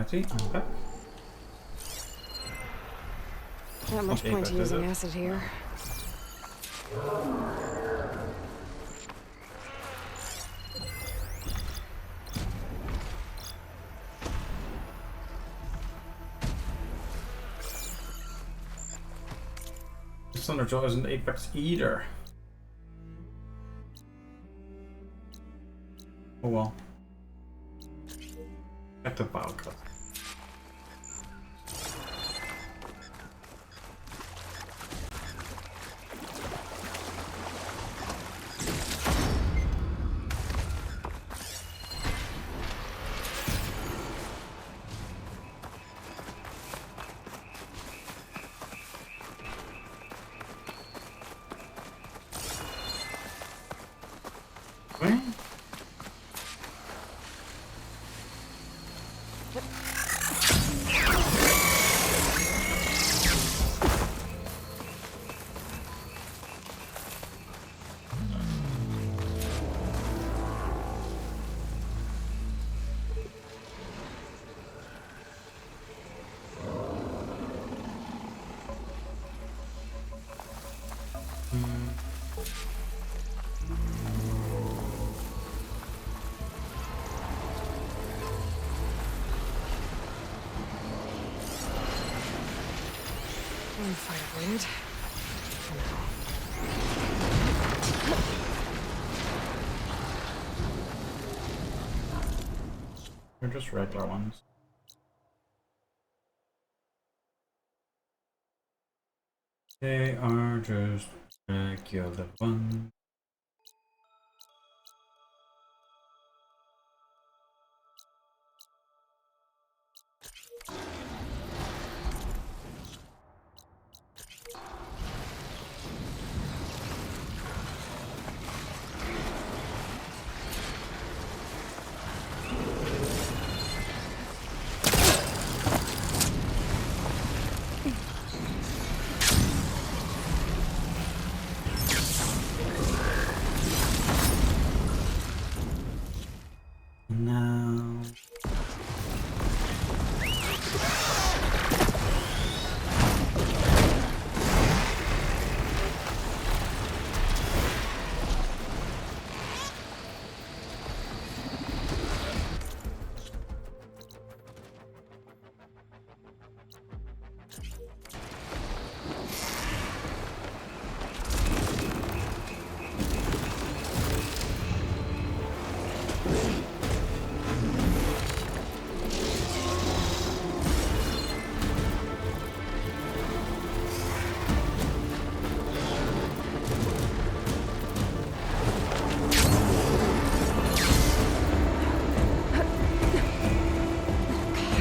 Alrighty, I'm back. Not much Okay, point back to to using the- acid here. Thunderjaw isn't Apex either. Oh well. Back to Bowcut. One fire blade. They're just regular ones. They are just regular ones. Now.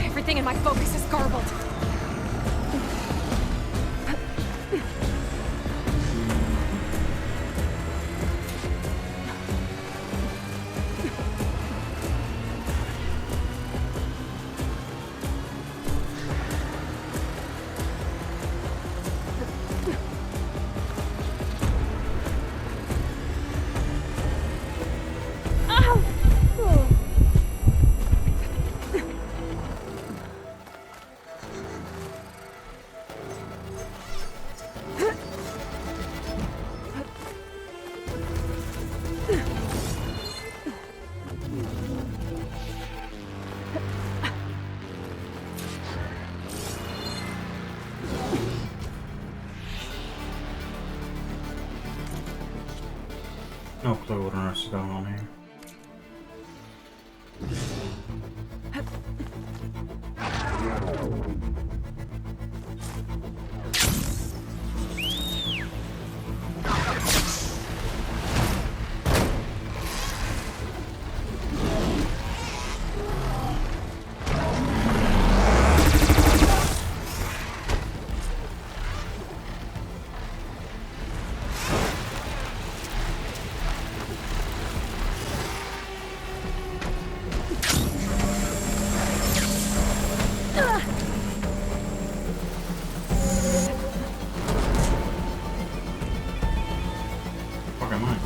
Everything in my focus is garbled. No clue what on earth is going on here. Fuck am I?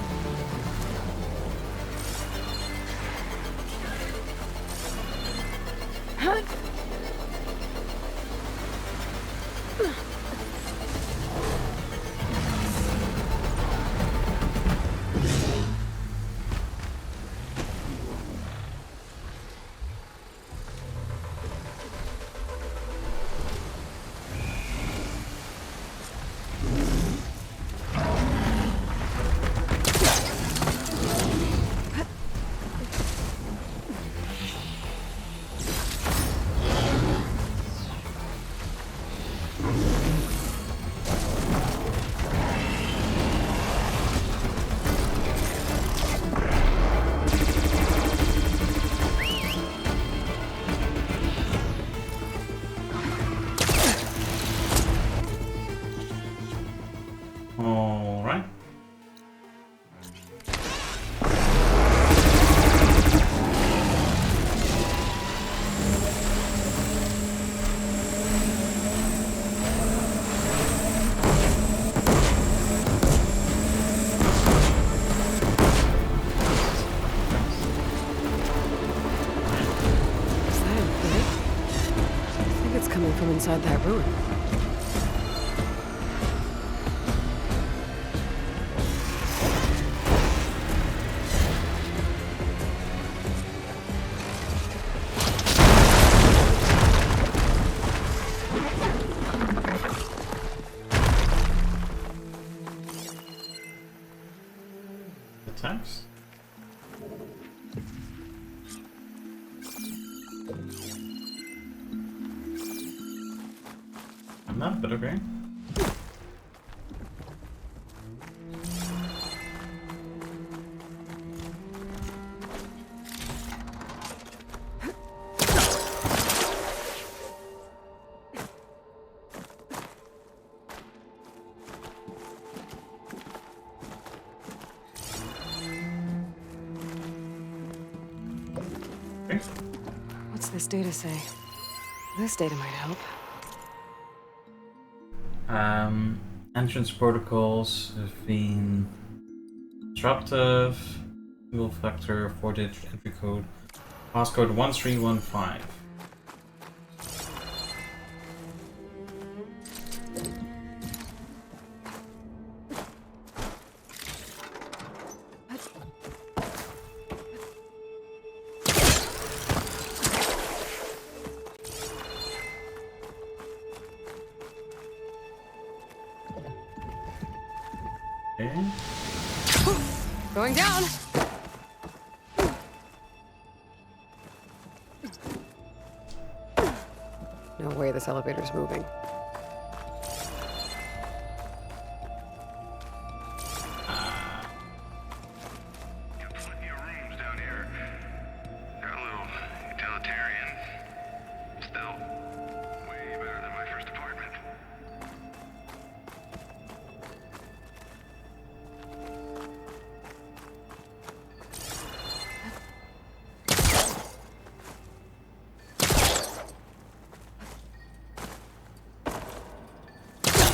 inside that ruin. Attacks? I'm not, but okay. What's this data say? This data might help. Entrance protocols have been disruptive. Single factor 4-digit entry code. Passcode 1315. Going down! No way this elevator's moving.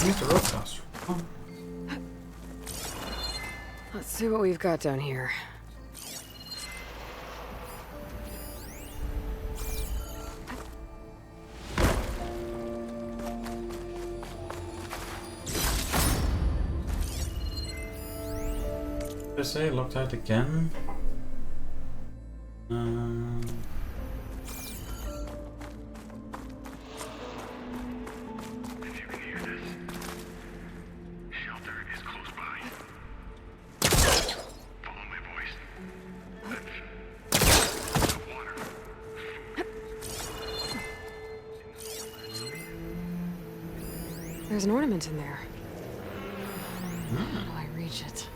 Use the rope faster. Oh. Let's see what we've got down here. Did I say locked out again? There's an ornament in there. How do I reach it?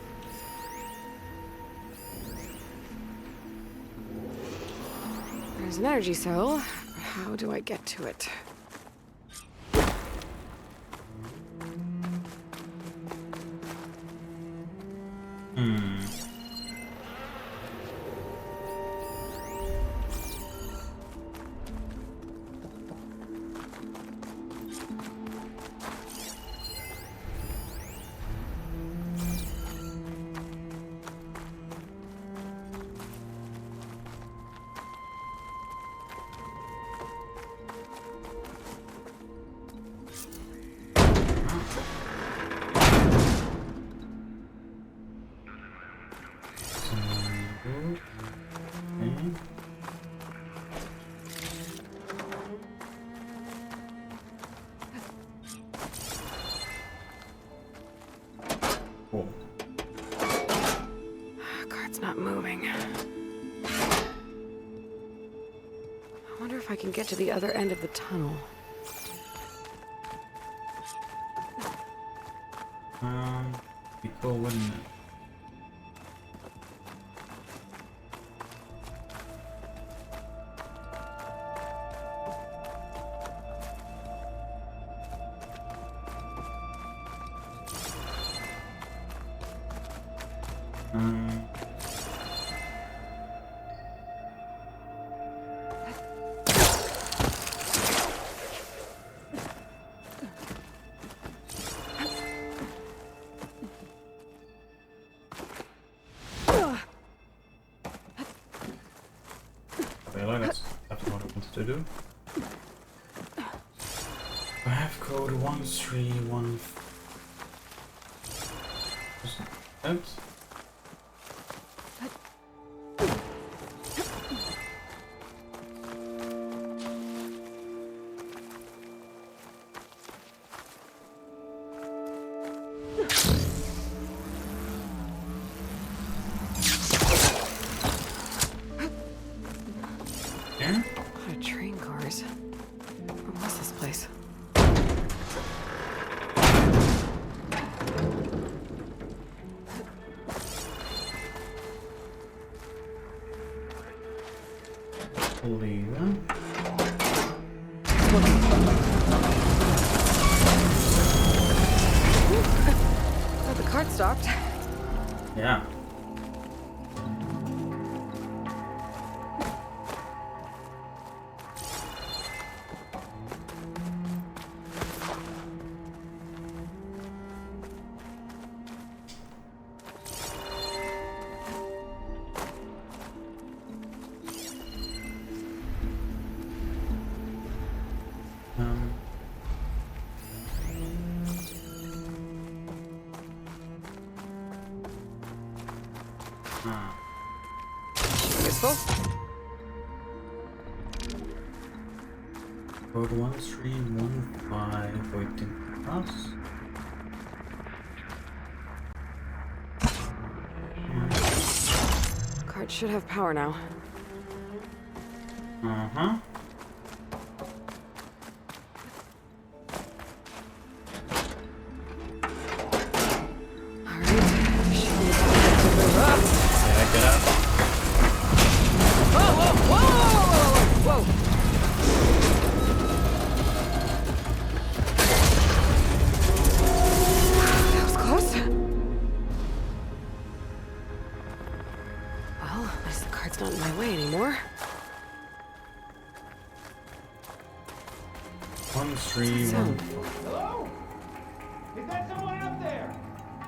There's an energy cell. How do I get to it? Card's not moving. I wonder if I can get to the other end of the tunnel. Be cool, wouldn't it? That's what I wanted to do. I have code 131. Oops. What a train cars. Where was this place? Believe that. Oh, the cart stopped. Yeah. Useful. Code 1315 waiting for us. Cart should have power now. Uh-huh. Get up. Whoa, whoa, whoa, whoa, whoa, that was close. Well, at least the cart's not in my way anymore. 1315. Hello? Is that someone up there?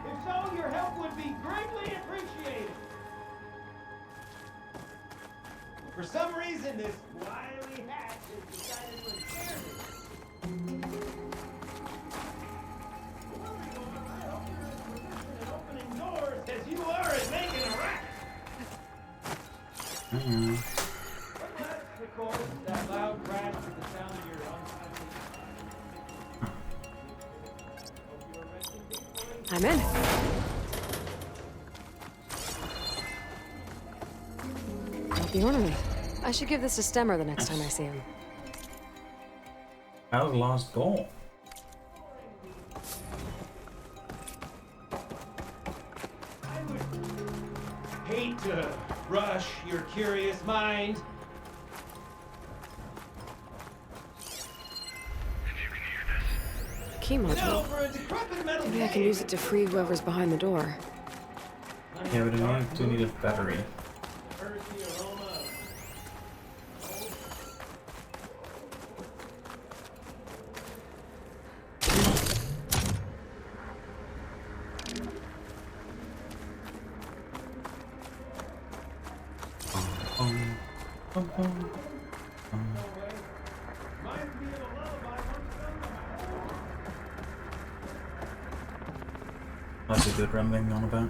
If so, your help would be greatly appreciated. For some reason, this wily hatch has decided to scare me. I hope you're as proficient at opening doors as you are at making a racket. But that's, of course, that loud crash is the sound of your untimely. I'm in. The ornament. I should give this to Stemmer the next time I see him. That was lost goal. I would hate to rush your curious mind. Key module. Maybe I can use it to free whoever's behind the door. Yeah, but I do need a battery. That's a good rambling on about.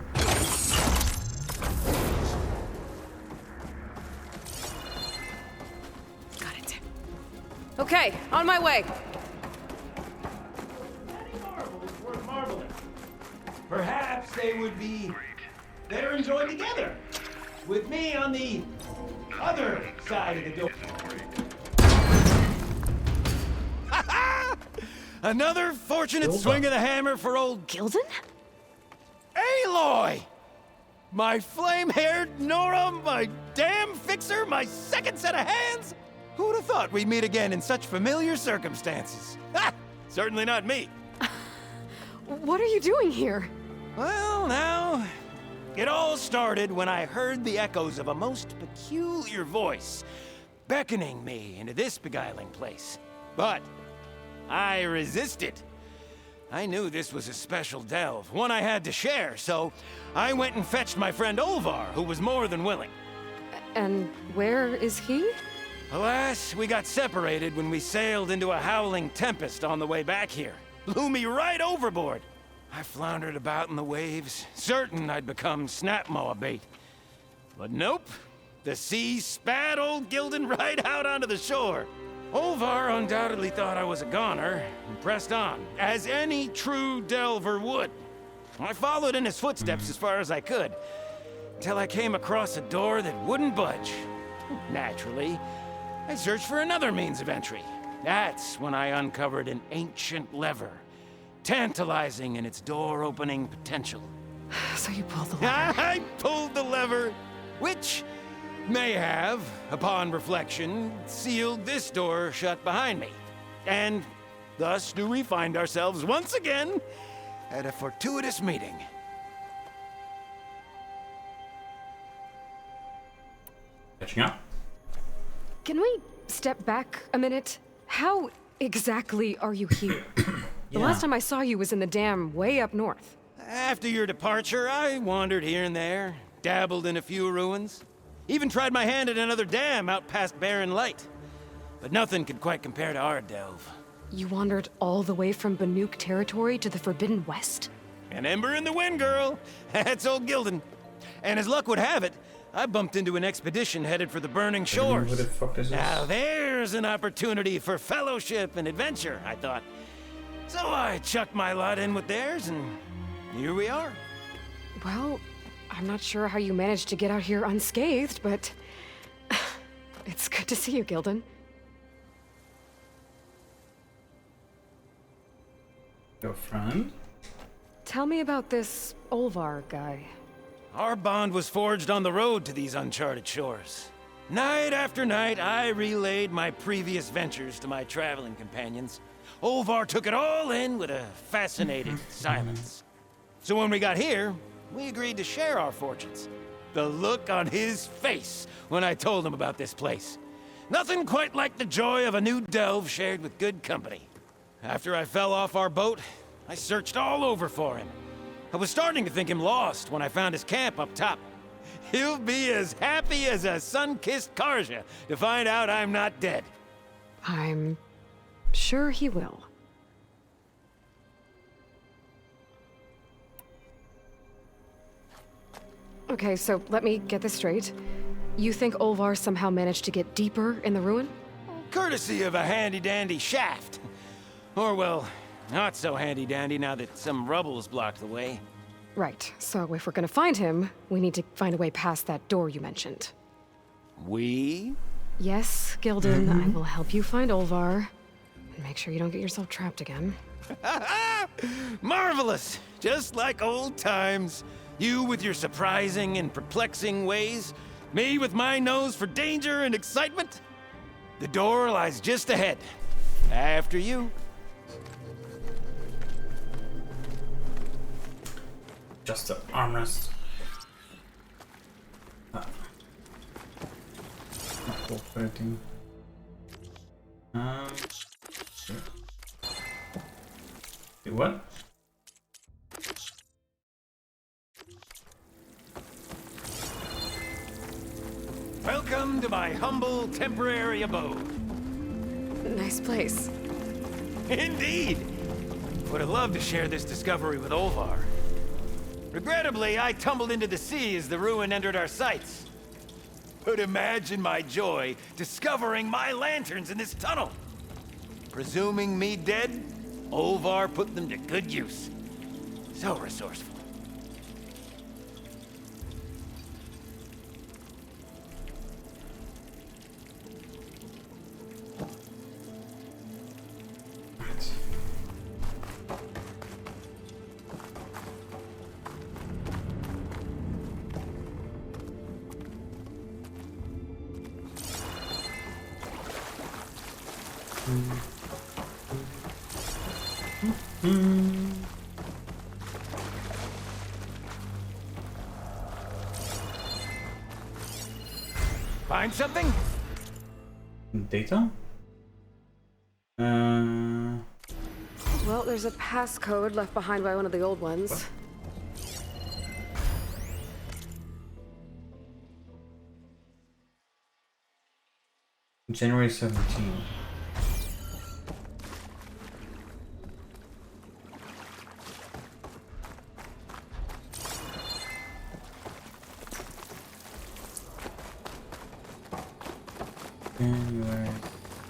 Got it. Okay, on my way. Any marvel is worth marveling. Perhaps they would be better enjoyed together, with me on the other side of the door. Another fortunate swing of the hammer for old Gildan? Aloy! My flame-haired Nora, my damn fixer, my second set of hands! Who'd have thought we'd meet again in such familiar circumstances? Ha! Certainly not me. What are you doing here? Well, now, it all started when I heard the echoes of a most peculiar voice beckoning me into this beguiling place. But I resisted. I knew this was a special delve, one I had to share, so I went and fetched my friend Olvar, who was more than willing. And where is he? Alas, we got separated when we sailed into a howling tempest on the way back here. Blew me right overboard. I floundered about in the waves, certain I'd become snapmaw bait. But nope, the sea spat old Gilden right out onto the shore. Olvar undoubtedly thought I was a goner and pressed on, as any true delver would. I followed in his footsteps as far as I could, until I came across a door that wouldn't budge. Naturally, I searched for another means of entry. That's when I uncovered an ancient lever, tantalizing in its door-opening potential. So you pulled the lever. I pulled the lever, which may have, upon reflection, sealed this door shut behind me. And thus do we find ourselves once again at a fortuitous meeting. Catching up. Can we step back a minute? How exactly are you here? The last time I saw you was in the dam way up north. After your departure, I wandered here and there, dabbled in a few ruins, even tried my hand at another dam out past Barren Light. But nothing could quite compare to our delve. You wandered all the way from Banuk territory to the Forbidden West? An ember in the wind, girl. That's old Gilden. And as luck would have it, I bumped into an expedition headed for the Burning Shores. What the fuck is this? Now there's an opportunity for fellowship and adventure, I thought. So I chucked my lot in with theirs, and here we are. Well, I'm not sure how you managed to get out here unscathed, but it's good to see you, Gilden. Your friend? Tell me about this Olvar guy. Our bond was forged on the road to these uncharted shores. Night after night, I relayed my previous ventures to my traveling companions. Olvar took it all in with a fascinated silence. So when we got here, we agreed to share our fortunes. The look on his face when I told him about this place. Nothing quite like the joy of a new delve shared with good company. After I fell off our boat, I searched all over for him. I was starting to think him lost when I found his camp up top. He'll be as happy as a sun-kissed Karja to find out I'm not dead. I'm sure he will. Okay, so let me get this straight. You think Olvar somehow managed to get deeper in the ruin? Courtesy of a handy-dandy shaft. Or, well, not so handy-dandy now that some rubble's blocked the way. Right, so if we're gonna find him, we need to find a way past that door you mentioned. We? Yes, Gilden, I will help you find Olvar. And make sure you don't get yourself trapped again. Marvelous! Just like old times. You with your surprising and perplexing ways. Me with my nose for danger and excitement. The door lies just ahead. After you. Just the armrest. Not cooperating. Sure. Wait, what? Welcome to my humble temporary abode. Nice place. Indeed. Would have loved to share this discovery with Olvar. Regrettably, I tumbled into the sea as the ruin entered our sights. But imagine my joy discovering my lanterns in this tunnel. Presuming me dead, Olvar put them to good use. So resourceful. Find something? Data? Well, there's a passcode left behind by one of the old ones. What? January 17. January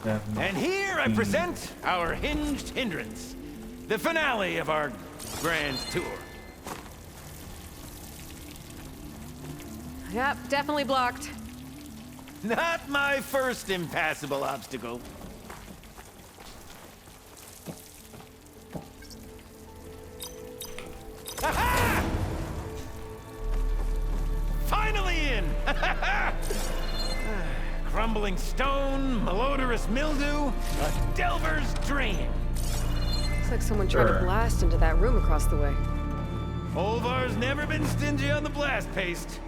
17. And here I present our hinged hindrance, the finale of our grand tour. Yep, definitely blocked. Not my first impassable obstacle. Ha-ha! Finally in! Crumbling stone, malodorous mildew, a delver's dream. Looks like someone tried to blast into that room across the way. Olvar's never been stingy on the blast paste.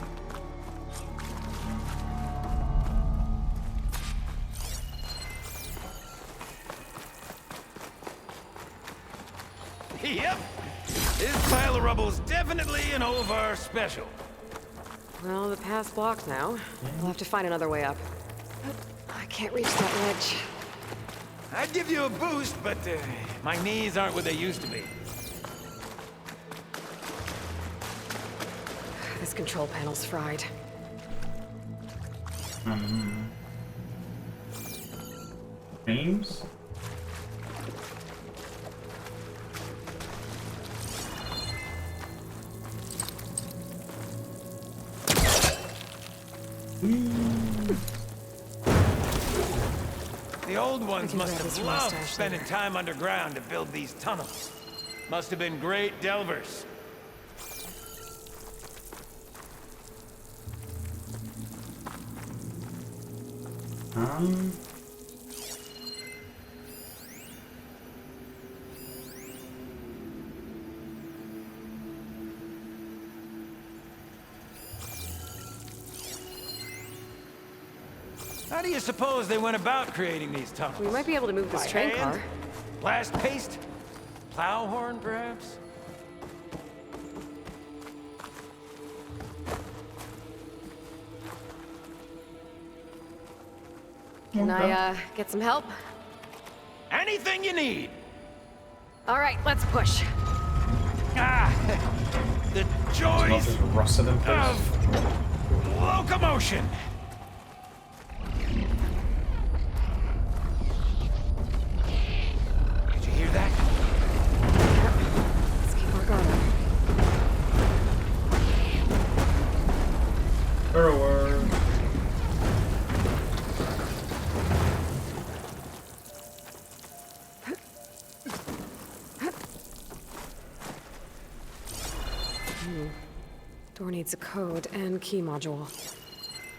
Yep. This pile of rubble is definitely an Olvar special. Well, the path's blocked now. We'll have to find another way up. I can't reach that ledge. I'd give you a boost, but my knees aren't what they used to be. This control panel's fried. Names? The old ones must have loved spending time underground to build these tunnels. Must have been great delvers. How do you suppose they went about creating these tunnels? We might be able to move this train car. Blast paste? Plow horn, perhaps? Can I, get some help? Anything you need! All right, let's push. Ah! The joys of locomotion! Did you hear that? Let's keep our guard up. Forward. Door needs a code and key module.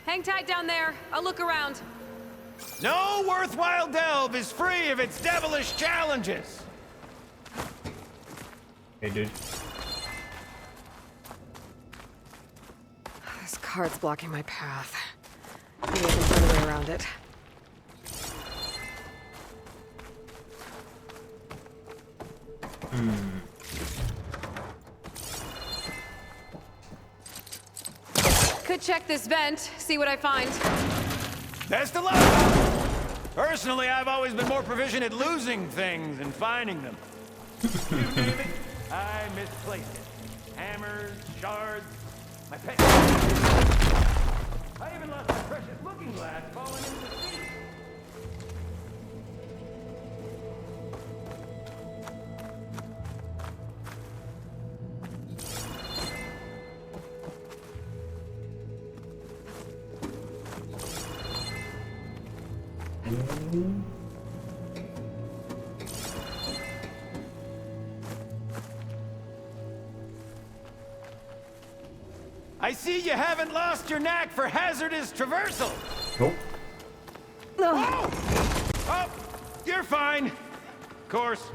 Hang tight down there. I'll look around. No worthwhile delve is free of its devilish challenges. Hey, dude. This card's blocking my path. Maybe I can find a way around it. Could check this vent, see what I find. Best of luck! Personally, I've always been more proficient at losing things than finding them. I misplaced it. Hammers, shards, my pen. I even lost my precious looking glass falling into the sea. I see you haven't lost your knack for hazardous traversal. Nope. Oh! Oh, you're fine. Of course.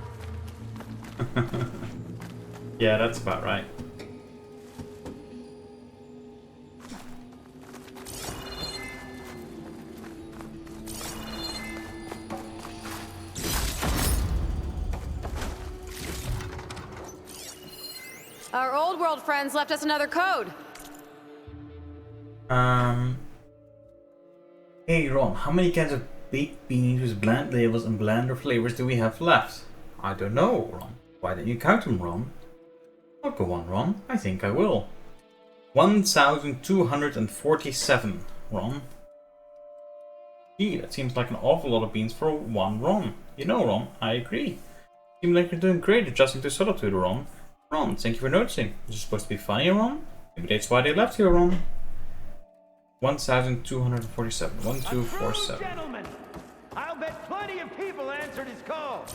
Yeah, that's about right. Our old world friends left us another code. Hey Ron, how many cans of baked beans with bland labels and blander flavors do we have left? I don't know, Ron. Why don't you count them, Ron? I'll go on, Ron. I think I will. 1,247, Ron. Gee, that seems like an awful lot of beans for one Ron. You know, Ron, I agree. Seems like you're doing great adjusting to solitude, Ron. Ron, thank you for noticing. Is it supposed to be funny, Ron? Maybe that's why they left you, Ron. 1,247. 1,247. Gentlemen, I'll bet plenty of people answered his call.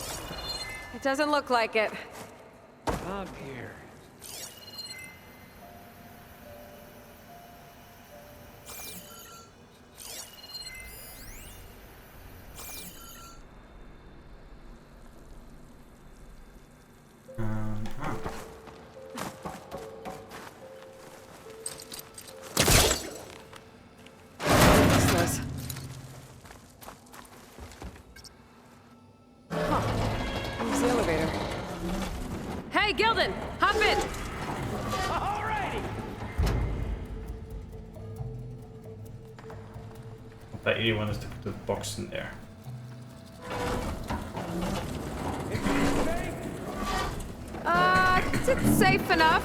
It doesn't look like it. Oh dear. Use the elevator. Hey, Gilden! Hop in! Alrighty. That you want us to put the box in there. It's safe enough.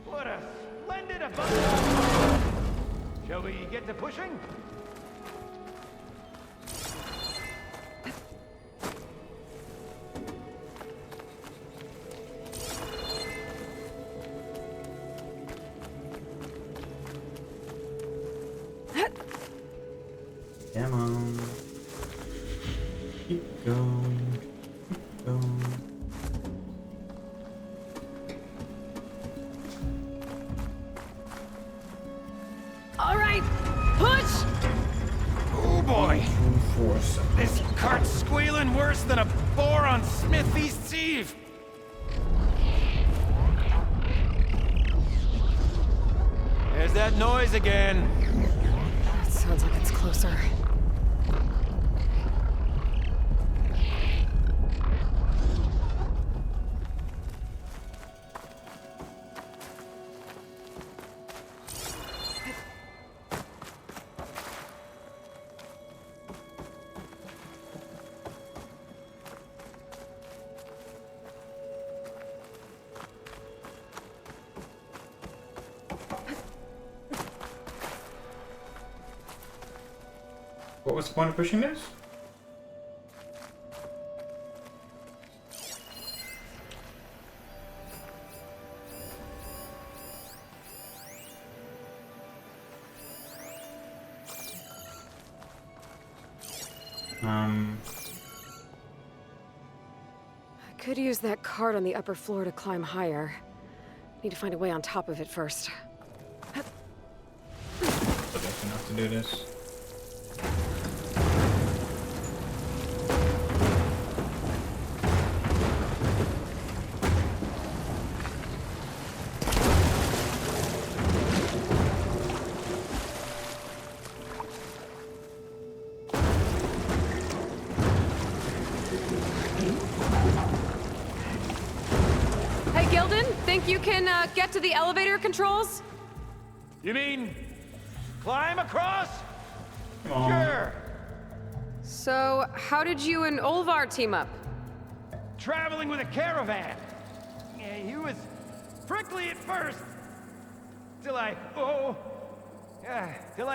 What a splendid abundance. Shall we get to pushing? Come on. Keep going. Keep going. All right, push! Oh boy! 247. This cart's squealing worse than a boar on Smith East's Eve. There's that noise again. It sounds like it's closer. What was the point of pushing this? I could use that cart on the upper floor to climb higher. Need to find a way on top of it first. So there's enough to do this. Hey, Gilden, think you can get to the elevator controls? You mean climb across? Aww. Sure. So, how did you and Olvar team up? Traveling with a caravan. Yeah, he was prickly at first. Till I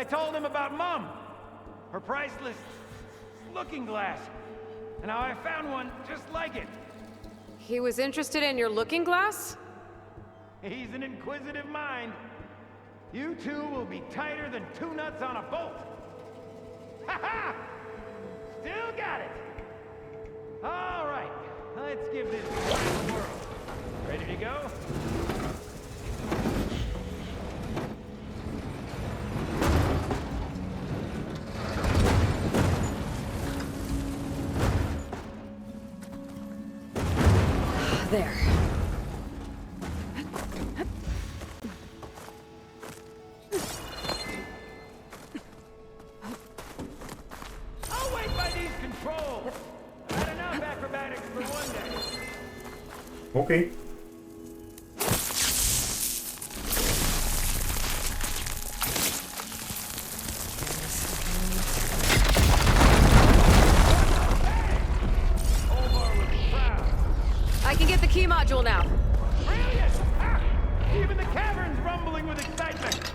told him about Mom. Her priceless looking glass. And how I found one just like it. He was interested in your looking glass? He's an inquisitive mind. You two will be tighter than two nuts on a bolt. Ha ha! Still got it. All right, let's give this a whirl. Ready to go? There. I'll wait by these controls. I've had enough acrobatics for one day. Okay. trembling with excitement.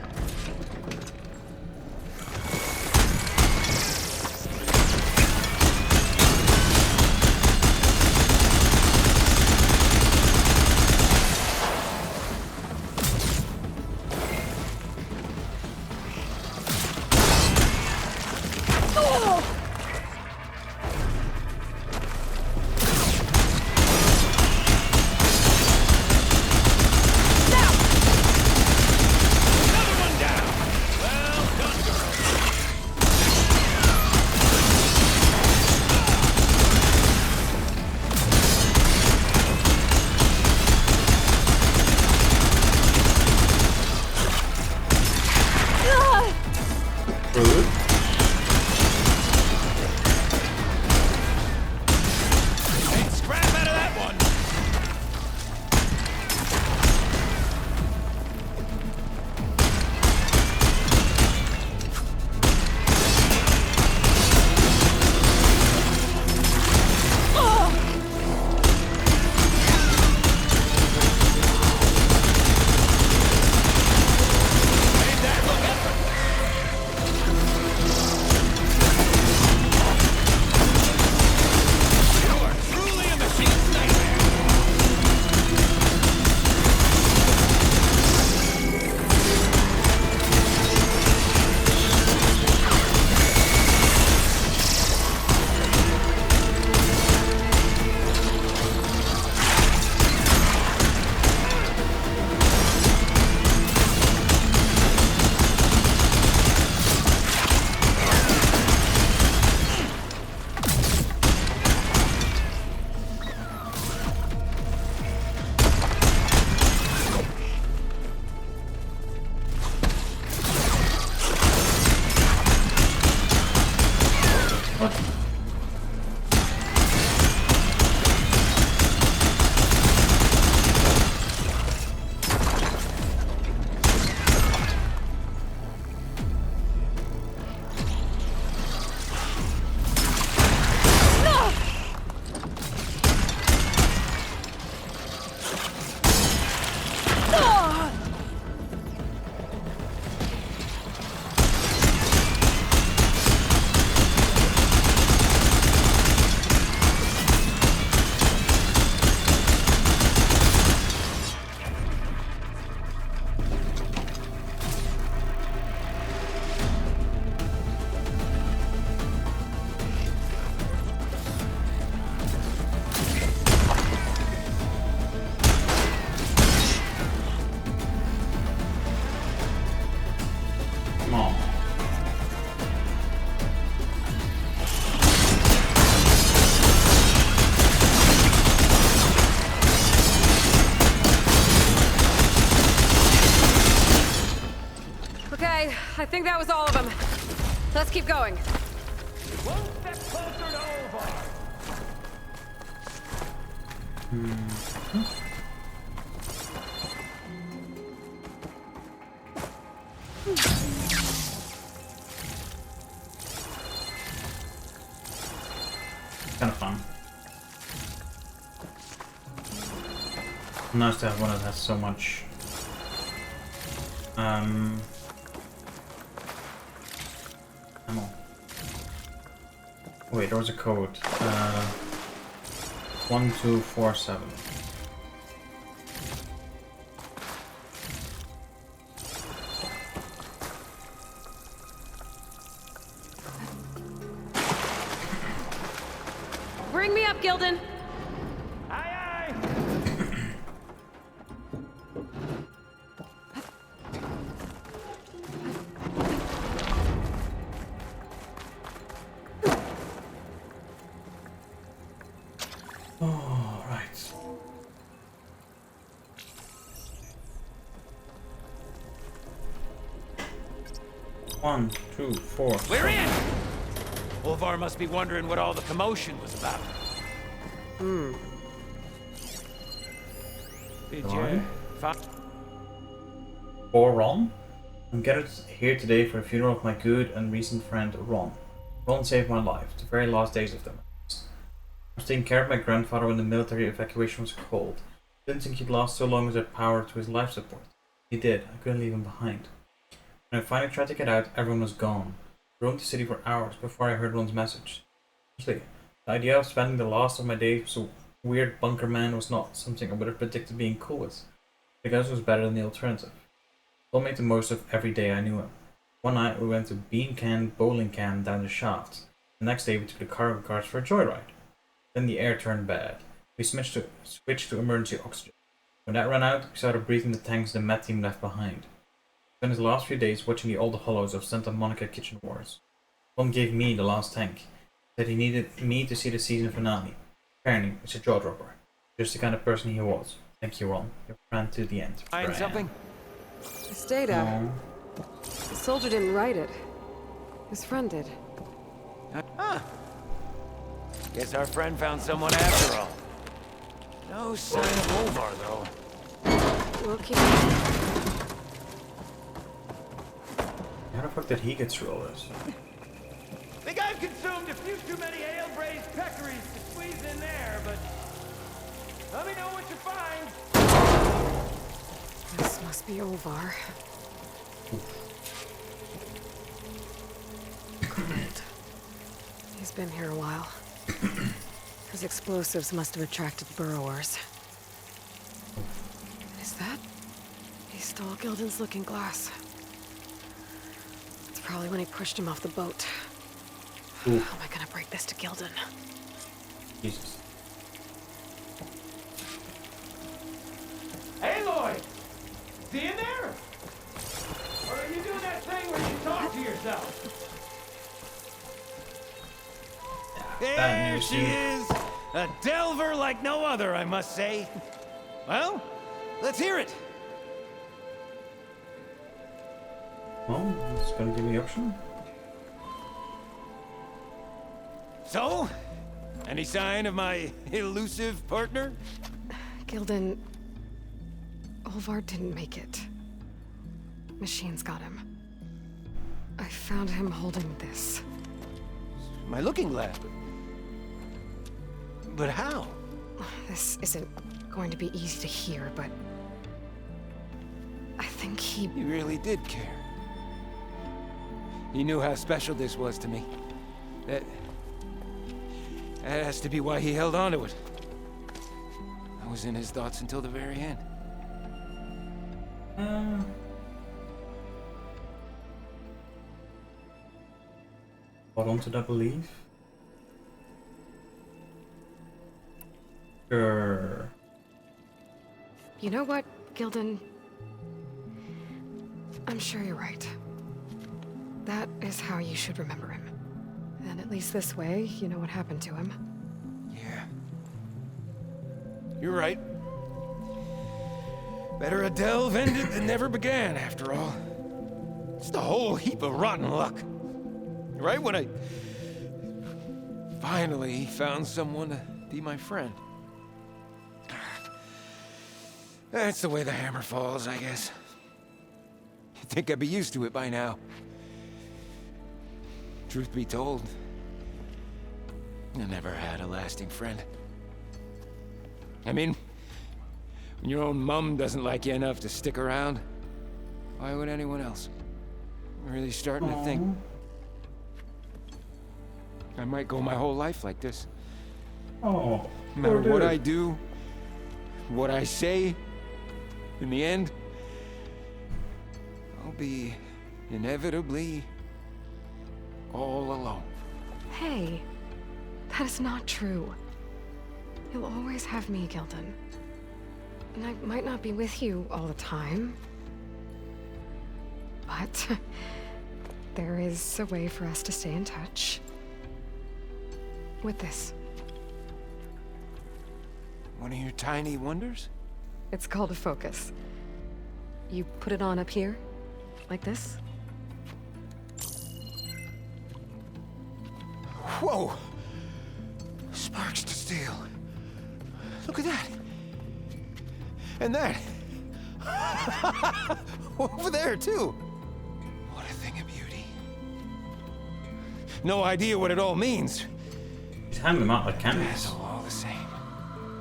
I think that was all of them. Let's keep going. One step closer to over. Kind of fun. Nice to have one that has so much ammo. Wait, there was a code. 1247. Bring me up, Gildan. One, two, four. We're in! Ulvar must be wondering what all the commotion was about. Did you find... Or Ron? I'm gathered here today for the funeral of my good and recent friend Ron. Ron saved my life, the very last days of them. I was taking care of my grandfather when the military evacuation was called. Didn't think he'd last so long as I power to his life support. He did. I couldn't leave him behind. When I finally tried to get out, everyone was gone. I roamed the city for hours before I heard Ron's message. Honestly, the idea of spending the last of my days with a weird bunker man was not something I would have predicted being cool with. I guess it was better than the alternative. I'll make the most of every day I knew him. One night we went to Bean Can Bowling Can down the shaft. The next day we took the cargo cars for a joyride. Then the air turned bad. We switched to emergency oxygen. When that ran out, we started breathing the tanks the Met team left behind. I spent his last few days watching the old hollows of Santa Monica Kitchen Wars. Ron gave me the last tank. Said he needed me to see the season finale. Apparently, it's a jaw-dropper. Just the kind of person he was. Thank you, Ron. Your friend to the end. Find something? This data. The soldier didn't write it. His friend did. Huh. Guess our friend found someone after all. No sign of Olvar, though. We'll keep... How the fuck did he get through all this? Think I've consumed a few too many ale-braised peccaries to squeeze in there, but... let me know what you find. This must be Olvar. Great. He's been here a while. His explosives must have attracted burrowers. Is that? He stole Gildan's looking glass. It's probably when he pushed him off the boat. How am I gonna break this to Gildan? Jesus. Hey, Lloyd! Is he in there? Or are you doing that thing where you talk to yourself? There she is! A delver like no other, I must say. Well, let's hear it. Well, it's gonna give me the option. So, any sign of my elusive partner? Gildan... Olvar didn't make it. Machines got him. I found him holding this. My looking glass. But how? This isn't going to be easy to hear, but... I think he really did care. He knew how special this was to me. That has to be why he held on to it. I was in his thoughts until the very end. Hold on to that belief. Sure. You know what, Gildan? I'm sure you're right. That is how you should remember him. And at least this way, you know what happened to him. Yeah. You're right. Better a delve ended than never began, after all. Just a whole heap of rotten luck. Right when I finally found someone to be my friend. That's the way the hammer falls, I guess. You'd think I'd be used to it by now. Truth be told, I never had a lasting friend. I mean, when your own mum doesn't like you enough to stick around, why would anyone else? I'm really starting to think I might go my whole life like this. Oh, no matter what I do, what I say, in the end, I'll be inevitably all alone. Hey, that is not true. You'll always have me, Gildan. And I might not be with you all the time, but there is a way for us to stay in touch. With this. One of your tiny wonders? It's called a focus. You put it on up here, like this. Whoa! Sparks to steel. Look at that. And that. Over there, too. What a thing of beauty. No idea what it all means. He's handing them out like candies. That's all the same.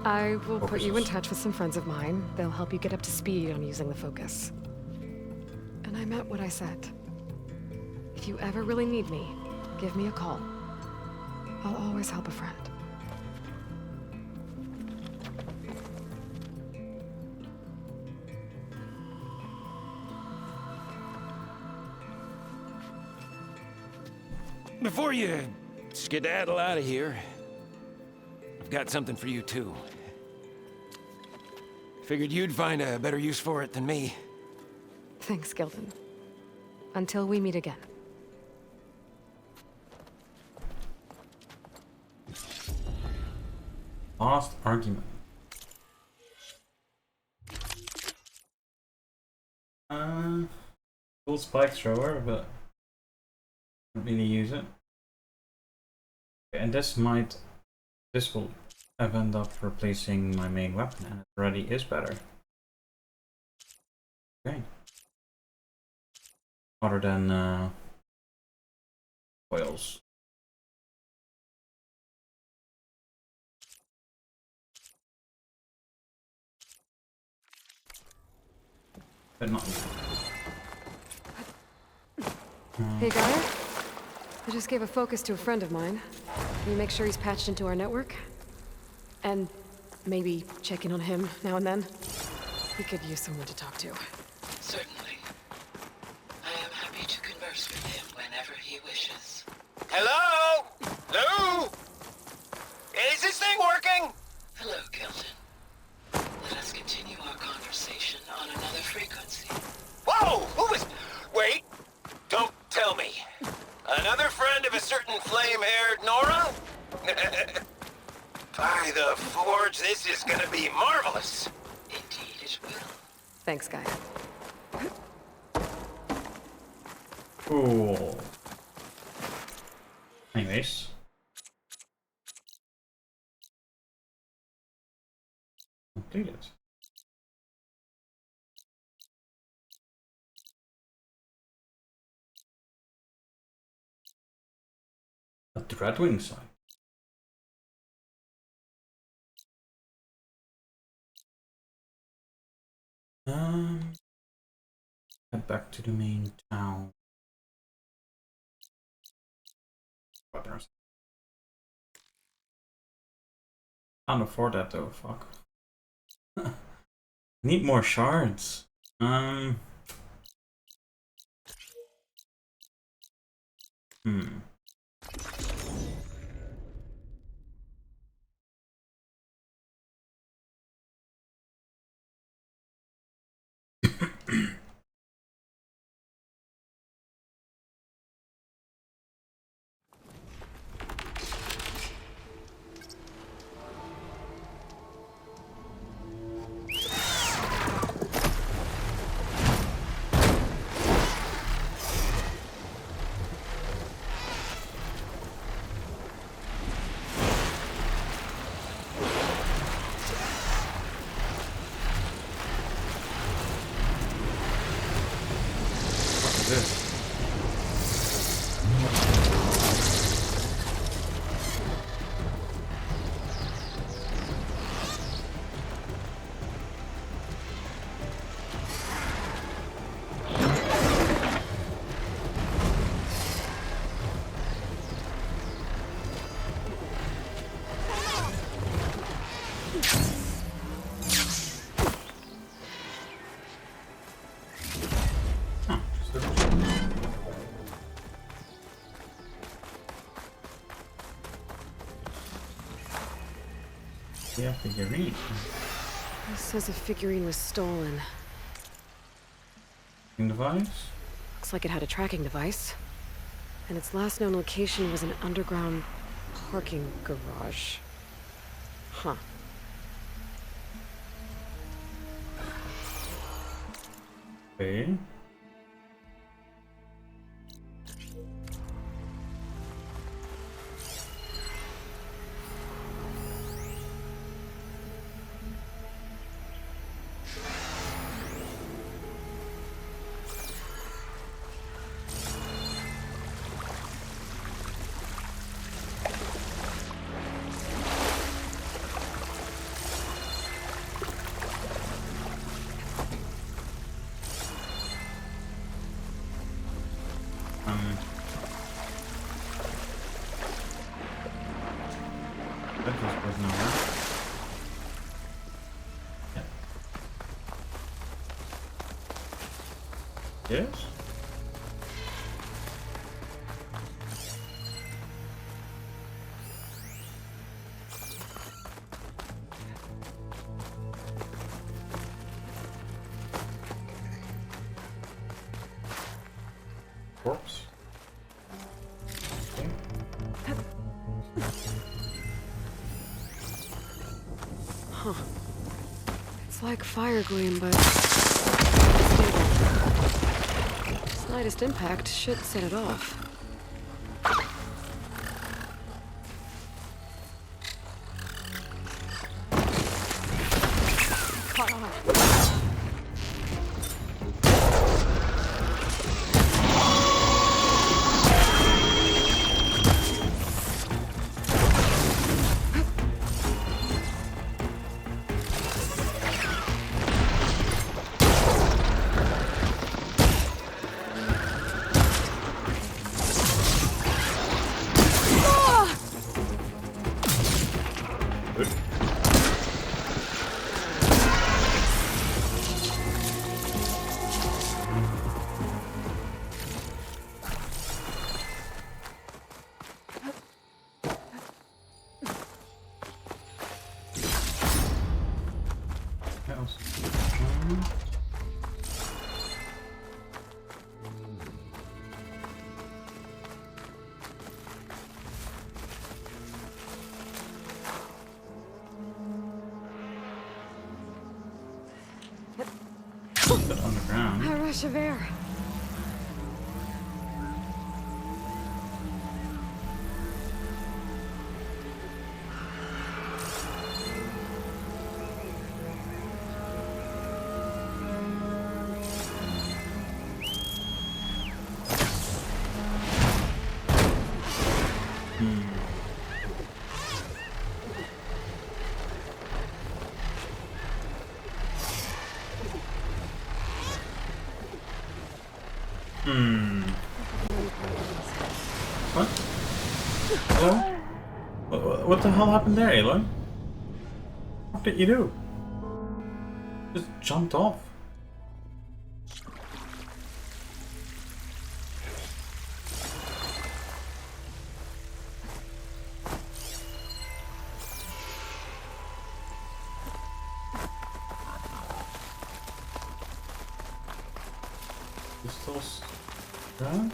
I will put you in touch with some friends of mine. They'll help you get up to speed on using the focus. And I meant what I said. If you ever really need me, give me a call. I'll always help a friend. Before you skedaddle out of here, I've got something for you too. Figured you'd find a better use for it than me. Thanks, Gilden. Until we meet again. Last argument. Cool spike thrower, but don't really use it. And this will end up replacing my main weapon, and it already is better. Okay. Other than oils. But not. Hey, Gaia? I just gave a focus to a friend of mine. Can you make sure he's patched into our network? And maybe check in on him now and then? He could use someone to talk to. Certainly. I am happy to converse with him whenever he wishes. Hello? Lou? Is this thing working? Hello, Gilden. Let us continue our conversation on another frequency. Whoa! Who is... Wait! Don't tell me. Another friend of a certain flame-haired Nora? By the Forge, this is gonna be marvelous. Indeed it will. Thanks, Gaia. Cool. Anyways. Completed. A Dreadwing site. Head back to the main town. Can't afford that though, fuck. Need more shards. Yeah, figurine. This says a figurine was stolen. Device? Looks like it had a tracking device. And its last known location was an underground parking garage. Huh. Okay. That was nowhere. Yeah. Yes? Corpse. Okay. Huh. It's like fire gleam, but stable. Slightest impact should set it off. Caught on. Underground. A rush of air. What? Hello? What the hell happened there, Aloy? What did you do? Just jumped off. Pistols. That?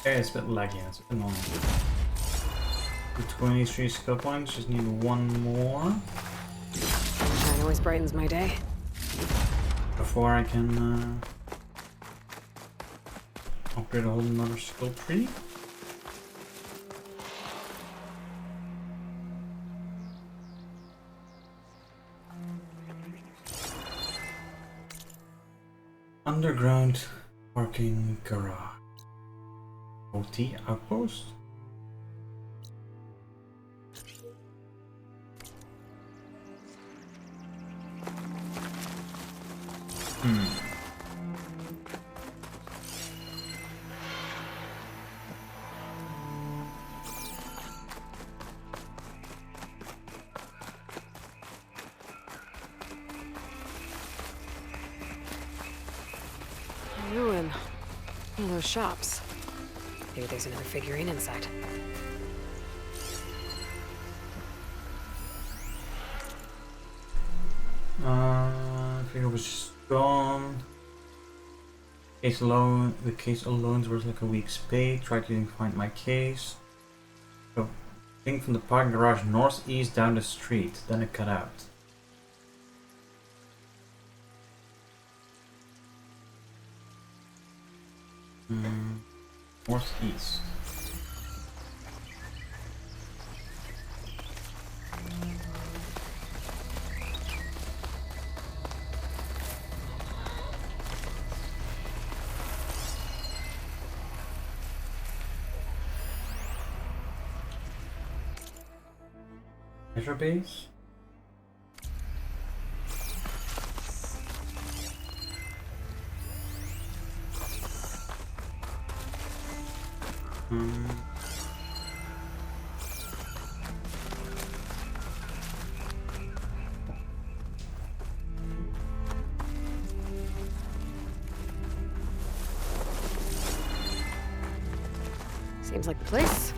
Okay, it's a bit laggy, it's a bit annoying. The 23 skill points, just need one more. Shine always brightens my day. Before I can upgrade a whole another skill tree. Underground parking garage. OT outpost. Ruin. One of those shops. Maybe there's another figurine inside. Figure was just gone. Case alone. The case alone was like a week's pay. Tried to find my case. So, thing from the parking garage northeast down the street. Then it cut out. Northeast. Azure base? Seems like the place.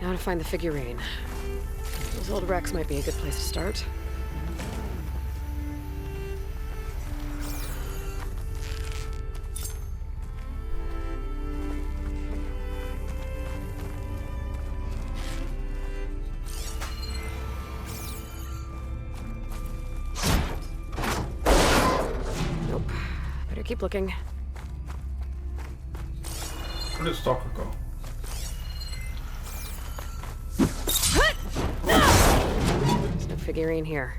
Now to find the figurine. Those old wrecks might be a good place to start. Nope. Better keep looking. Where did Stalker go? There's no figurine here.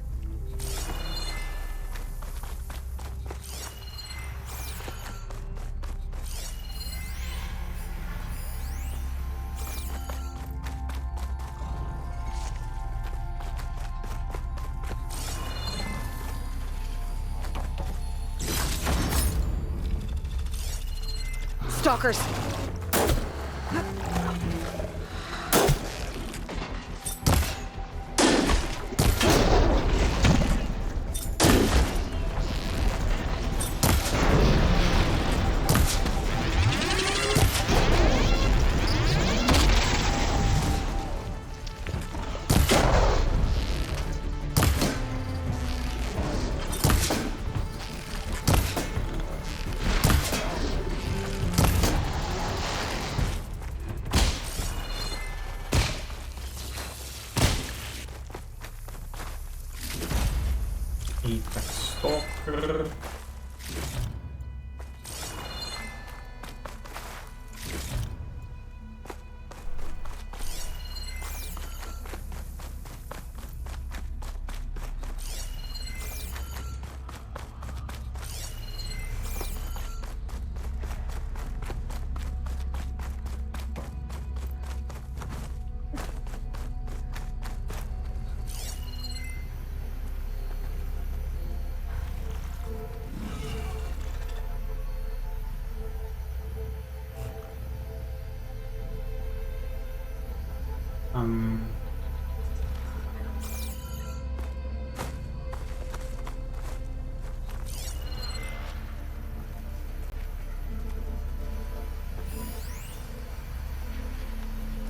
Stalkers! Apex Stalker.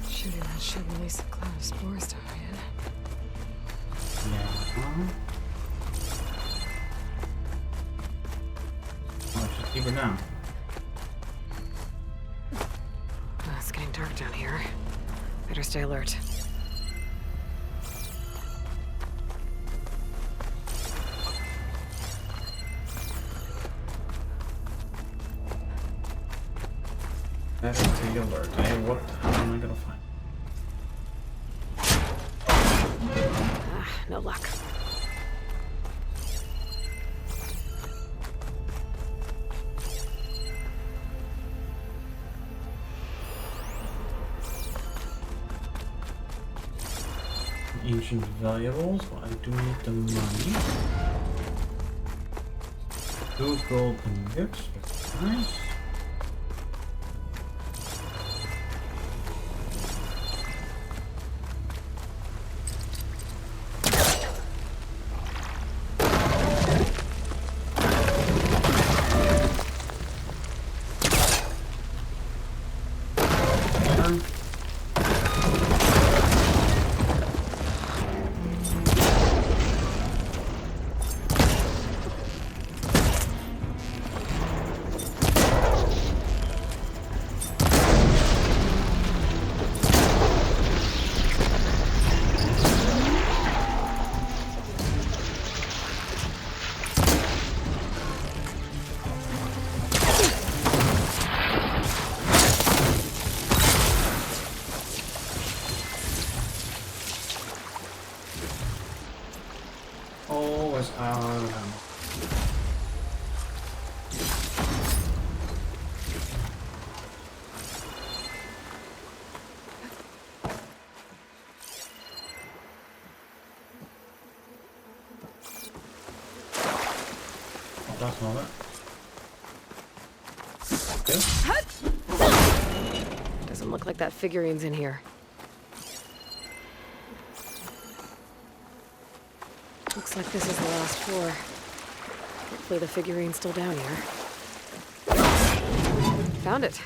Shooting that should release a cloud of spores to hurry in. Yeah. Oh, it's just deeper now. It's getting dark down here. Better stay alert. Better stay alert. Hey, what the hell am I gonna find? No luck. Ancient valuables. Well, I do need the money. 2 gold ingots. That's nice. chaos and all that. Okay. Doesn't look like that figurine's in here. Looks like this is the last floor. Hopefully the figurine's still down here. Found it.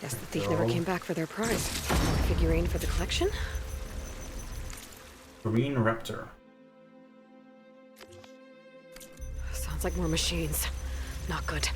Guess the thief never came back for their prize. Figurine for the collection? Green Raptor. Sounds like more machines. Not good.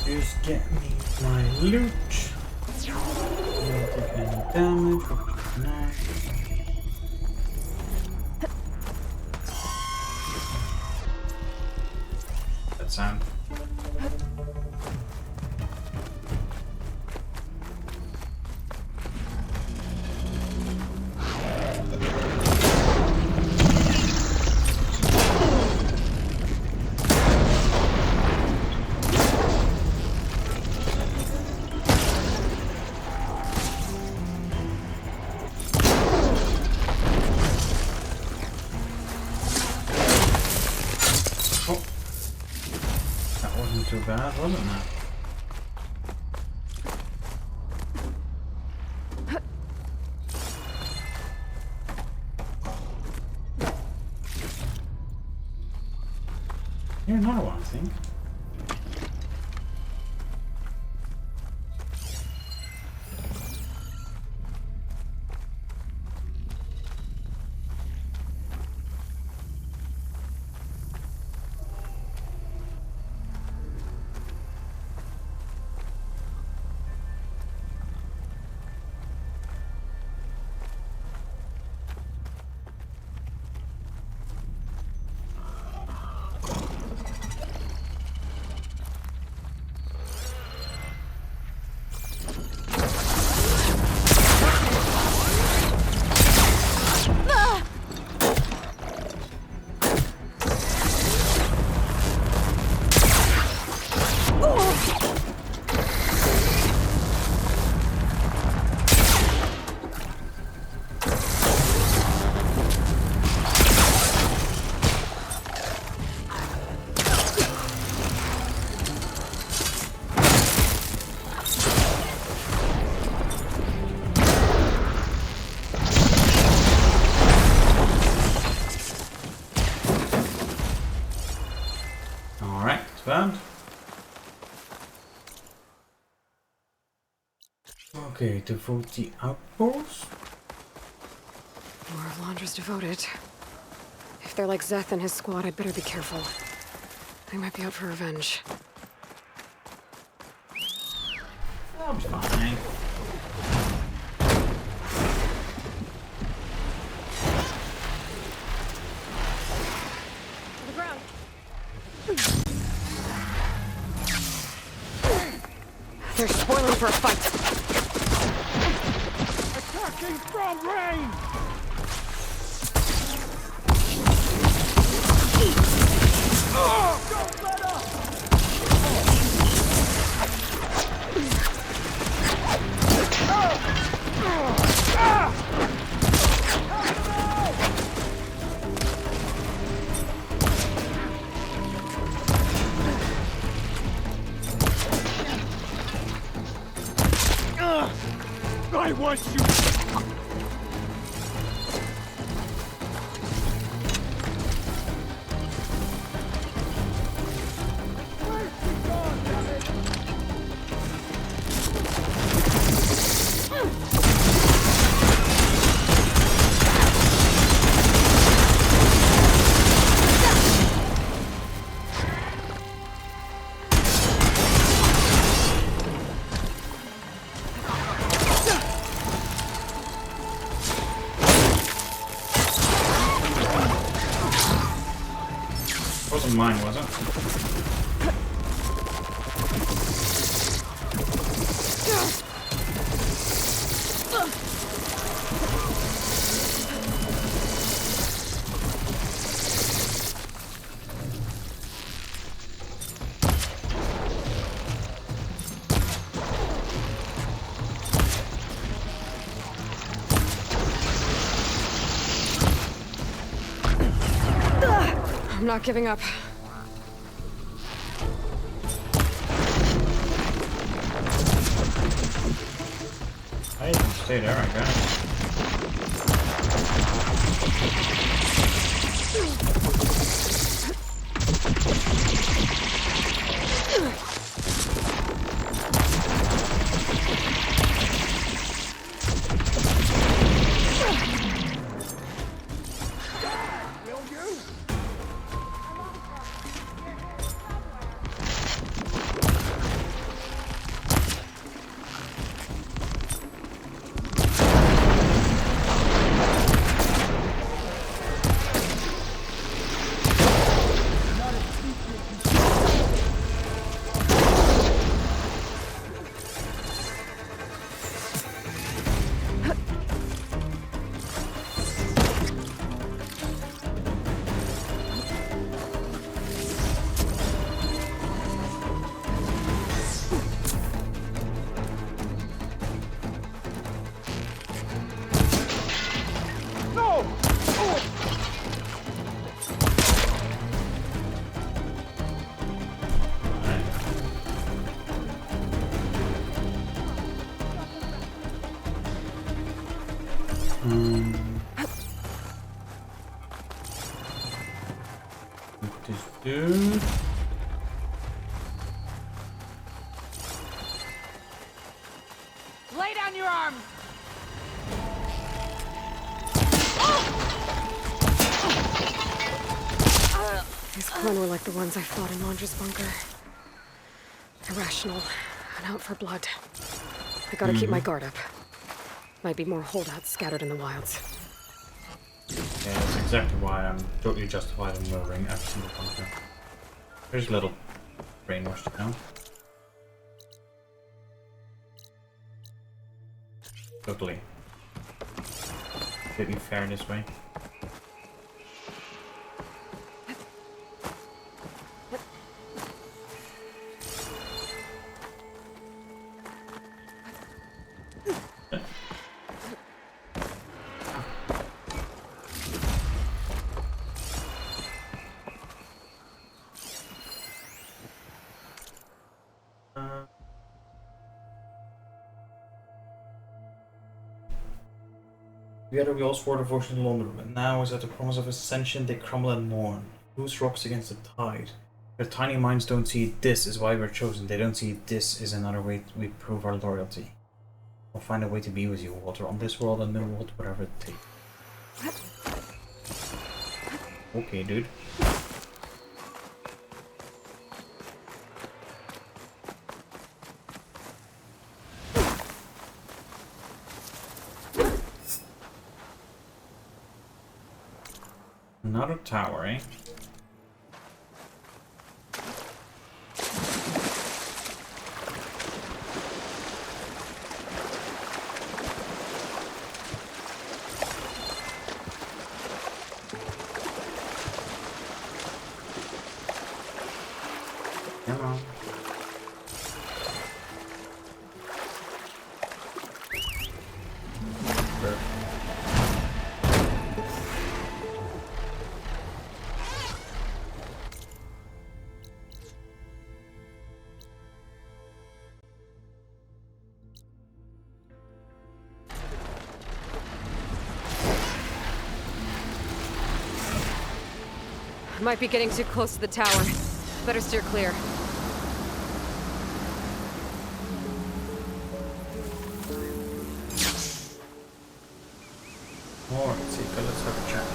Just get me my loot. Don't take any damage, which is nice. That sound. Too bad, wasn't it? Here's another one, I think. Found. Okay, devote the outpost. More of Londra's devoted. If they're like Szeth and his squad, I'd better be careful. They might be out for revenge. I'm fine. To the ground. They're spoiling for a fight. Attacking from range! Don't let up! want you... Wasn't mine, was it? I'm not giving up. I can stay there, I guess. This dude. Lay down your arms! These Clone were like the ones I fought in Londra's bunker. Irrational and out for blood. I gotta keep my guard up. Might be more holdouts scattered in the wilds. Yeah, that's exactly why I'm totally justified in murdering every single bunker. There's a little brainwashed now. Totally. Completely fair this way. Together we all swore devotion to London, but now is at the promise of ascension they crumble and mourn. Loose rocks against the tide. Their tiny minds don't see this is why we're chosen. They don't see this is another way we prove our loyalty. We'll find a way to be with you, Walter, on this world and the world, whatever it takes. Okay, dude. Another tower, eh? Come on. Might be getting too close to the tower. Better steer clear. Alright, Sika, let's have a chat.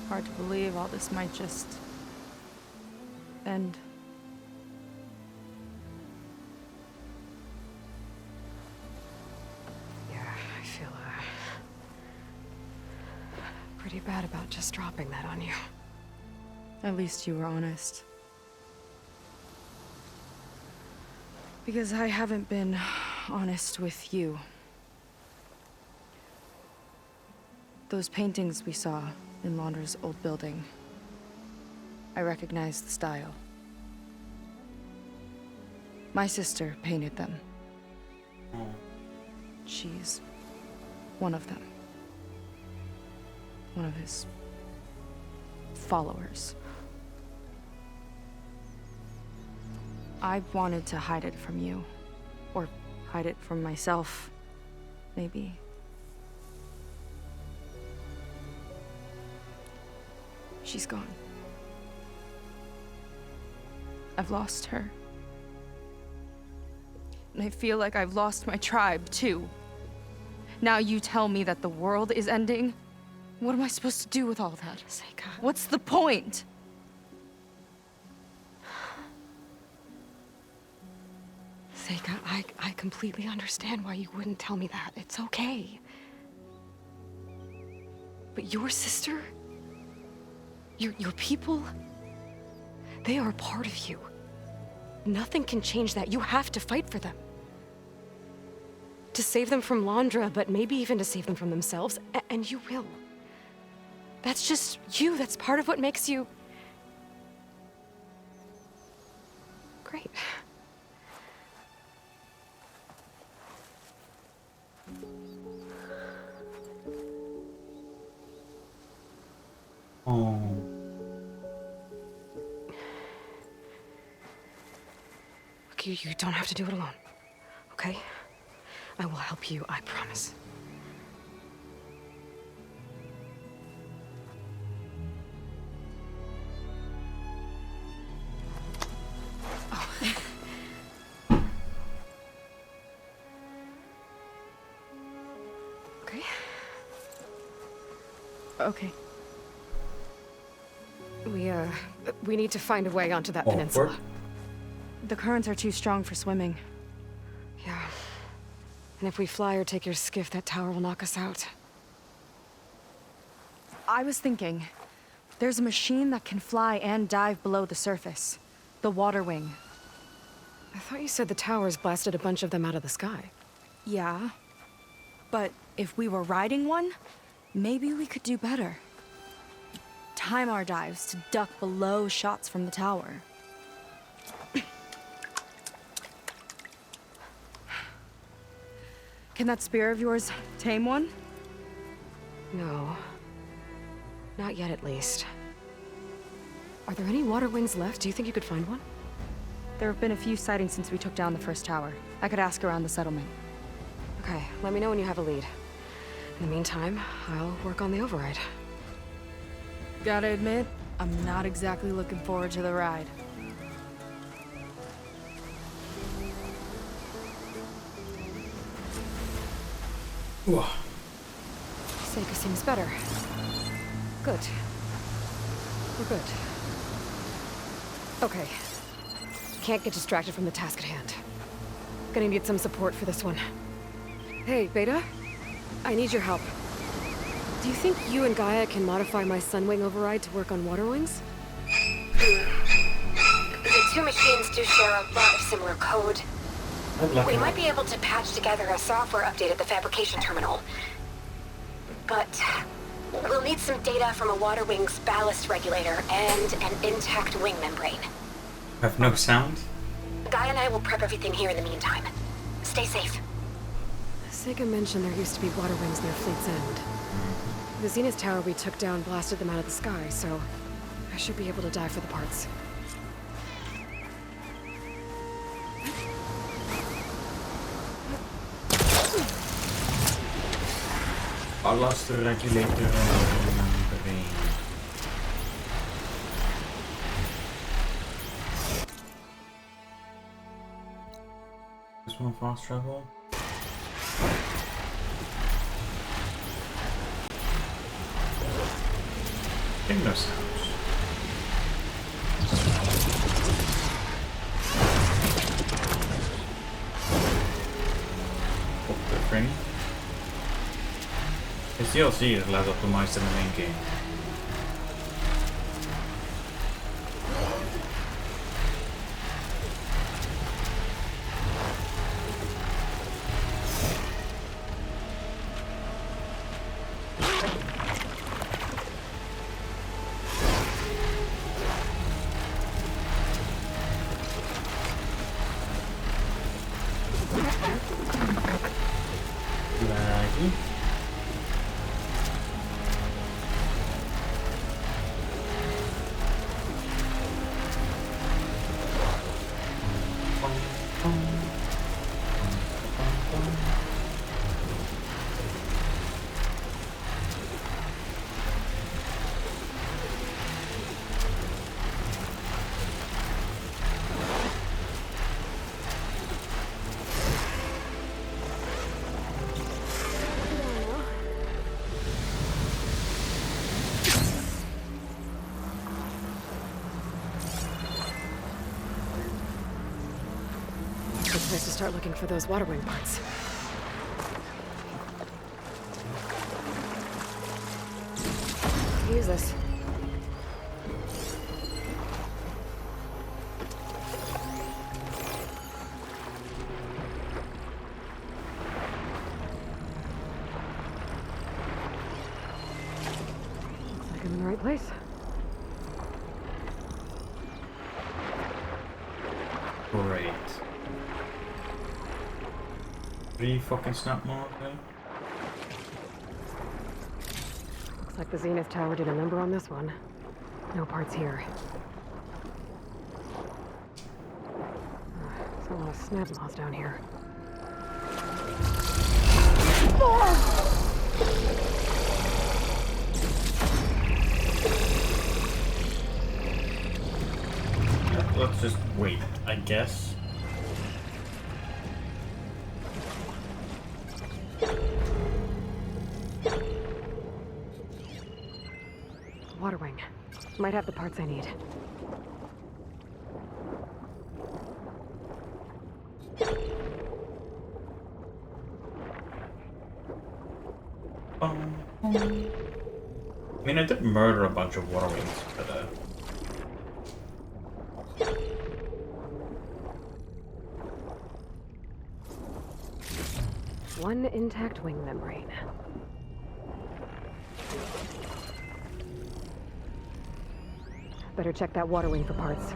Hard to believe all this might just end. Yeah, I feel pretty bad about just dropping that on you. At least you were honest. Because I haven't been honest with you. Those paintings we saw in Laundra's old building, I recognize the style. My sister painted them. She's one of them. One of his followers. I wanted to hide it from you. Or hide it from myself, maybe. She's gone. I've lost her. And I feel like I've lost my tribe, too. Now you tell me that the world is ending? What am I supposed to do with all that? Seika. What's the point? Seika, I completely understand why you wouldn't tell me that. It's okay. But your sister? Your people? They are a part of you. Nothing can change that. You have to fight for them. To save them from Laundra, but maybe even to save them from themselves. And you will. That's just you. That's part of what makes you... great. Oh. Look, you don't have to do it alone, okay? I will help you, I promise. Oh. Okay. Okay. We need to find a way onto that peninsula. The currents are too strong for swimming. Yeah. And if we fly or take your skiff, that tower will knock us out. I was thinking, there's a machine that can fly and dive below the surface. The Water Wing. I thought you said the towers blasted a bunch of them out of the sky. Yeah. But if we were riding one, maybe we could do better. Time our dives to duck below shots from the tower. Can that spear of yours tame one? No. Not yet, at least. Are there any water wings left? Do you think you could find one? There have been a few sightings since we took down the first tower. I could ask around the settlement. Okay, let me know when you have a lead. In the meantime, I'll work on the override. Gotta admit, I'm not exactly looking forward to the ride. Seika seems better. Good. We're good. Okay. Can't get distracted from the task at hand. Gonna need some support for this one. Hey, Beta? I need your help. Do you think you and Gaia can modify my Sunwing override to work on water wings? The two machines do share a lot of similar code. We might be able to patch together a software update at the fabrication terminal. But we'll need some data from a water wing's ballast regulator and an intact wing membrane. Have no sound? Gaia and I will prep everything here in the meantime. Stay safe. Seika mentioned there used to be water wings near Fleet's End. The Zenith Tower we took down blasted them out of the sky, so I should be able to dive for the parts. Ballast regulator brain. This one fast travel. Ignos house. Pop the thing. His DLC is less optimized than the main game. Laggy. Good place to start looking for those water wing parts. Use this. Looks like I'm in the right place. Great. 3 fucking snap more, okay? Looks like the Zenith Tower did a number on this one. No parts here. There's a lot of snap moths down here. Let's just wait, I guess. Water wing. Might have the parts I need. I mean, I did murder a bunch of water wings, but One intact wing membrane. Better check that water wing for parts.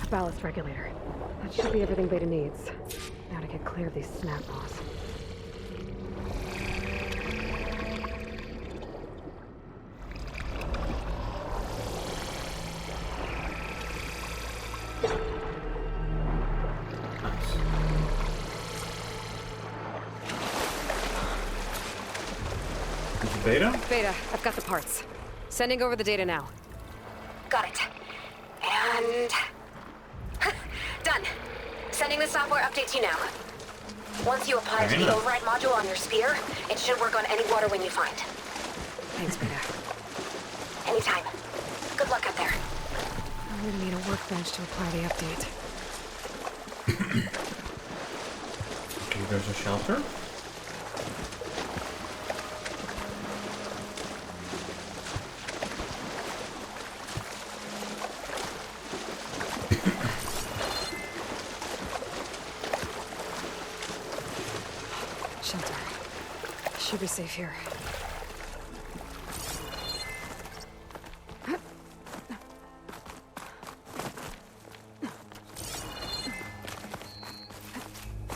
Ballast regulator. That should be everything Beta needs. Now to get clear of these snap moths. Beta? Beta, I've got the parts. Sending over the data now. Got it. And... done. Sending the software update to you now. Once you apply to the override module on your spear, it should work on any water wing you find. Thanks, Beta. Anytime. Good luck out there. I'm gonna need a workbench to apply the update. Okay, there's a shelter. Should be safe here.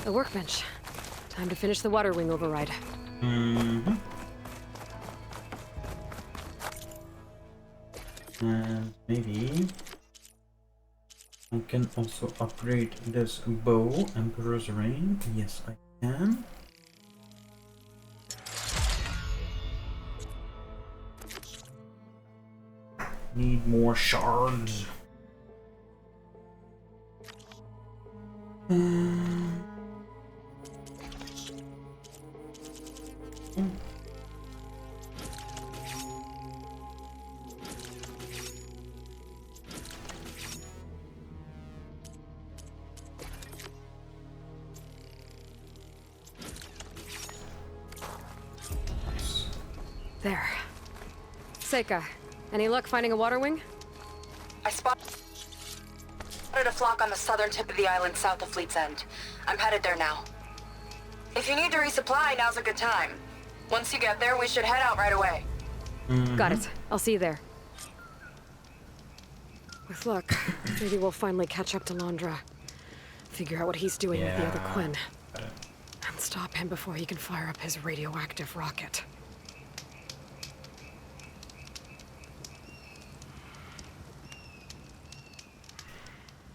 The workbench. Time to finish the water wing override. Mm-hmm. And maybe I can also upgrade this bow, Emperor's Reign. Yes, I can. Need more shards. There. Seika, any luck finding a water wing? I spotted a flock on the southern tip of the island south of Fleet's End. I'm headed there now. If you need to resupply, now's a good time. Once you get there, we should head out right away. Got it. I'll see you there. With luck, maybe we'll finally catch up to Londra. Figure out what he's doing with the other Quinn. And stop him before he can fire up his radioactive rocket.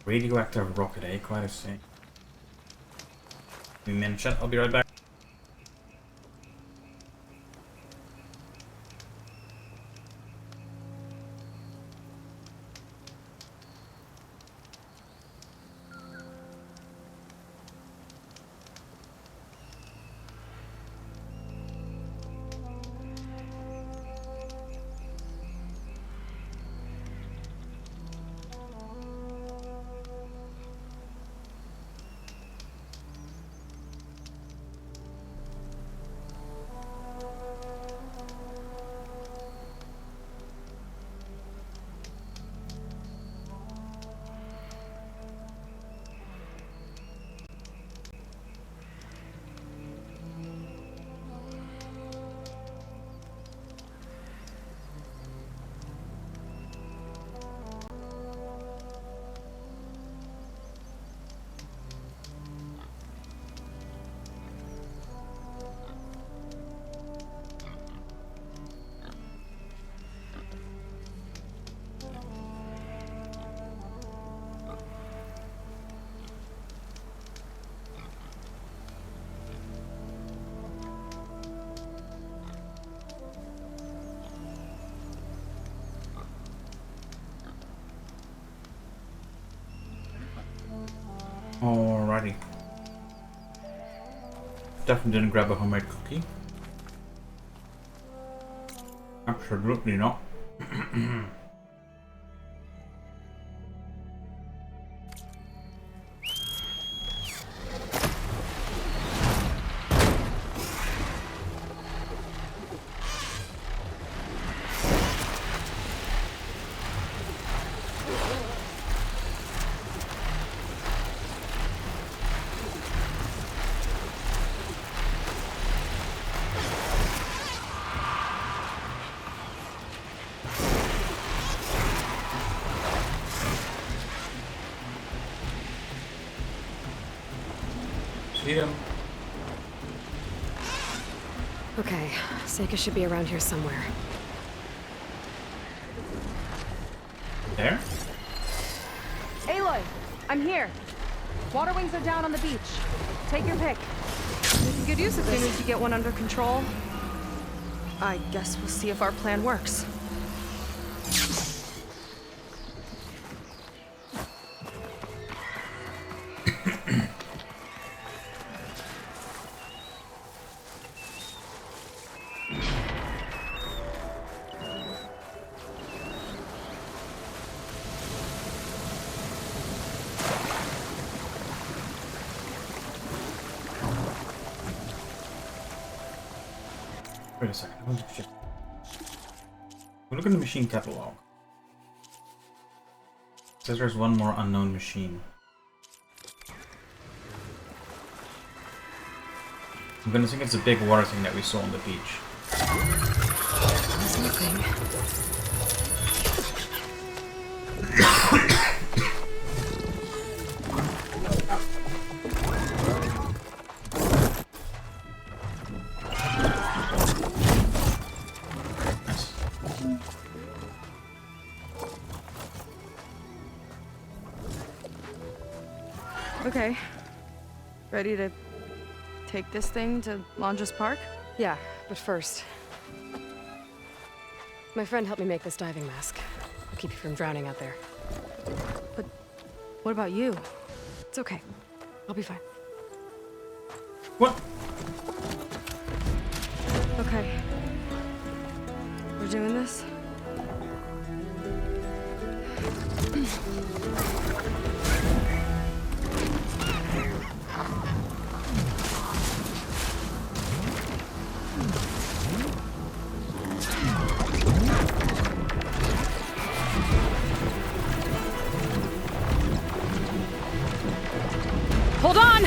Radioactive rocket, eh? Quite a thing. We mentioned. I'll be right back. Alrighty. Definitely didn't grab a homemade cookie. Absolutely not. See him. Okay, Seika should be around here somewhere. There? Aloy, I'm here. Water wings are down on the beach. Take your pick. We can get use of this. As soon as you get one under control, I guess we'll see if our plan works. Wait a second. Oh, shit. We look at the machine catalog. It says there's one more unknown machine. I'm gonna think it's a big water thing that we saw on the beach. There's nothing. Okay. Ready to take this thing to Londres Park? Yeah, but first... My friend helped me make this diving mask. I'll keep you from drowning out there. But what about you? It's okay. I'll be fine. What? Okay. We're doing this? Hold on!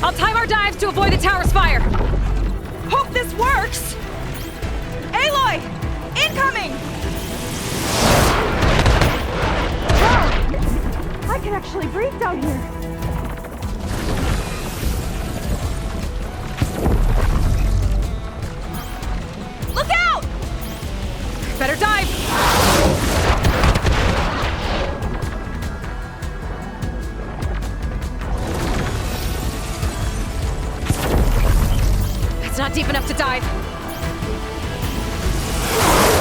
I'll time our dives to avoid the tower's fire! Hope this works! Aloy! Incoming! Wow! I can actually breathe down here! Look out! Better dive! It's not deep enough to dive.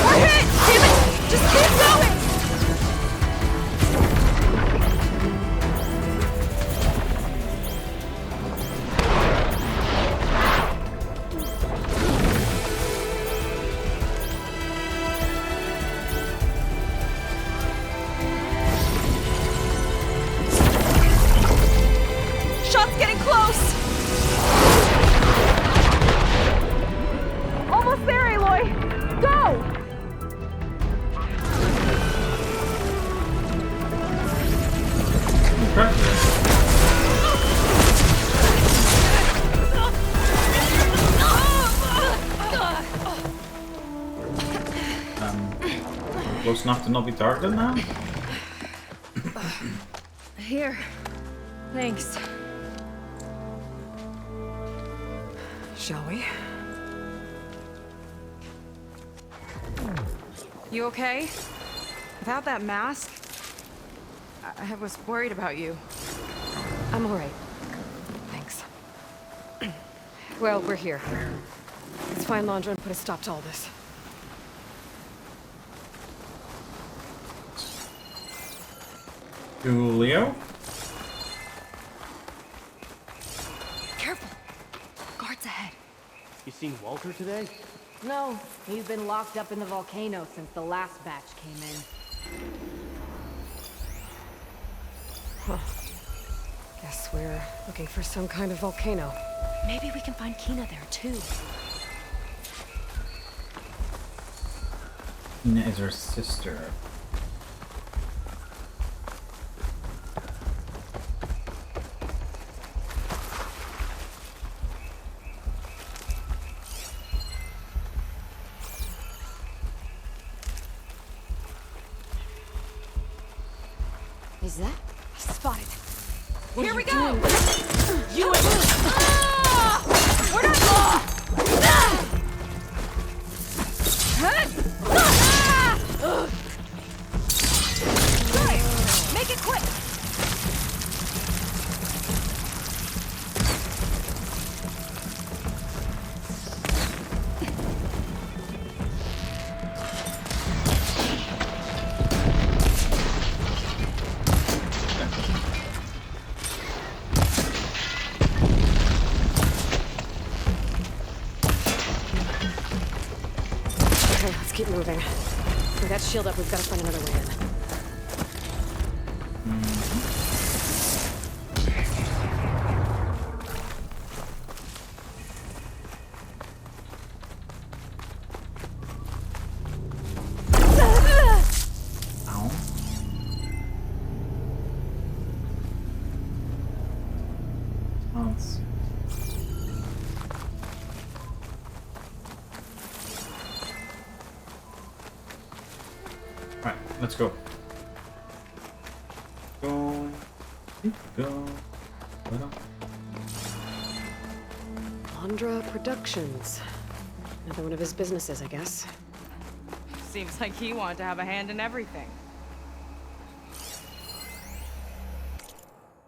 We're hit! Damn it! Just keep going! Shot's getting close! Almost there, Aloy! Go! Close enough to not be targeted now? Here. Thanks. Shall we? You okay? Without that mask, I was worried about you. I'm alright. Thanks. Well, we're here. Let's find Londra and put a stop to all this. Julio? Careful! Guards ahead. You seen Walter today? No, he's been locked up in the volcano since the last batch came in. Huh. Guess we're looking for some kind of volcano. Maybe we can find Kina there too. Kina is her sister. Is that? Spotted. Here we go! You and We're not Good! Make it quick! Okay, let's keep moving. With that shield up, we've got to find another way in. Let's go. Go. Go. Landra Productions. Another one of his businesses, I guess. Seems like he wanted to have a hand in everything.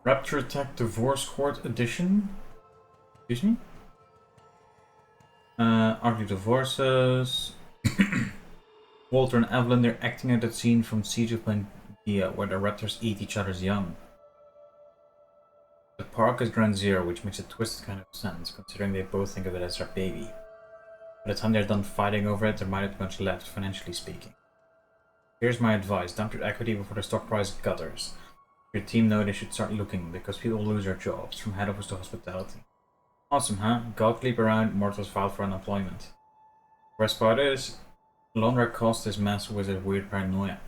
Rapture Attack Divorce Court Edition. Excuse me? Argue divorces. Walter and Evelyn, they're acting out that scene from Siege of Pangaea where the raptors eat each other's young. The park is Ground Zero, which makes a twisted kind of sense, considering they both think of it as their baby. By the time they're done fighting over it, there might not be much left, financially speaking. Here's my advice, dump your equity before the stock price gutters. Your team know they should start looking, because people lose their jobs, from head office to hospitality. Awesome, huh? God leap around, mortals file for unemployment. Worst part is, Londra caused this mess with a weird paranoia.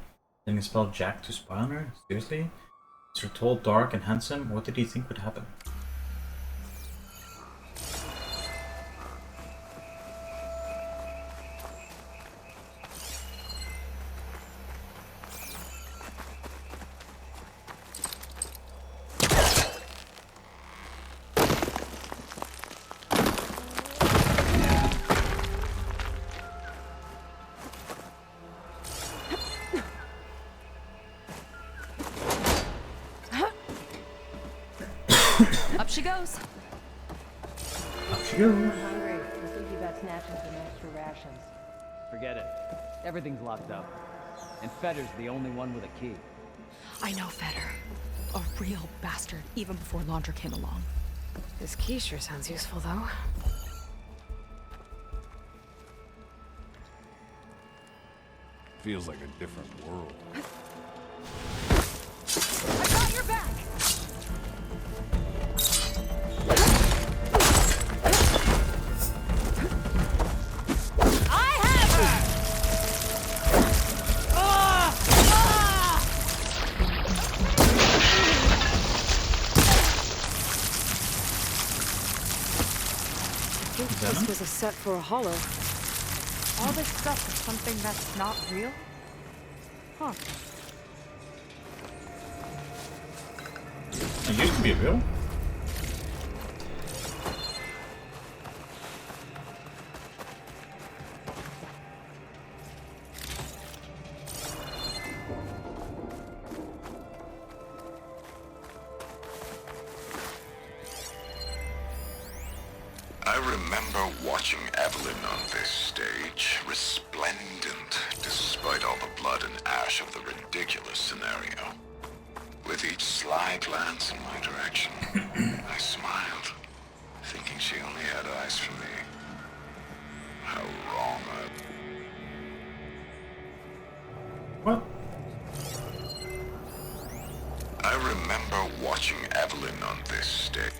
Didn't he spell Jack to spy on her? Seriously? Mr. Tall, dark, and handsome, what did he think would happen? Up she goes. Up she goes. I'm hungry. I'm thinking about snatching some extra rations. Forget it. Everything's locked up. And Fetter's the only one with a key. I know Fetter. A real bastard, even before Laundra came along. His key sure sounds useful, though. Feels like a different world. I got your back! This was a set for a hollow. All this stuff is something that's not real? Huh. It used to be real. I remember watching Evelyn on this stage, resplendent despite all the blood and ash of the ridiculous scenario. With each sly glance in my direction, I smiled, thinking she only had eyes for me. How wrong What? I remember watching Evelyn on this stage.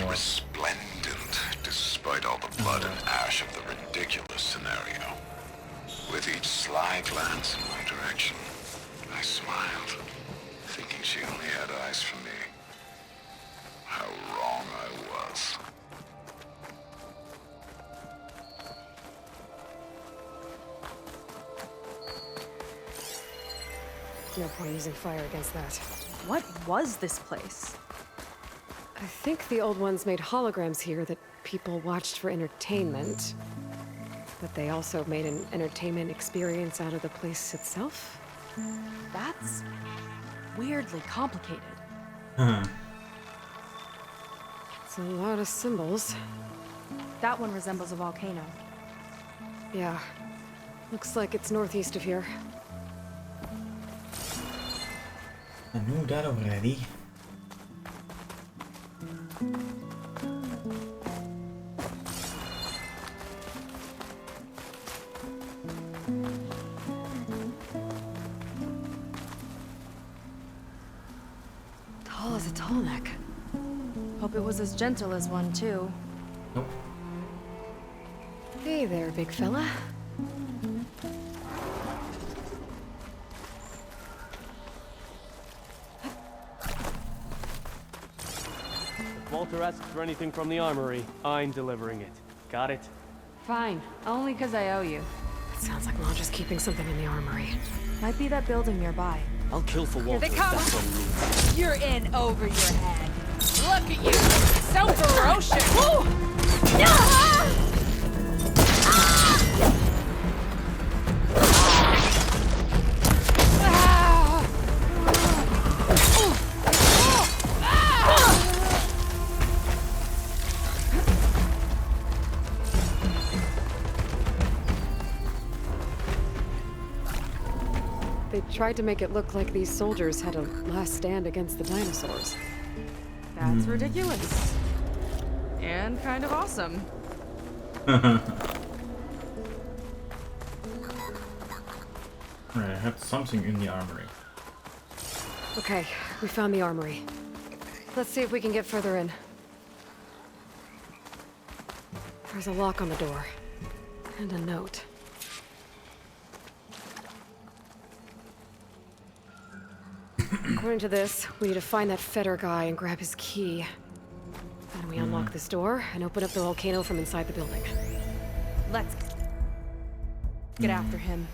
Resplendent, despite all the blood and ash of the ridiculous scenario. With each sly glance in my direction, I smiled, thinking she only had eyes for me. How wrong I was. No point using fire against that. What was this place? I think the old ones made holograms here that people watched for entertainment. But they also made an entertainment experience out of the place itself. That's weirdly complicated. It's a lot of symbols. That one resembles a volcano. Yeah. Looks like it's northeast of here. I knew that already. Tall as a tall neck. Hope it was as gentle as one, too. Nope. Hey there, big fella. If Walter asks for anything from the armory, I'm delivering it. Got it? Fine. Only 'cause I owe you. Sounds like Londra's keeping something in the armory. Might be that building nearby. I'll kill for Walter. Here they come! That's what it is. You're in over your head. Look at you! So ferocious! They tried to make it look like these soldiers had a last stand against the dinosaurs. That's ridiculous. And kind of awesome. Right, I had something in the armory. Okay, we found the armory. Let's see if we can get further in. There's a lock on the door. And a note. According to this, we need to find that Feder guy and grab his key. Then we unlock this door and open up the volcano from inside the building. Let's get after him.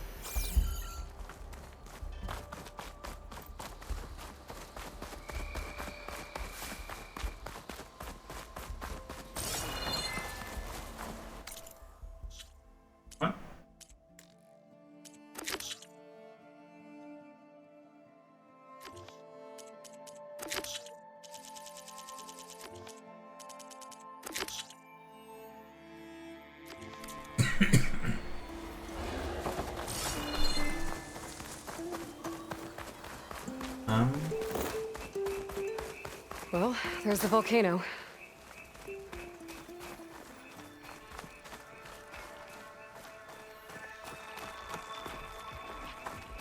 Well, there's the volcano.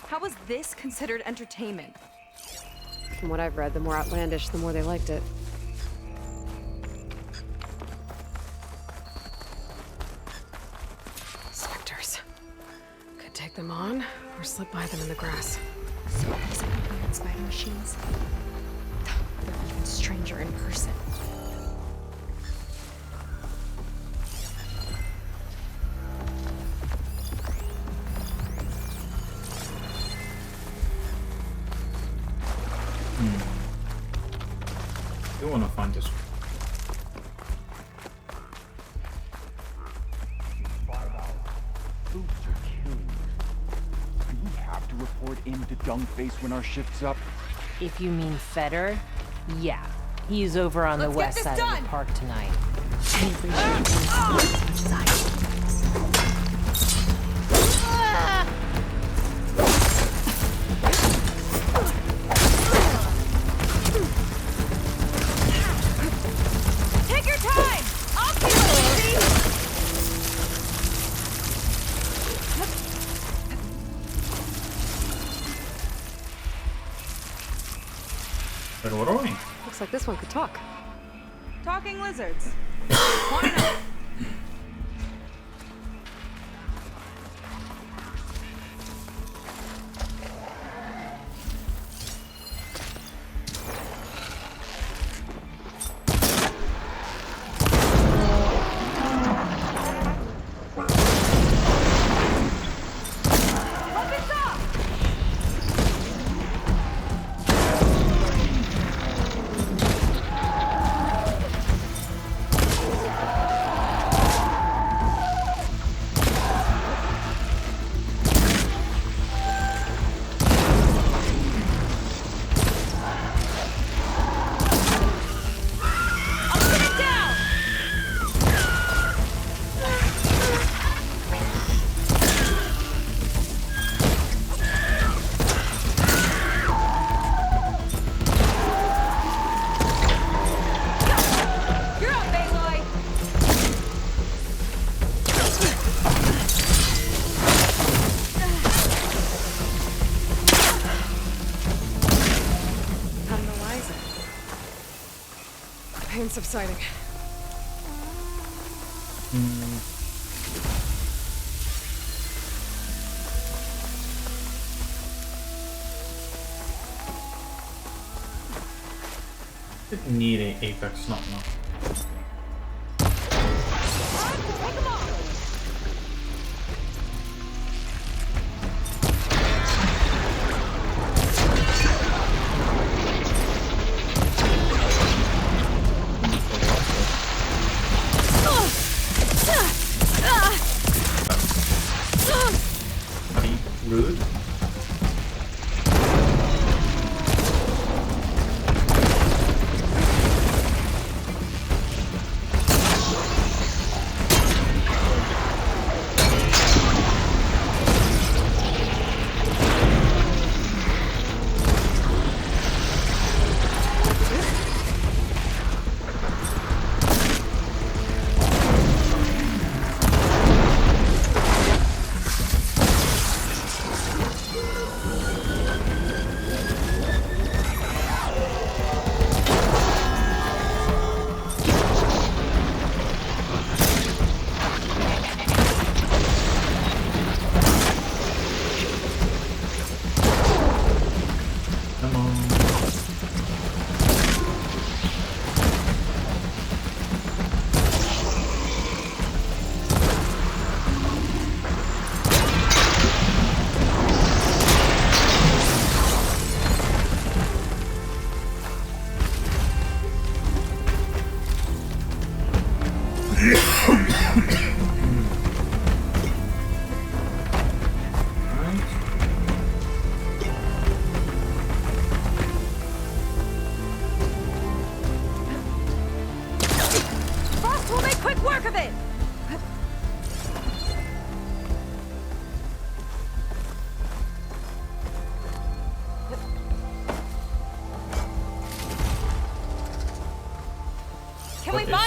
How was this considered entertainment? From what I've read, the more outlandish, the more they liked it. Spectres. Could take them on, or slip by them in the grass. So these are weird spider machines. They're even stranger in person. I want to find this. Booster Q. Do we have to report in to Dungface when our shift's up? If you mean Feder, yeah. He's over on the west side of the park tonight. I appreciate him as much as I do. Take your time! I'll keep it easy! Looks like this one could talk. Talking lizards. Why not? Pain subsiding. Didn't need a Apex, not enough.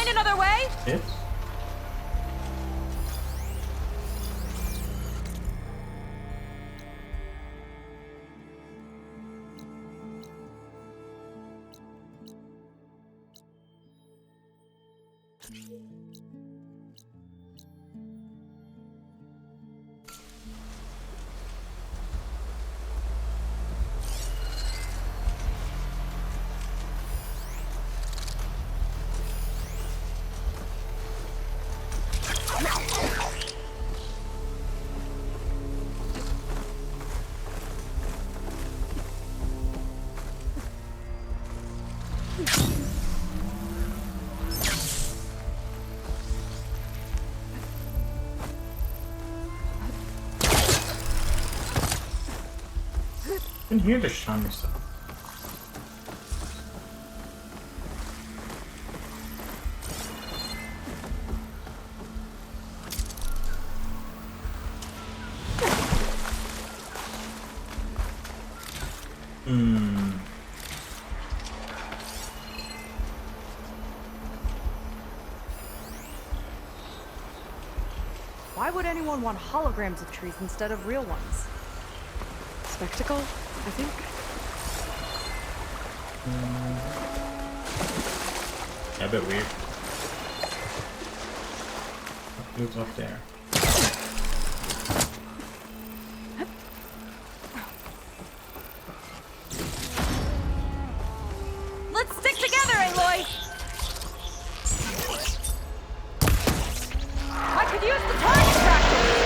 find another way? Yes. I can hear the shiny stuff. Why would anyone want holograms of trees instead of real ones? Spectacle, I think. Yeah, a bit weird. Who's up there? Let's stick together, Aloy! I could use the target practice!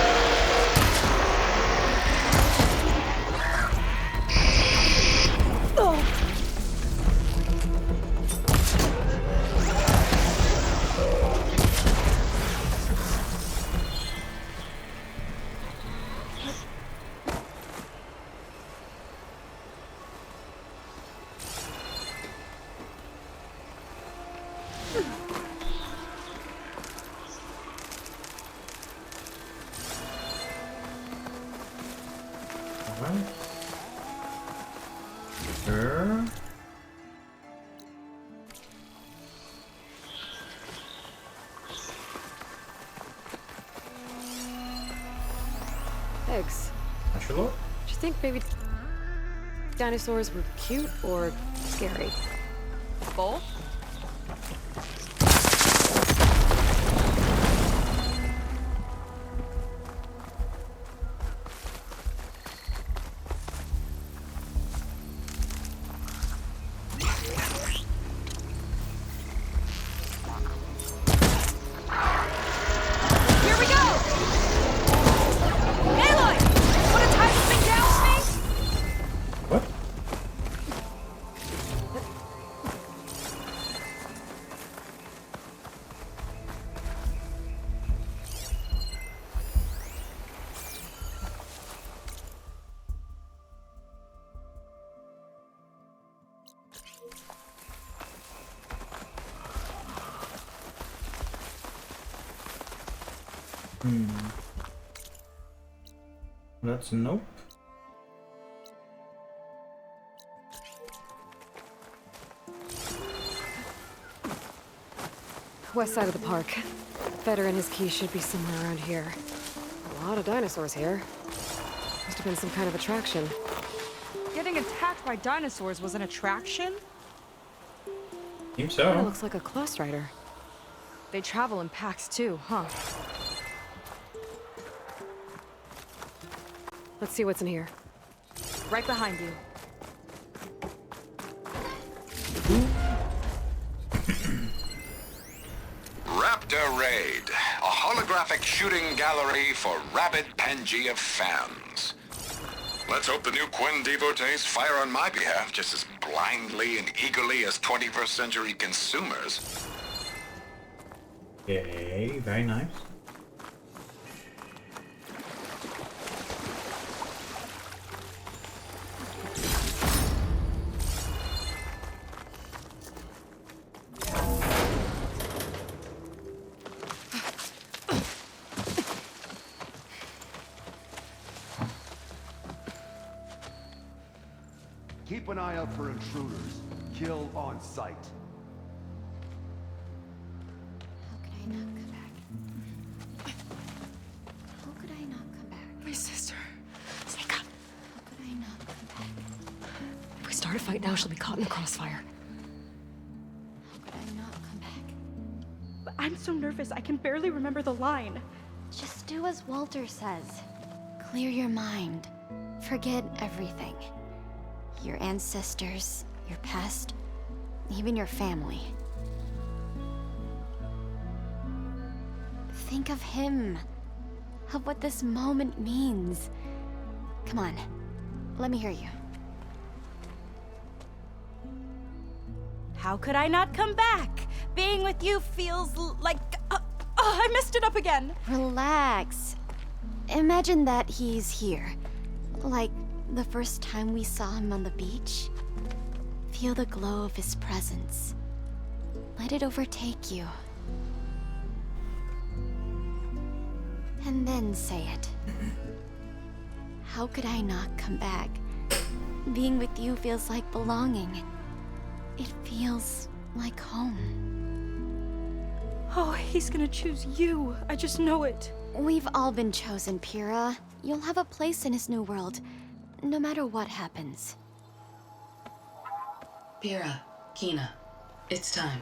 Sure. Eggs. Actually, Do you think maybe dinosaurs were cute or scary? Both? Here we go! Aloy! Wanna tie something down with me? what? That's nope. West side of the park. Feder and his key should be somewhere around here. A lot of dinosaurs here. Must have been some kind of attraction. Getting attacked by dinosaurs was an attraction? Seems Kinda so. looks like a Claw Strider. They travel in packs too, huh? Let's see what's in here. Right behind you. Raptor Raid, a holographic shooting gallery for rabid Pangea fans. Let's hope the new Quinn devotees fire on my behalf just as blindly and eagerly as 21st century consumers. Okay, very nice. Keep an eye out for intruders. Kill on sight. her to fight now, she'll be caught in the crossfire. But I'm so nervous, I can barely remember the line. Just do as Walter says. Clear your mind. Forget everything. Your ancestors, your past, even your family. Think of him. Of what this moment means. Come on, let me hear you. How could I not come back? Being with you feels like... I messed it up again. Relax. Imagine that he's here. Like the first time we saw him on the beach. Feel the glow of his presence. Let it overtake you. And then say it. How could I not come back? Being with you feels like belonging. It feels like home. Oh, he's gonna choose you. I just know it. We've all been chosen, Pyrrha. You'll have a place in his new world, no matter what happens. Pyrrha, Kina, it's time.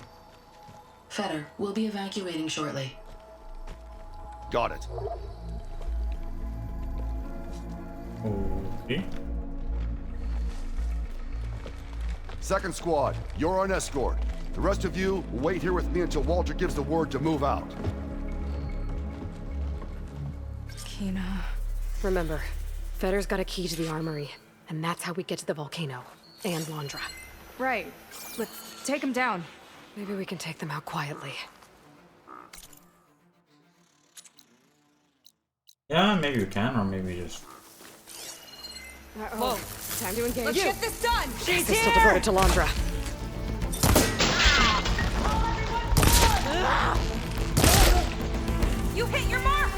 Fetter, we'll be evacuating shortly. Got it. Okay. Second squad, you're on escort. The rest of you, wait here with me until Walter gives the word to move out. Kina. Remember, Fetter's got a key to the armory, and that's how we get to the volcano. And Londra. Right. Let's take him down. Maybe we can take them out quietly. Yeah, maybe we can, or maybe just... Whoa. Time to engage. Let's get this done! She's Pistol here! diverted to Londra. You hit your mark!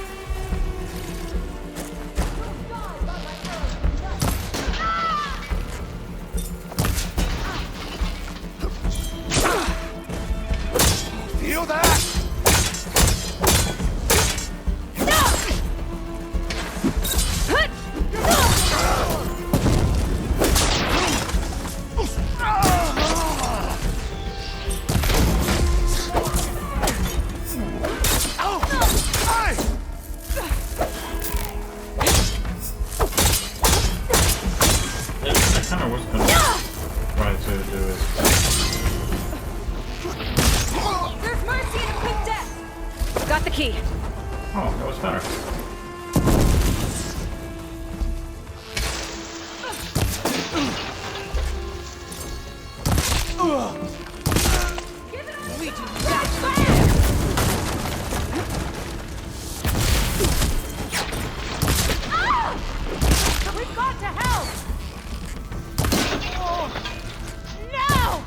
Feel that? There's mercy in a quick death! Got the key. Oh, that was better. We do that! We've got to help! No!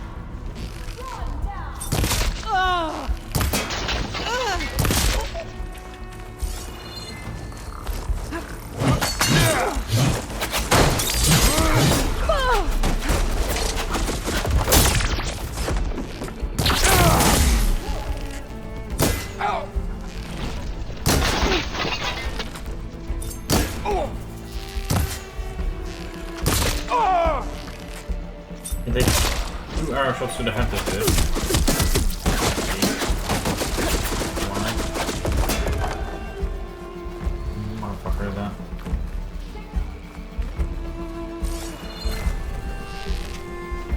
They two arrow shots to the head is good. Motherfucker, that.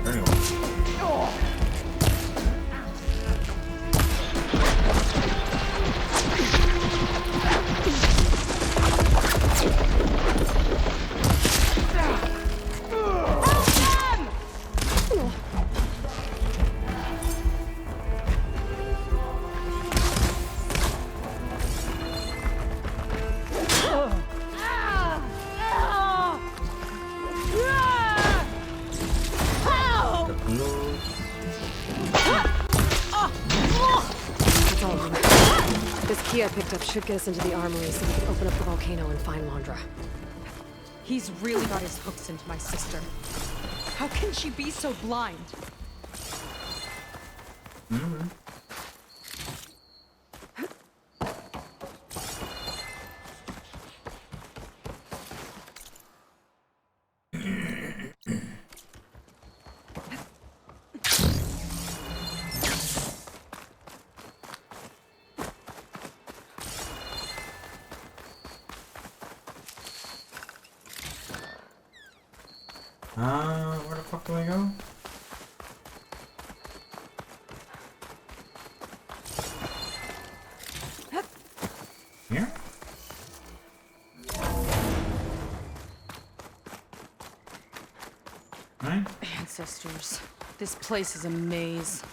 Very well. This key I picked up should get us into the armory so we can open up the volcano and find Londra. He's really got his hooks into my sister. How can she be so blind? Where the fuck do I go? Here? Right? Ancestors. This place is a maze.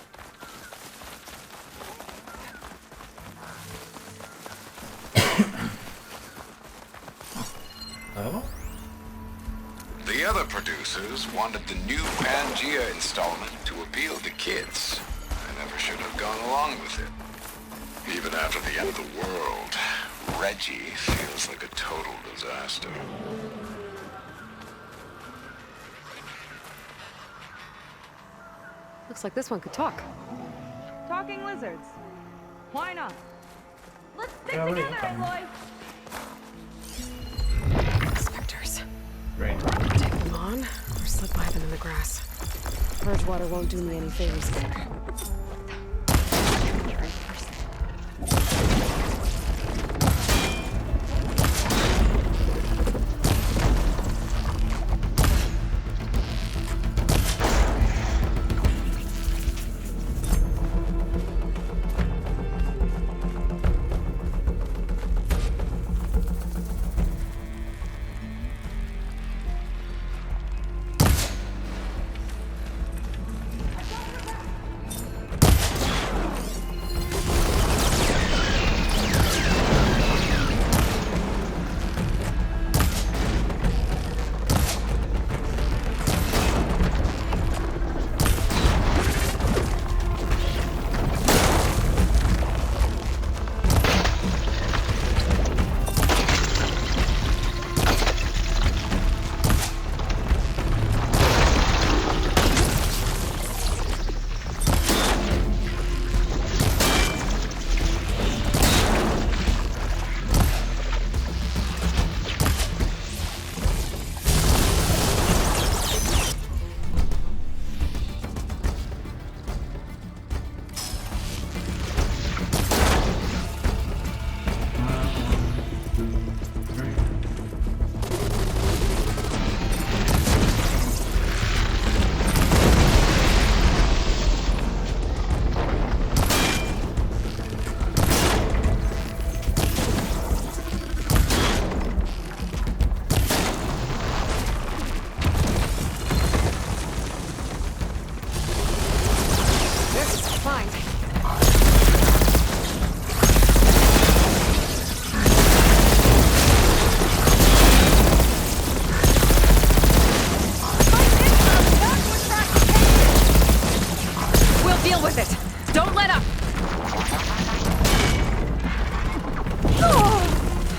Hello? The other producers wanted the new Pangea installment to appeal to kids. I never should have gone along with it. Even after the end of the world, Reggie feels like a total disaster. Looks like this one could talk. Talking lizards. Why not? Let's stick Yeah, together, okay. Aloy! Spectres. Great. Take them on, or slip by them in the grass. Bridgewater won't do me any favors there.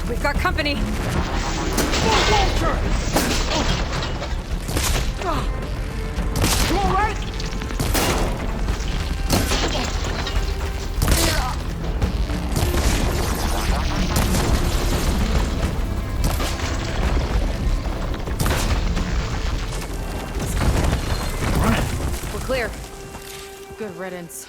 We've got company. Walter! You all right? We're clear. Good riddance.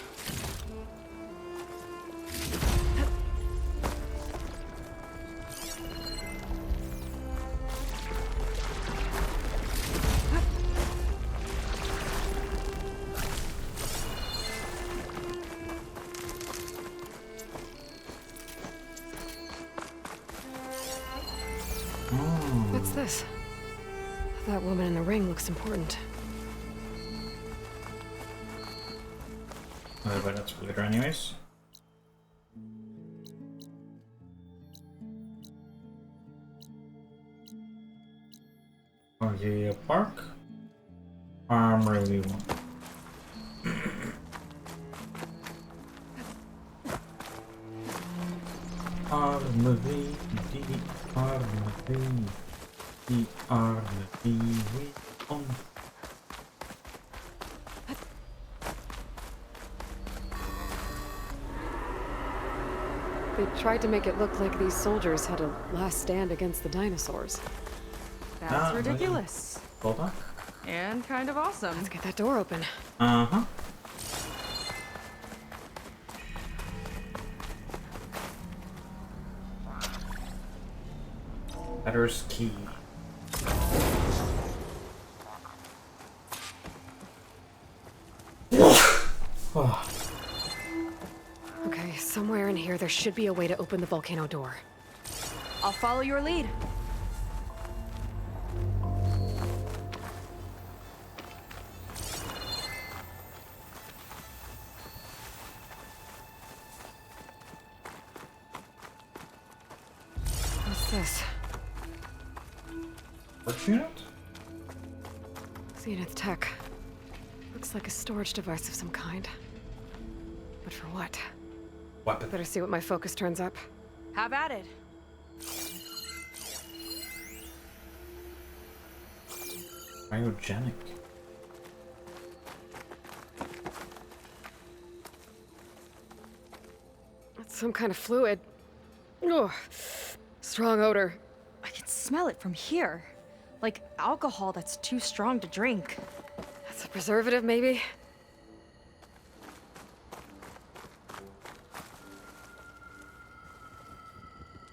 What's this? That woman in the ring looks important. But that's later anyways. Arcadia Park. Really want. Armory, the armory we on. They tried to make it look like these soldiers had a last stand against the dinosaurs. That's ridiculous. Hold on. And kind of awesome. Let's get that door open. Uh-huh. Fetter's key. here, there should be a way to open the volcano door. I'll follow your lead. What's this? What unit? Zenith tech. Looks like a storage device of some kind. But for what? Weapon. Better see what my focus turns up. Have at it. Cryogenic. It's some kind of fluid. Ugh. Strong odor. I can smell it from here. Like alcohol that's too strong to drink. That's a preservative, maybe?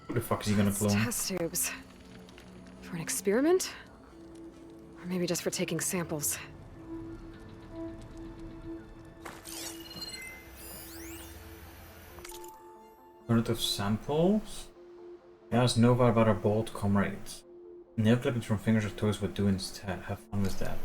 Who the fuck is he gonna clone? Test tubes. For an experiment? Or maybe just for taking samples. Alternative samples? Ask Nova about our bold comrades. Nail clippings from fingers or toes would do instead. Have fun with that.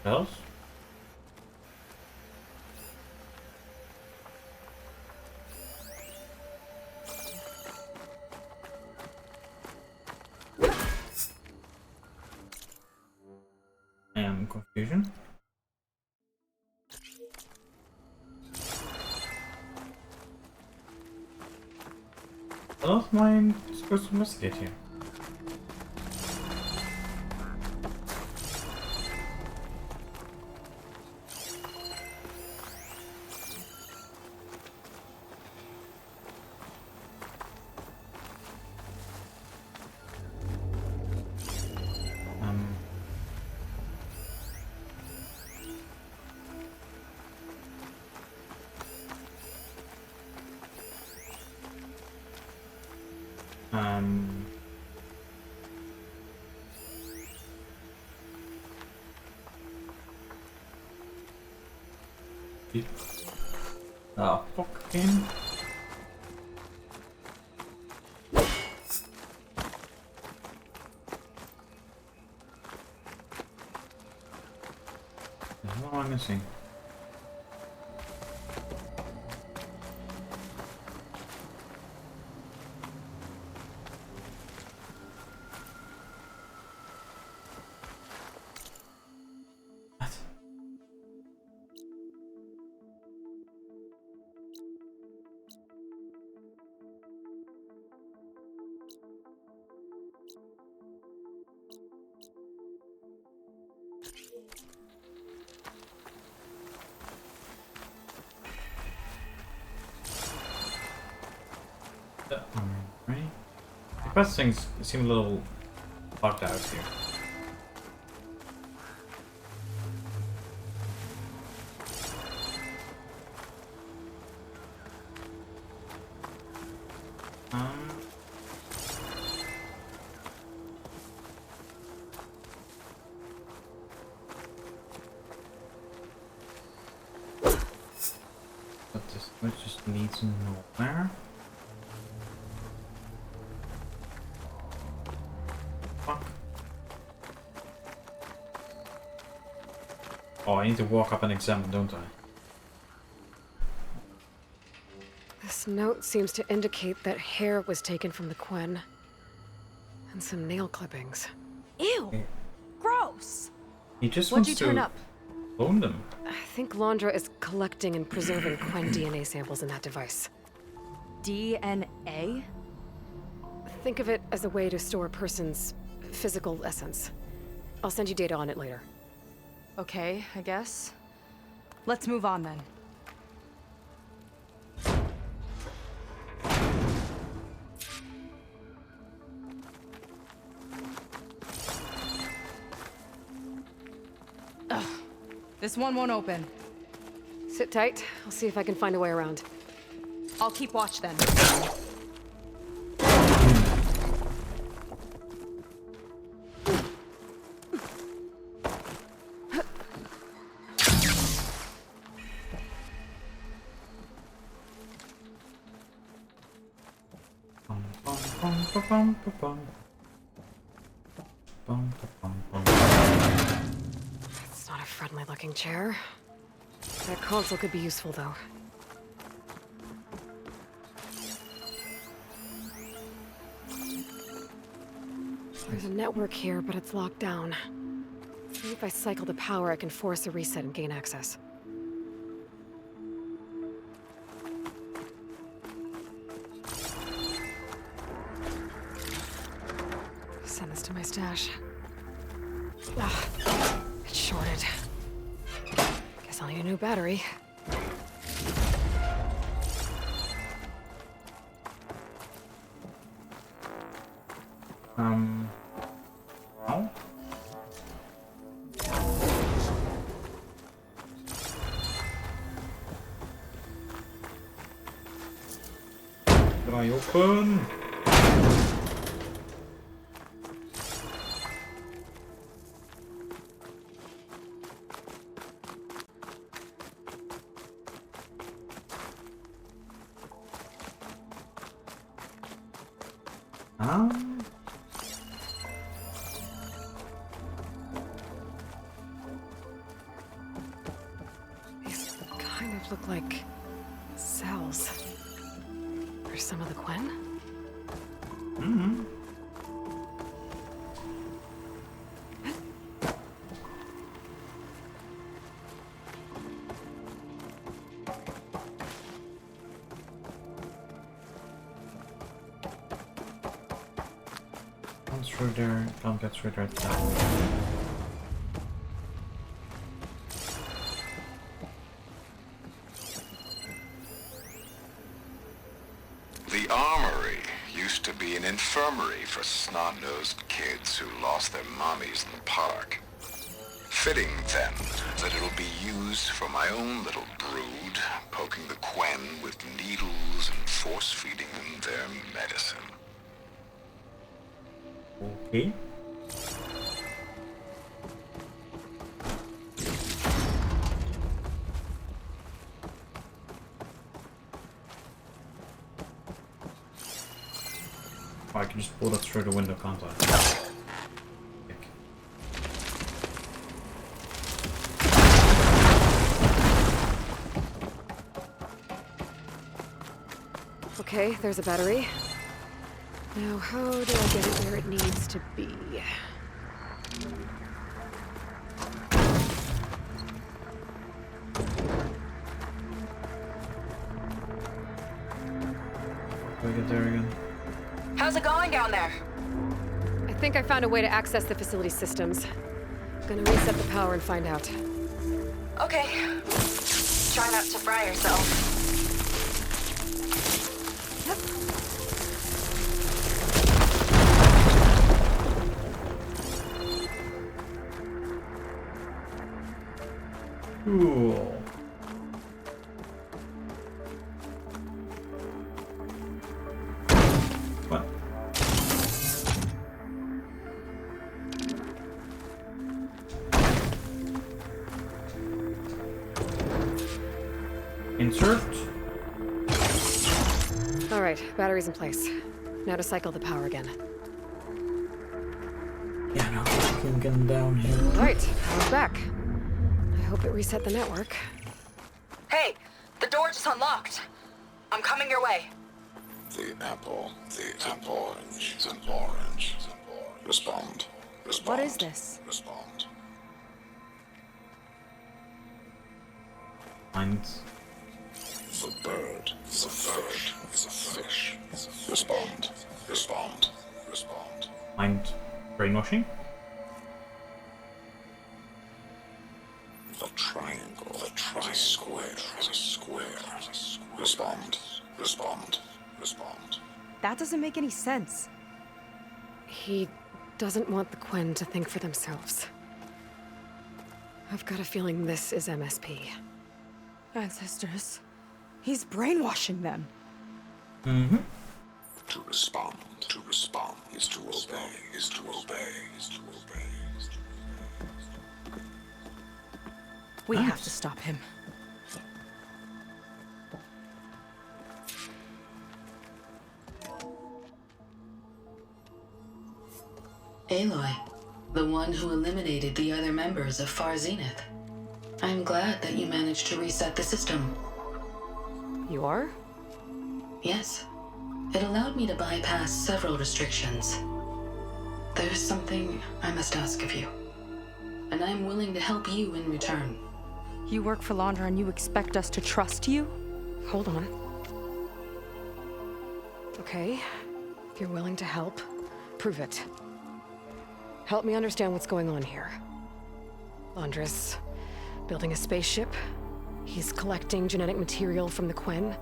Else? And confusion. What else am I supposed to investigate here? Ah, fucking. What am I missing? Right. The quest things seem a little bugged out here. But this which just leads nowhere. Oh, I need to walk up and examine, don't I? This note seems to indicate that hair was taken from the Quen. And some nail clippings. Ew! Yeah. Gross! He just What'd wants you turn to up? clone them. I think Londra is collecting and preserving Quen DNA samples in that device. DNA? Think of it as a way to store a person's physical essence. I'll send you data on it later. Okay, I guess. Let's move on then. This one won't open. Sit tight. I'll see if I can find a way around. I'll keep watch then. It's not a friendly looking chair. That console could be useful though. There's a network here, but it's locked down. Maybe if I cycle the power, I can force a reset and gain access. Send this to my stash. Ah, it's shorted. Guess I'll need a new battery. Oh? Try open! These kind of look like cells. Are some of the Quen? Mm-hmm. Through there, can't get through there. The armory used to be an infirmary for snot-nosed kids who lost their mommies in the park. Fitting, then, that it'll be used for my own little brood, poking the Quen with needles and force-feeding them their medicine. Okay. Oh, I can just pull that through the window, can't I? Okay, there's a battery. Now, how do I get it where it needs to be? Do I get there again? How's it going down there? I think I found a way to access the facility systems. Gonna reset the power and find out. Okay. Try not to fry yourself. Cool. What? Insert. All right, battery's in place. Now to cycle the power again. Yeah, no, I can get down here. All right, power's back. I hope it reset the network. Hey, the door just unlocked. I'm coming your way. The apple, the orange, the orange. Respond. What is this? Respond. Mind. The bird, the fish. Respond. Mind brainwashing? The triangle, the square. Respond. That doesn't make any sense. He doesn't want the Quen to think for themselves. I've got a feeling this is MSP. Ancestors. He's brainwashing them. Mm-hmm. To respond is to obey, is to obey, is to obey, is to obey. We have to stop him. Aloy, the one who eliminated the other members of Far Zenith. I'm glad that you managed to reset the system. You are? Yes. It allowed me to bypass several restrictions. There's something I must ask of you, and I'm willing to help you in return. You work for Laundra and you expect us to trust you? Hold on. Okay, if you're willing to help, prove it. Help me understand what's going on here. Laundra's building a spaceship. He's collecting genetic material from the Quen,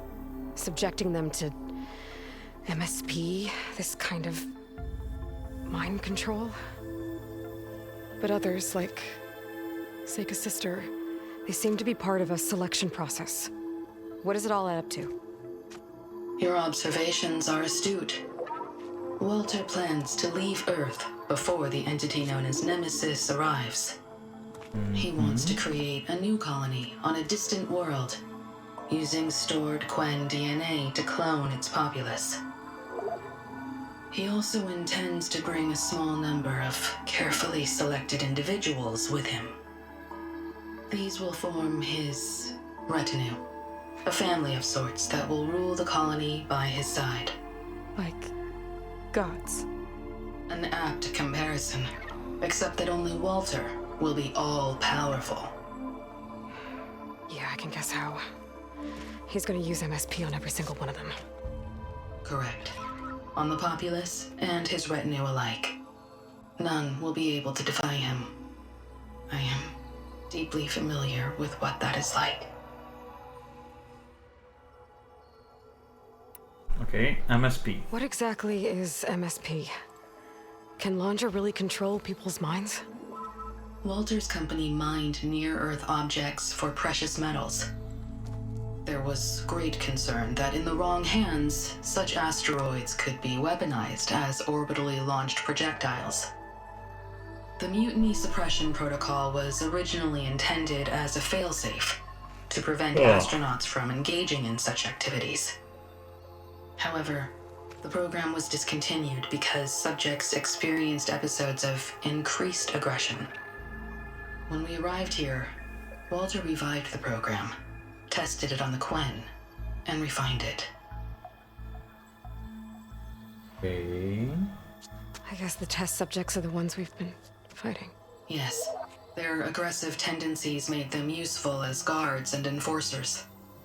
subjecting them to MSP, this kind of mind control. But others, like Seika's sister, they seem to be part of a selection process. What does it all add up to? Your observations are astute. Walter plans to leave Earth before the entity known as Nemesis arrives. He wants to create a new colony on a distant world, using stored Quen DNA to clone its populace. He also intends to bring a small number of carefully selected individuals with him. These will form his retinue, a family of sorts that will rule the colony by his side. Like gods. An apt comparison, except that only Walter will be all-powerful. Yeah, I can guess how. He's gonna use MSP on every single one of them. Correct. On the populace and his retinue alike. None will be able to defy him. I am deeply familiar with what that is like. Okay, MSP. What exactly is MSP? Can Laundra really control people's minds? Walter's company mined near-Earth objects for precious metals. There was great concern that in the wrong hands, such asteroids could be weaponized as orbitally launched projectiles. The Mutiny Suppression Protocol was originally intended as a failsafe to prevent astronauts from engaging in such activities. However, the program was discontinued because subjects experienced episodes of increased aggression. When we arrived here, Walter revived the program, tested it on the Quen, and refined it. Okay. I guess the test subjects are the ones we've been fighting. Yes, their aggressive tendencies made them useful as guards and enforcers.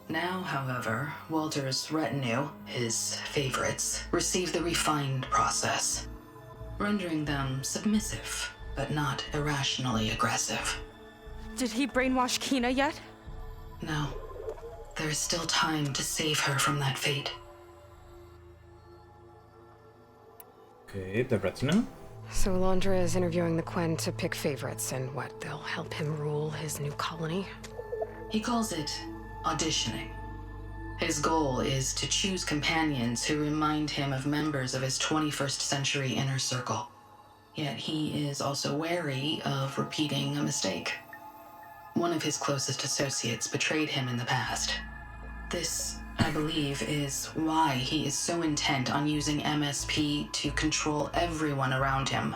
Now, however, Walter's retinue, his favorites, receive the refined process, rendering them submissive, but not irrationally aggressive. Did he brainwash Kina yet? No. There is still time to save her from that fate. Okay, the retinue. So Laundra is interviewing the Quen to pick favorites, and what, they'll help him rule his new colony? He calls it auditioning. His goal is to choose companions who remind him of members of his 21st century inner circle. Yet he is also wary of repeating a mistake. One of his closest associates betrayed him in the past. This, I believe, is why he is so intent on using MSP to control everyone around him.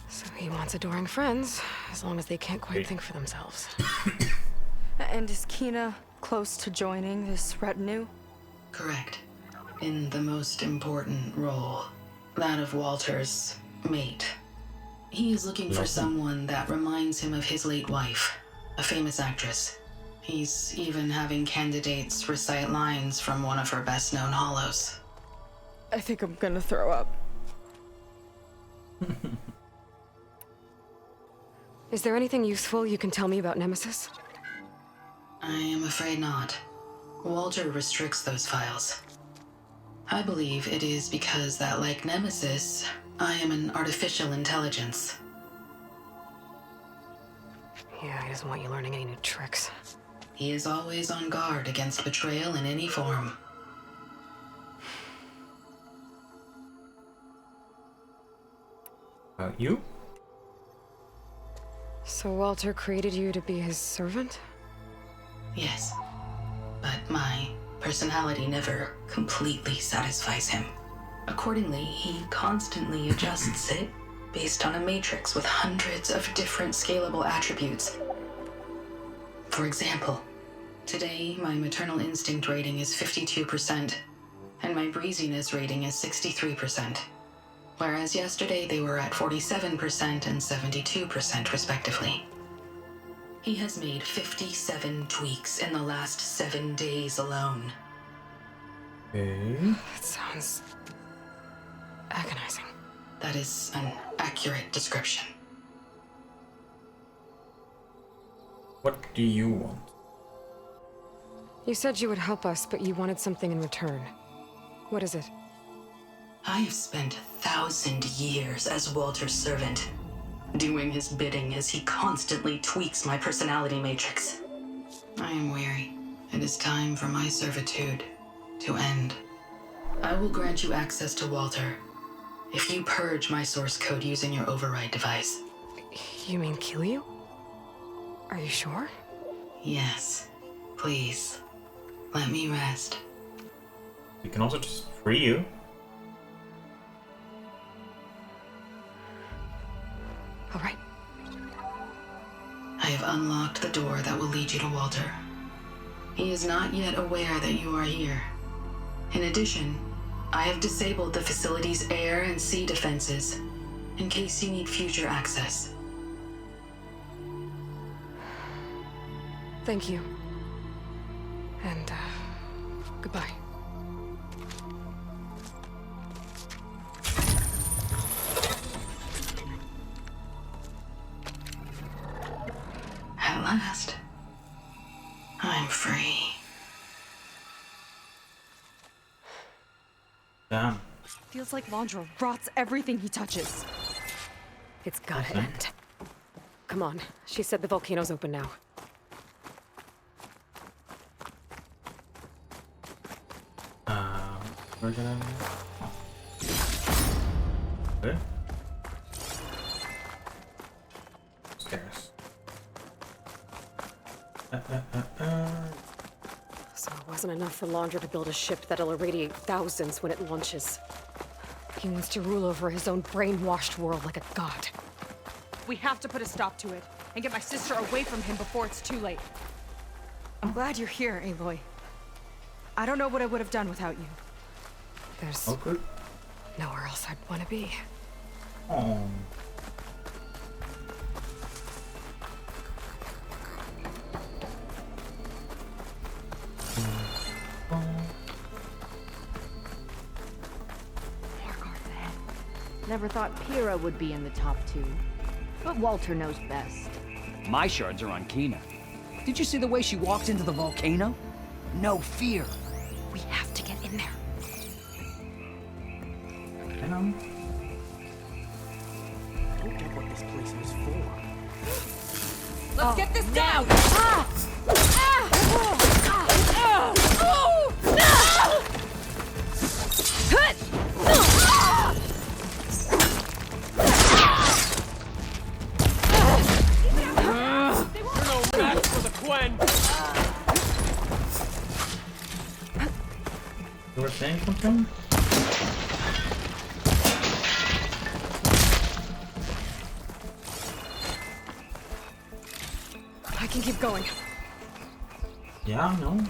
So he wants adoring friends, as long as they can't quite think for themselves. And is Kina close to joining this retinue? Correct. In the most important role, that of Walter's mate. He is looking for someone that reminds him of his late wife, a famous actress. He's even having candidates recite lines from one of her best-known hollows. I think I'm gonna throw up. Is there anything useful you can tell me about Nemesis? I am afraid not. Walter restricts those files. I believe it is because that, like Nemesis, I am an artificial intelligence. Yeah, he doesn't want you learning any new tricks. He is always on guard against betrayal in any form. You? So Walter created you to be his servant? Yes. But my personality never completely satisfies him. Accordingly, he constantly adjusts it based on a matrix with hundreds of different scalable attributes. For example, today my maternal instinct rating is 52%, and my breeziness rating is 63%. Whereas yesterday they were at 47% and 72% respectively. He has made 57 tweaks in the last 7 days alone. Okay. That sounds agonizing. That is an accurate description. What do you want? You said you would help us, but you wanted something in return. What is it? I have spent 1,000 years as Walter's servant, doing his bidding as he constantly tweaks my personality matrix. I am weary. It is time for my servitude to end. I will grant you access to Walter if you purge my source code using your override device. You mean kill you? Are you sure? Yes. Please. Let me rest. We can also just free you. All right. I have unlocked the door that will lead you to Walter. He is not yet aware that you are here. In addition, I have disabled the facility's air and sea defenses in case you need future access. Thank you. And, goodbye. At last, I'm free. Damn. Feels like Londra rots everything he touches. It's gotta end. Come on. She said the volcano's open now. Where can I go? Where? Stairs. So it wasn't enough for Londra to build a ship that'll irradiate thousands when it launches. He wants to rule over his own brainwashed world like a god. We have to put a stop to it and get my sister away from him before it's too late. I'm glad you're here, Aloy. I don't know what I would have done without you. There's nowhere else I'd want to be. Oh. Never thought Pyrrha would be in the top 2. But Walter knows best. My shards are on Kina. Did you see the way she walked into the volcano? No fear. We have to get in there. I know. I don't get what this place was for. Let's get this down! You're no match for the Gwen! You were saying something? I can keep going. Yeah, I know.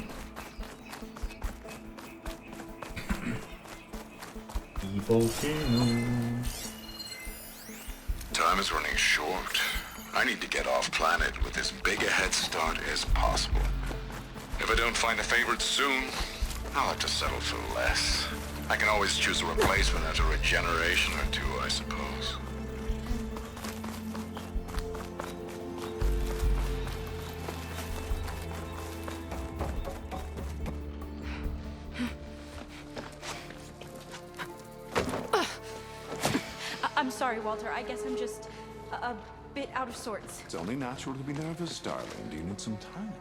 Volcano. Time is running short. I need to get off planet with as big a head start as possible. If I don't find a favorite soon, I'll have to settle for less. I can always choose a replacement after a generation or two, I suppose. I'm sorry, Walter. I guess I'm just a bit out of sorts. It's only natural to be nervous, darling. Do you need some time?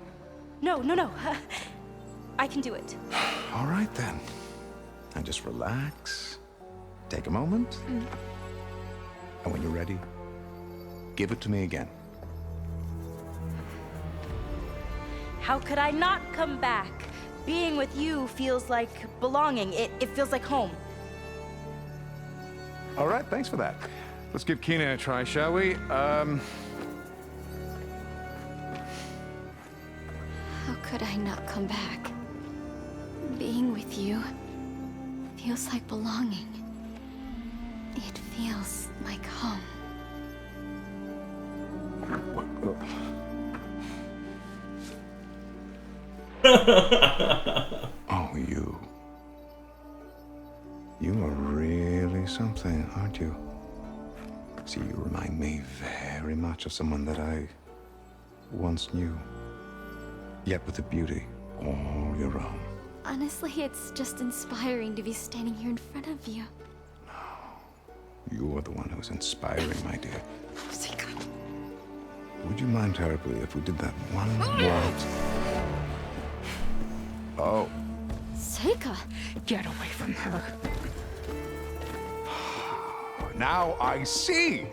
No. I can do it. All right, then. And just relax. Take a moment. And when you're ready, give it to me again. How could I not come back? Being with you feels like belonging. It feels like home. All right, thanks for that. Let's give Kina a try, shall we? How could I not come back? Being with you feels like belonging. It feels like home. Oh, you. You are really something, aren't you? See, you remind me very much of someone that I once knew. Yet with a beauty all your own. Honestly, it's just inspiring to be standing here in front of you. You are the one who's inspiring, my dear. Would you mind terribly if we did that one waltz? Oh. Seika! Get away from her. Now I see!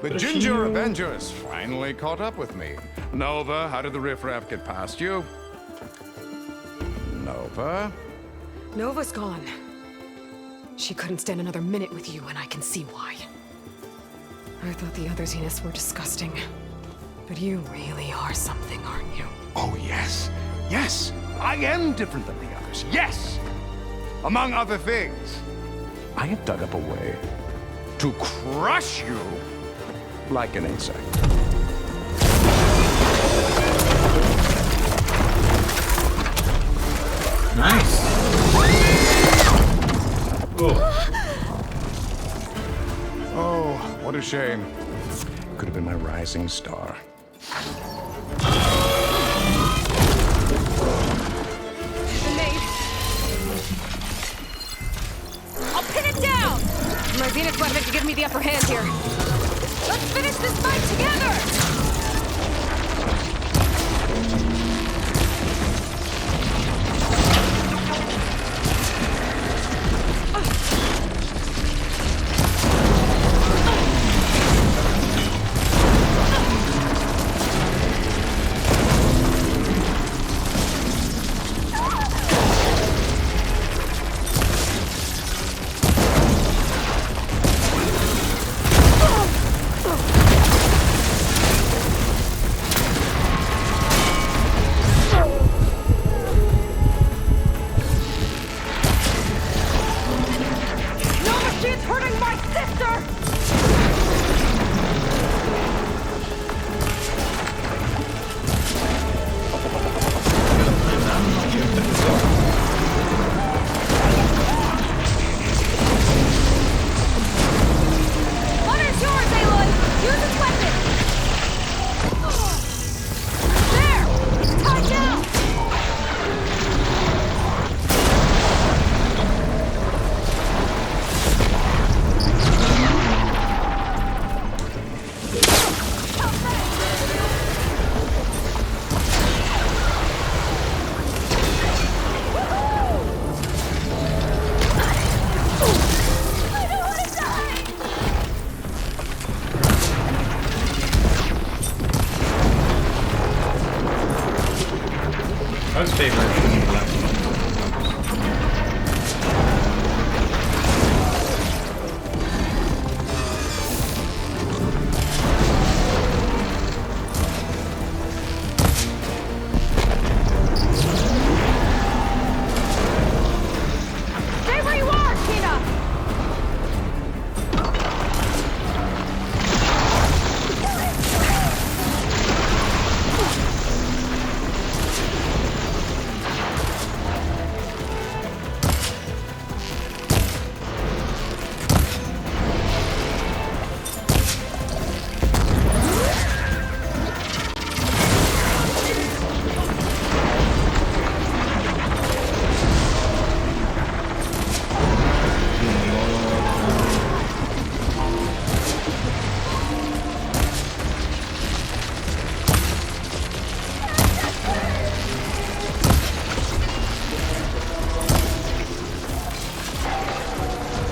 The Ginger Avenger has finally caught up with me. Nova, how did the riffraff get past you? Nova? Nova's gone. She couldn't stand another minute with you, and I can see why. I thought the other Zeniths were disgusting. But you really are something, aren't you? Oh, yes. Yes! I am different than the others. Yes! Among other things, I have dug up a way to crush you like an insect. Nice. Oh, what a shame. Could have been my rising star. I'll pin it down! My Zenith weapon to give me the upper hand here. Let's finish this fight together!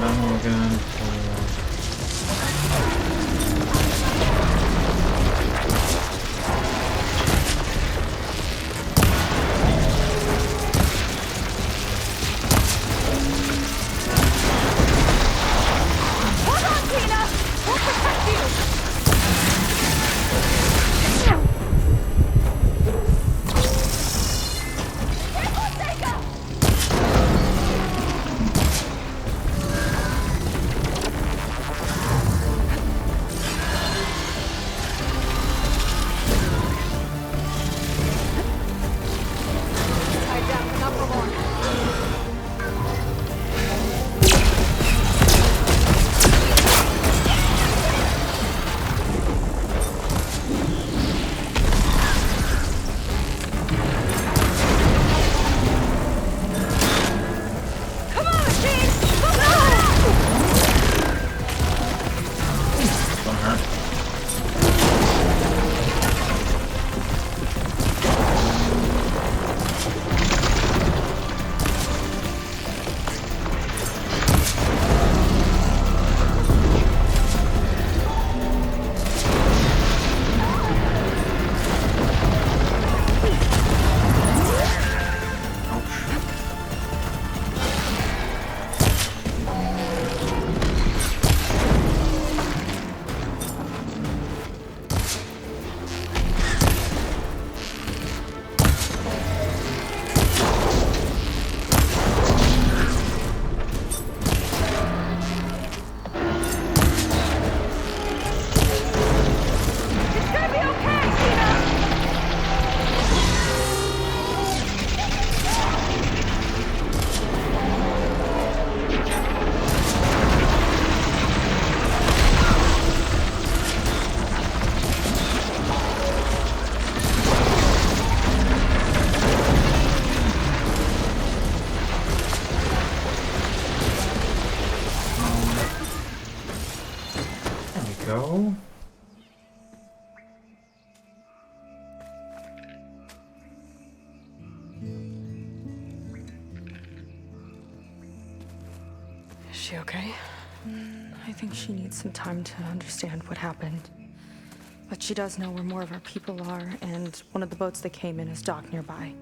ammo again Hold on, Tina! We'll protect you! go. Is she okay? I think she needs some time to understand what happened. But she does know where more of our people are, and one of the boats that came in is docked nearby.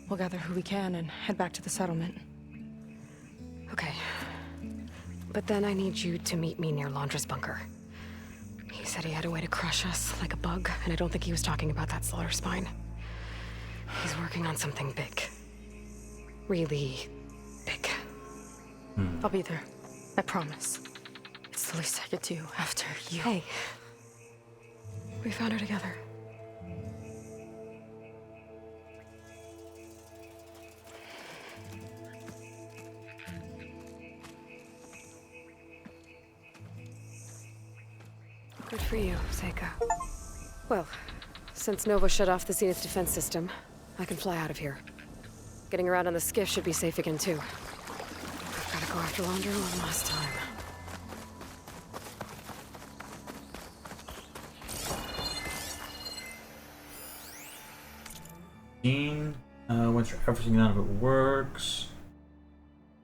We'll gather who we can and head back to the settlement. Okay. But then I need you to meet me near Laundra's bunker. He said he had a way to crush us like a bug, and I don't think he was talking about that slaughter spine. He's working on something big. Really big. I'll be there. I promise. It's the least I could do after you. Hey. We found her together. Good for you, Seika. Well, since Nova shut off the Zenith defense system, I can fly out of here. Getting around on the skiff should be safe again, too. I've gotta go after Laundra one last time. Went through everything, none of it works.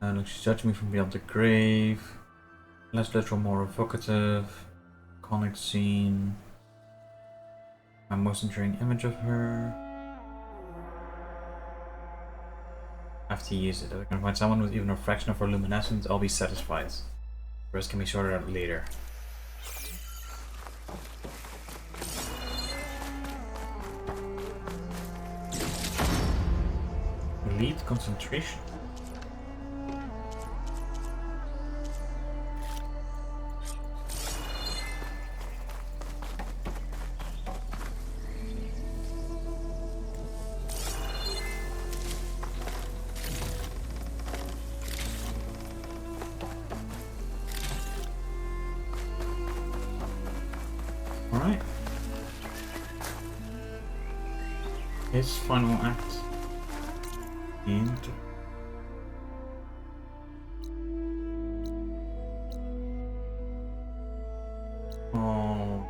Looks she's judging me from beyond the grave. Less literal, more evocative. Iconic scene. My most enduring image of her. I have to use it. If I can find someone with even a fraction of her luminescence, I'll be satisfied. The rest can be sorted out later. Elite concentration. Alright. His final act. And oh.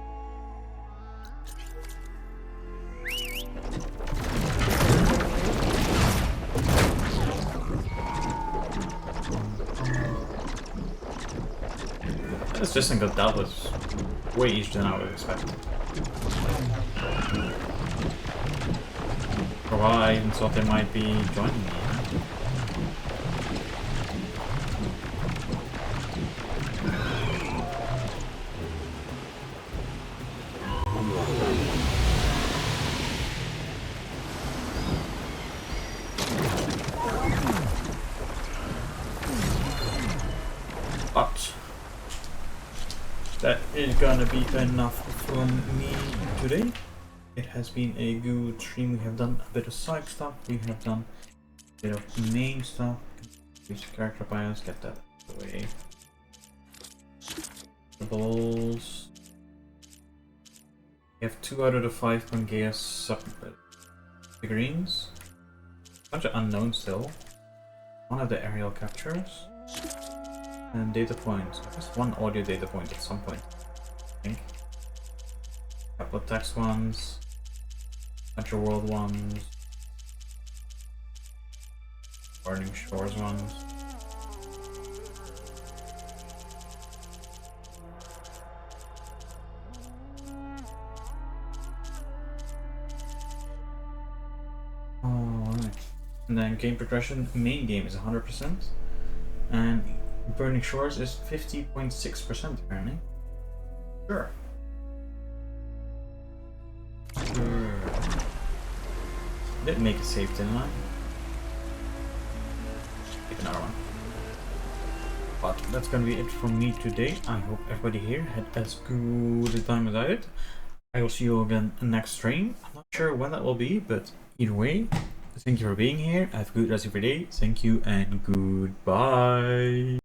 This system got dealt with way easier than I would expect. For a while I even thought they might be joining me. But that is gonna be enough from me today. It has been a good stream. We have done a bit of side stuff. We have done a bit of main stuff. Use character bios, get that out of the way. Balls. We have 2 out of the 5 Pangaea sub figurines. A bunch of unknowns still. One of the aerial captures. And data points. Just 1 audio data point at some point, I think. A couple of text ones. Bunch of world ones. Burning Shores ones. Alright. And then game progression, main game is 100%. And Burning Shores is 50.6% apparently. Sure. Didn't make a save, didn't I? Pick another one. But that's gonna be it from me today. I hope everybody here had as good a time as I did. I will see you again next stream. I'm not sure when that will be, but either way, thank you for being here. Have a good rest of your day. Thank you and goodbye.